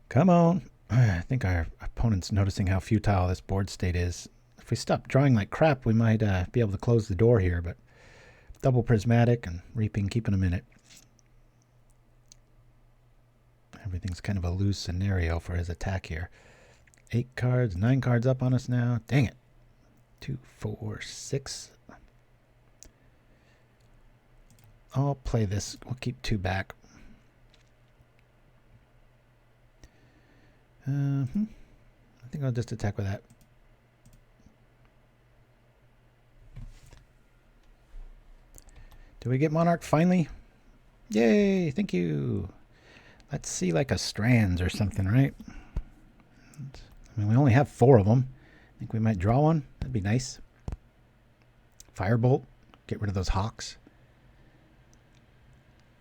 Come on. I think our opponent's noticing how futile this board state is. If we stop drawing like crap, we might be able to close the door here, but double Prismatic and Reaping, keeping them in it. Everything's kind of a loose scenario for his attack here. 8 cards, 9 cards up on us now. Dang it. 2, 4, 6. I'll play this. We'll keep 2 back. I think I'll just attack with that. Do we get Monarch finally? Yay, thank you. Let's see like a Strands or something, right? I mean, we only have 4 of them. I think we might draw one. That'd be nice. Firebolt. Get rid of those Hawks.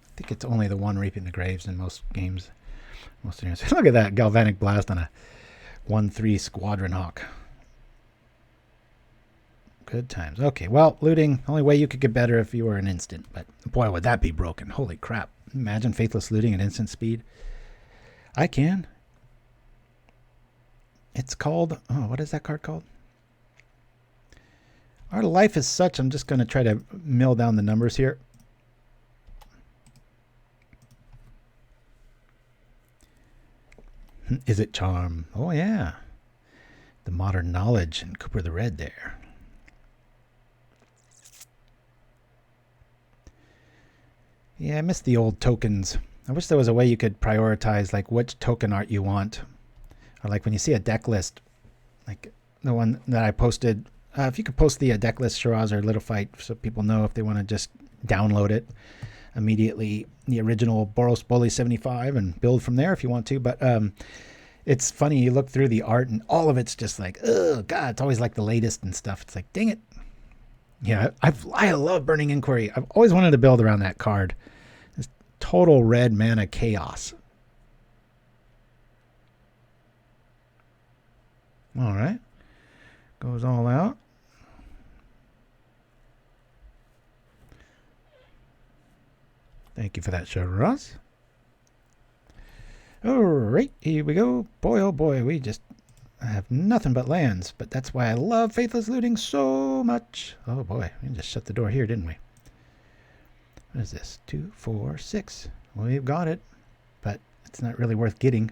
I think it's only the one Reaping the Graves in most games. Most games. Look at that Galvanic Blast on a 1/3 Squadron Hawk. Good times. Okay, well, looting, only way you could get better if you were an instant, but boy, would that be broken. Holy crap. Imagine Faithless Looting at instant speed. I can. It's called, oh, what is that card called? Our life is such, I'm just going to try to mill down the numbers here. Is it Charm? Oh, yeah. the Modern Knowledge and Cooper the Red there. Yeah, I miss the old tokens. I wish there was a way you could prioritize like which token art you want. Or like when you see a deck list, like the one that I posted, if you could post the deck list Shiraz or Little Fight so people know if they want to just download it immediately, the original Boros Bully 75 and build from there if you want to. But it's funny, you look through the art and all of it's just like, oh God, it's always like the latest and stuff. It's like, dang it. Yeah, I love Burning Inquiry. I've always wanted to build around that card. It's total red mana chaos. All right. Goes all out. Thank you for that, Shiraz. All right, here we go. Boy, oh boy, we just have nothing but lands, but that's why I love Faithless Looting so much. Oh boy, we just shut the door here, didn't we? What is this? 2, 4, 6. Well, we've got it, but it's not really worth getting.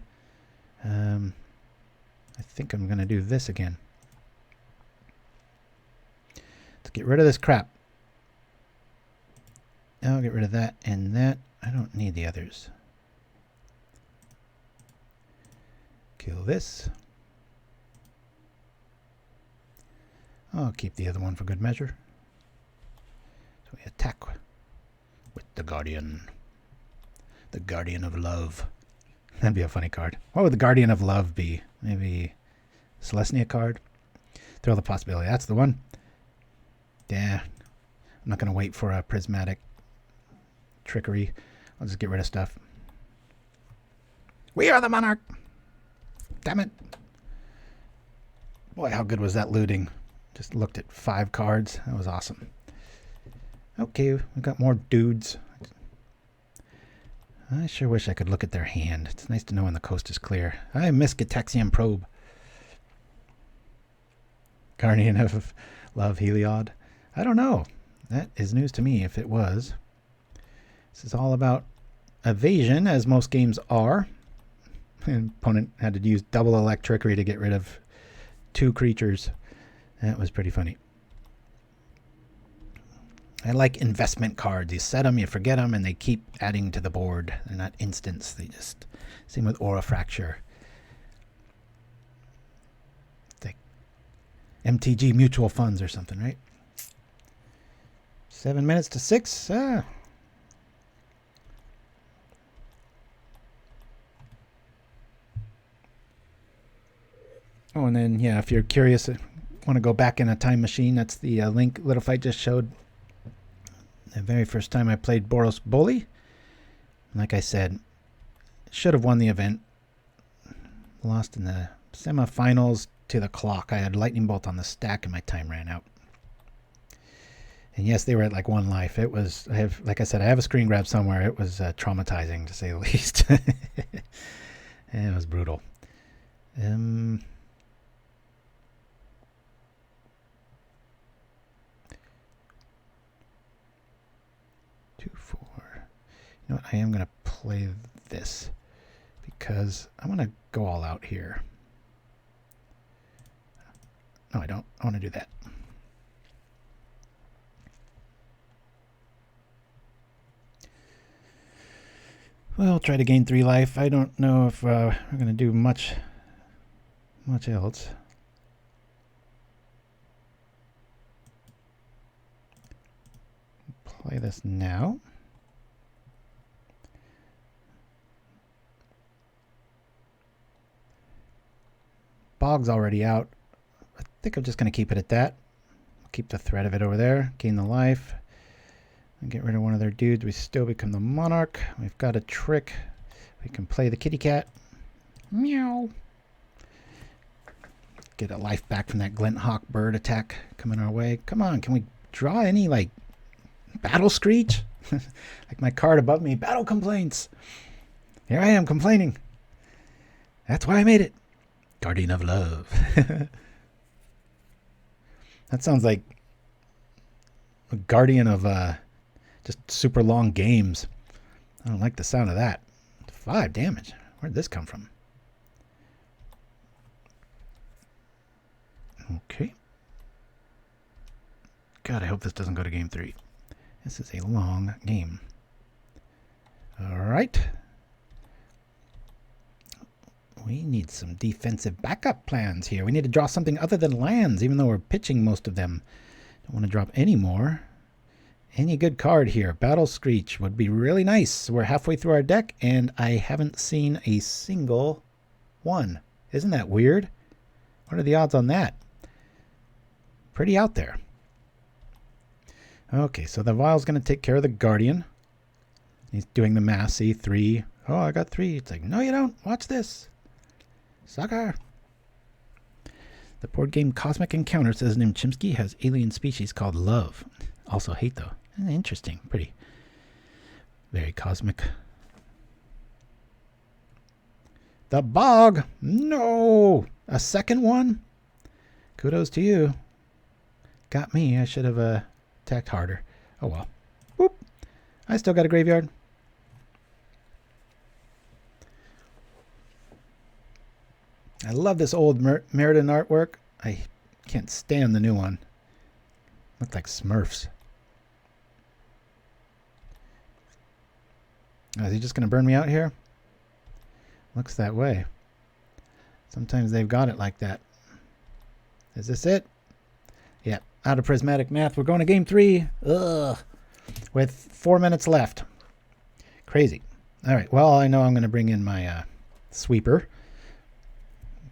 I think I'm going to do this again. Let's get rid of this crap. I'll get rid of that and that. I don't need the others. Kill this. I'll keep the other one for good measure. So we attack with the Guardian. The Guardian of Love. That'd be a funny card. What would the Guardian of Love be? Maybe Celestia card? Throw the possibility. That's the one. Yeah. I'm not going to wait for a prismatic trickery. I'll just get rid of stuff. We are the Monarch! Damn it. Boy, how good was that looting? Just looked at 5 cards. That was awesome. Okay, we've got more dudes. I sure wish I could look at their hand. It's nice to know when the coast is clear. I miss Gitaxian Probe. Guardian of Love Heliod. I don't know. That is news to me if it was. This is all about evasion, as most games are. An opponent had to use double electricity to get rid of 2 creatures. That was pretty funny. I like investment cards. You set them, you forget them, and they keep adding to the board. They're not instants. They just... Same with Aura Fracture. It's like MTG Mutual Funds or something, right? 7 minutes to 6. Ah. Oh, and then, yeah, if you're curious, want to go back in a time machine, that's the link Little Fight just showed. The very first time I played Boros Bully. Like I said, should have won the event. Lost in the semifinals to the clock. I had Lightning Bolt on the stack and my time ran out. And yes, they were at like 1 life. It was, like I said, I have a screen grab somewhere. It was traumatizing, to say the least. And it was brutal. 2, 4. You know what? I am going to play this because I want to go all out here. No, I don't. I want to do that. Well, try to gain 3 life. I don't know if we're going to do much else. Play this now. Bog's already out. I think I'm just going to keep it at that. Keep the threat of it over there. Gain the life. And get rid of one of their dudes. We still become the Monarch. We've got a trick. We can play the kitty cat. Meow. Get a life back from that Glint Hawk bird attack coming our way. Come on, can we draw any, like, Battle Screech? Like my card above me, Battle Complaints. Here I am complaining. That's why I made it. Guardian of Love. That sounds like a Guardian of just super long games. I don't like the sound of that. 5 damage. Where'd this come from? Okay. God, I hope this doesn't go to game 3. This is a long game. All right. We need some defensive backup plans here. We need to draw something other than lands, even though we're pitching most of them. Don't want to drop any more. Any good card here. Battle Screech would be really nice. We're halfway through our deck, and I haven't seen a single one. Isn't that weird? What are the odds on that? Pretty out there. Okay, so the Vial's going to take care of the Guardian. He's doing the math. See, 3. Oh, I got 3. It's like, no, you don't. Watch this. Sucker. The board game Cosmic Encounter, says Nim Chimpskey, has alien species called love. Also hate, though. Interesting. Pretty. Very cosmic. The Bog. No. A second one? Kudos to you. Got me. I should have attacked harder. Oh, well. Whoop. I still got a graveyard. I love this old Meriden artwork. I can't stand the new one. Look like Smurfs. Oh, is he just going to burn me out here? Looks that way. Sometimes they've got it like that. Is this it? Yeah, out of prismatic math. We're going to game 3. Ugh. With 4 minutes left. Crazy. All right, well, I know I'm going to bring in my sweeper.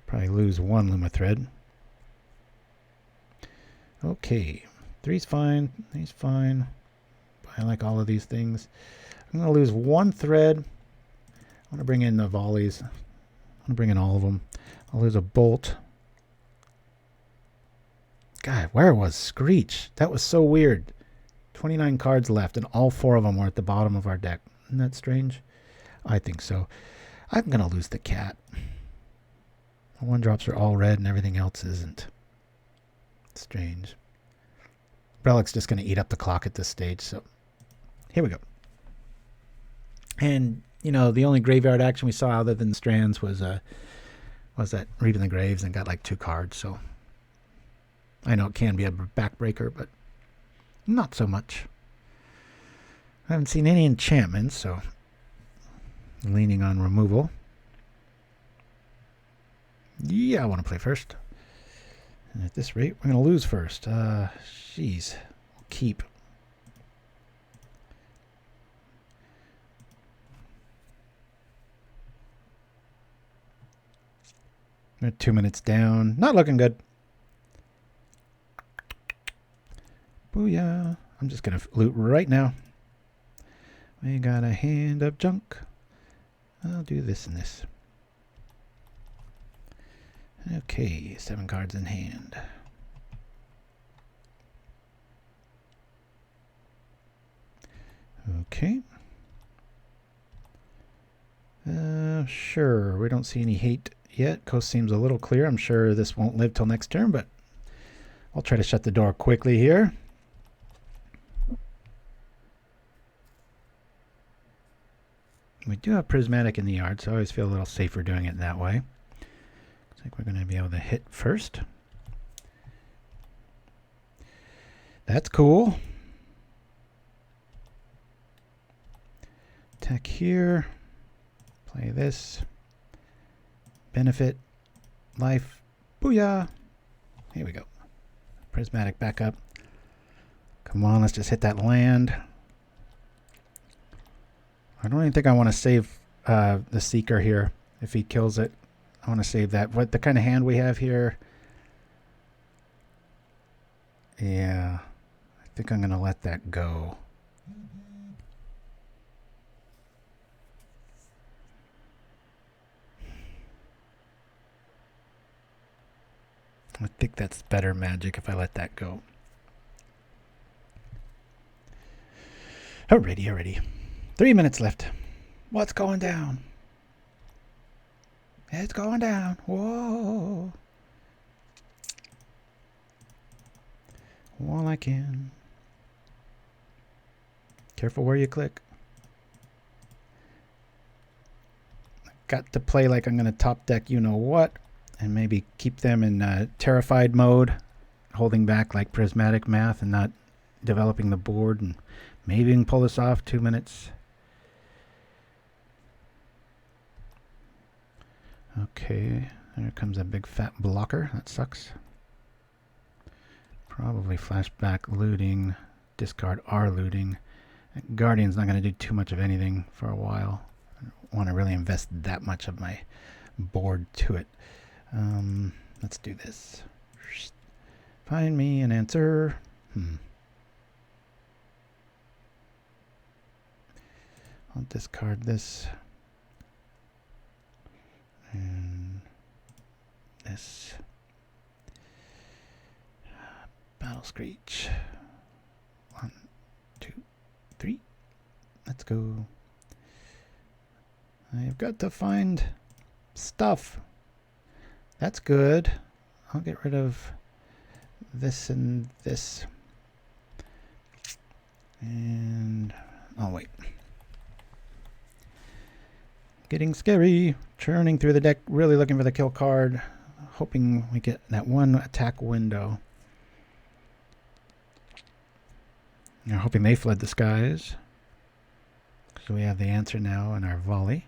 Probably lose 1 Luma thread. Okay. 3's fine. He's fine. I like all of these things. I'm going to lose 1 thread. I want to bring in the volleys. I want to bring in all of them. I'll lose a bolt. God, where was Screech? That was so weird. 29 cards left, and all 4 of them were at the bottom of our deck. Isn't that strange? I think so. I'm going to lose the cat. The 1-drops are all red, and everything else isn't. Strange. Relic's just going to eat up the clock at this stage, so here we go. And, you know, the only graveyard action we saw other than Strands was that Reaping the Graves, and got like 2 cards, so I know it can be a backbreaker, but not so much. I haven't seen any enchantments, so I'm leaning on removal. Yeah, I want to play first. And at this rate, we're going to lose first. Jeez. We'll keep. We're 2 minutes down. Not looking good. Booyah. I'm just going to loot right now. We got a hand of junk. I'll do this and this. Okay, 7 cards in hand. Okay. Sure, we don't see any hate yet. Coast seems a little clear. I'm sure this won't live till next turn, but I'll try to shut the door quickly here. We do have Prismatic in the yard, so I always feel a little safer doing it that way. Looks like we're going to be able to hit first. That's cool. Attack here. Play this. Benefit. Life. Booyah. Here we go. Prismatic back up. Come on, let's just hit that land. I don't even think I want to save the Seeker here. If he kills it, I want to save that. What the kind of hand we have here? Yeah, I think I'm going to let that go. I think that's better magic if I let that go. Alrighty. 3 minutes left. What's going down? It's going down. Whoa. All I can. Careful where you click. Got to play like I'm going to top deck you know what. and maybe keep them in terrified mode, holding back like prismatic math and not developing the board, and maybe we can pull this off. 2 minutes. Okay, there comes a big fat blocker. That sucks. Probably flashback looting, discard our looting. Guardian's not going to do too much of anything for a while. I don't want to really invest that much of my board to it. Let's do this. Find me an answer. I'll discard this. And this. Battle Screech. 1, 2, 3. Let's go. I've got to find stuff. That's good. I'll get rid of this and this. And oh wait. Getting scary. Churning through the deck, really looking for the kill card. Hoping we get that one attack window. We're hoping they fled the skies. So we have the answer now in our volley.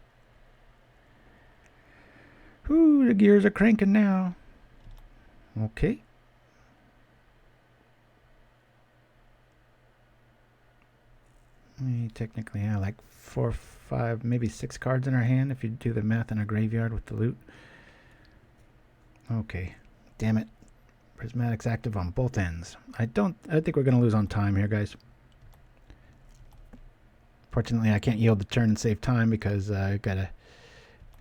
Ooh, the gears are cranking now. Okay. We technically have like 4, 5, maybe 6 cards in our hand if you do the math in our graveyard with the loot. Okay. Damn it. Prismatic's active on both ends. I think we're going to lose on time here, guys. Fortunately, I can't yield the turn and save time because I've got to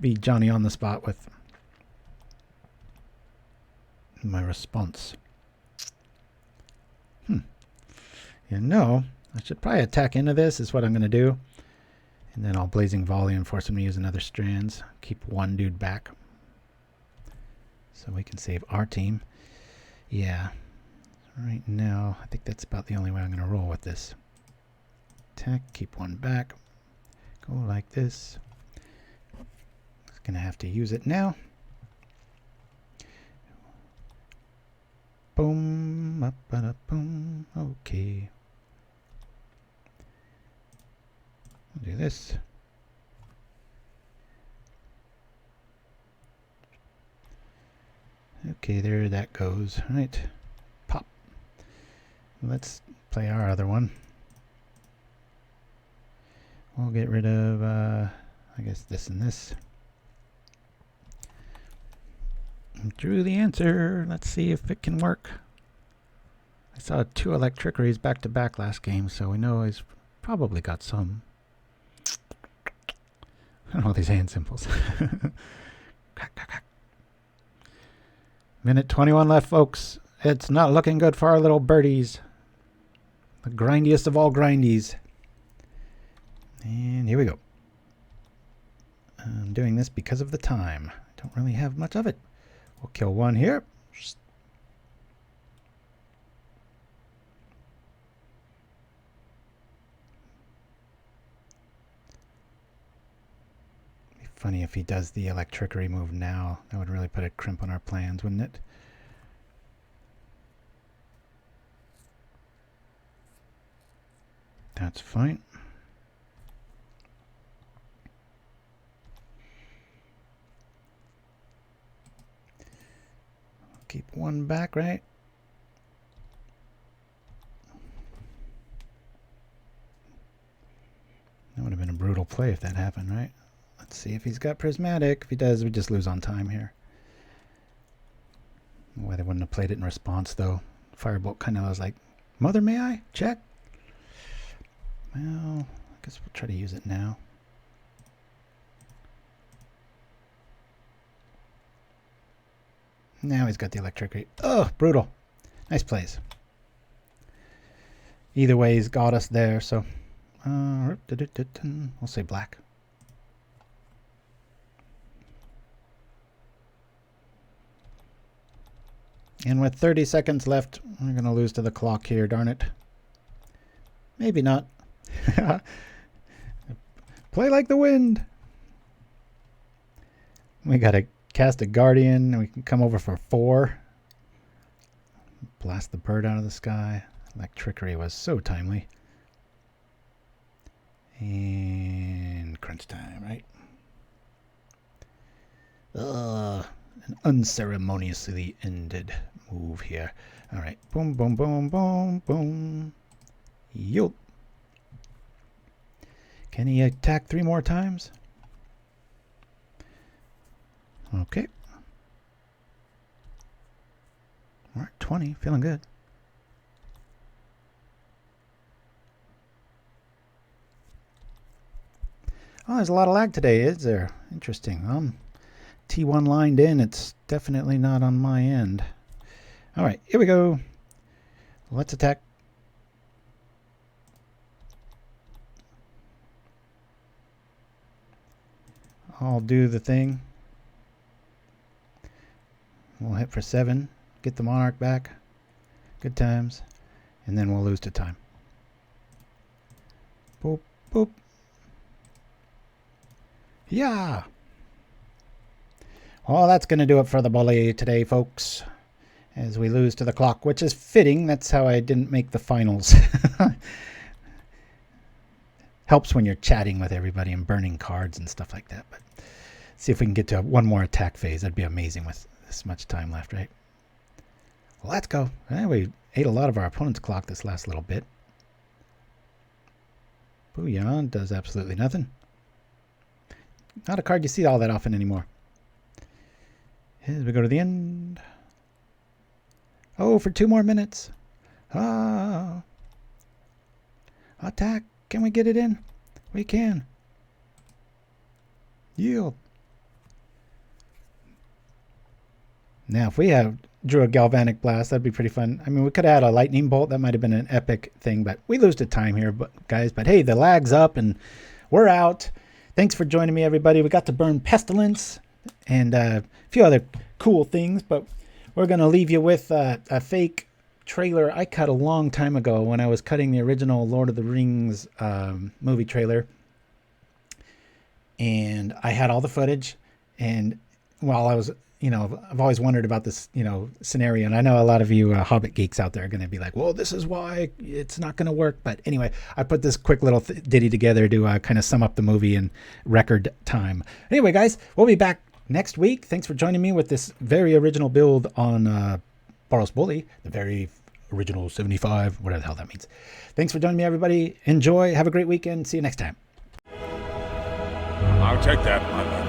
be Johnny on the spot with my response. You know, I should probably attack into this is what I'm going to do. And then I'll Blazing Volley and force him to use another Strands. Keep one dude back. So we can save our team. Yeah. Right now, I think that's about the only way I'm going to roll with this. Attack, keep one back. Go like this. Just going to have to use it now. Boom, up, boom. Okay. We'll do this. Okay, there that goes. All right. Pop. Let's play our other one. We'll get rid of, I guess, this and this. Drew the answer. Let's see if it can work. I saw 2 Electrickeries back to back last game, so we know he's probably got some. I don't know these hand symbols. Crack, crack, crack. Minute 21 left, folks. It's not looking good for our little birdies. The grindiest of all grindies. And here we go. I'm doing this because of the time. I don't really have much of it. We'll kill one here. Be funny if he does the Electrickery move now. That would really put a crimp on our plans, wouldn't it? That's fine. Keep one back, right? That would have been a brutal play if that happened, right? Let's see if he's got Prismatic. If he does, we just lose on time here. Why they wouldn't have played it in response, though. Firebolt kind of was like, Mother, may I? Check. Well, I guess we'll try to use it now. Now he's got the Electrickery. Oh, brutal. Nice plays. Either way, he's got us there, so we'll say black. And with 30 seconds left, we're going to lose to the clock here, darn it. Maybe not. Play like the wind. We got to cast a Guardian, and we can come over for 4. Blast the bird out of the sky. That trickery was so timely. And crunch time, right? An unceremoniously ended move here. All right. Boom, boom, boom, boom, boom. Yup. Can he attack 3 more times? Okay. All right, 20. Feeling good. Oh, there's a lot of lag today, is there? Interesting. T1 lined in. It's definitely not on my end. All right, here we go. Let's attack. I'll do the thing. We'll hit for 7. Get the Monarch back. Good times. And then we'll lose to time. Boop, boop. Yeah. Well, that's going to do it for the bully today, folks. As we lose to the clock, which is fitting. That's how I didn't make the finals. Helps when you're chatting with everybody and burning cards and stuff like that. But see if we can get to one more attack phase. That'd be amazing with this much time left, right? Well, let's go. We ate a lot of our opponent's clock this last little bit. Booyah does absolutely nothing. Not a card you see all that often anymore. As we go to the end. Oh, for 2 more minutes. Ah. Attack. Can we get it in? We can. Yield. Now, if we drew a Galvanic Blast, that'd be pretty fun. I mean, we could add a Lightning Bolt. That might have been an epic thing, but we lose to time here, guys. But hey, the lag's up, and we're out. Thanks for joining me, everybody. We got to burn Pestilence and a few other cool things, but we're going to leave you with a fake trailer I cut a long time ago when I was cutting the original Lord of the Rings movie trailer. And I had all the footage, and while I was, I've always wondered about this, scenario. And I know a lot of you Hobbit geeks out there are going to be like, well, this is why it's not going to work. But anyway, I put this quick little ditty together to kind of sum up the movie in record time. Anyway, guys, we'll be back next week. Thanks for joining me with this very original build on Boros Bully, the very original 75, whatever the hell that means. Thanks for joining me, everybody. Enjoy. Have a great weekend. See you next time. I'll take that, my man.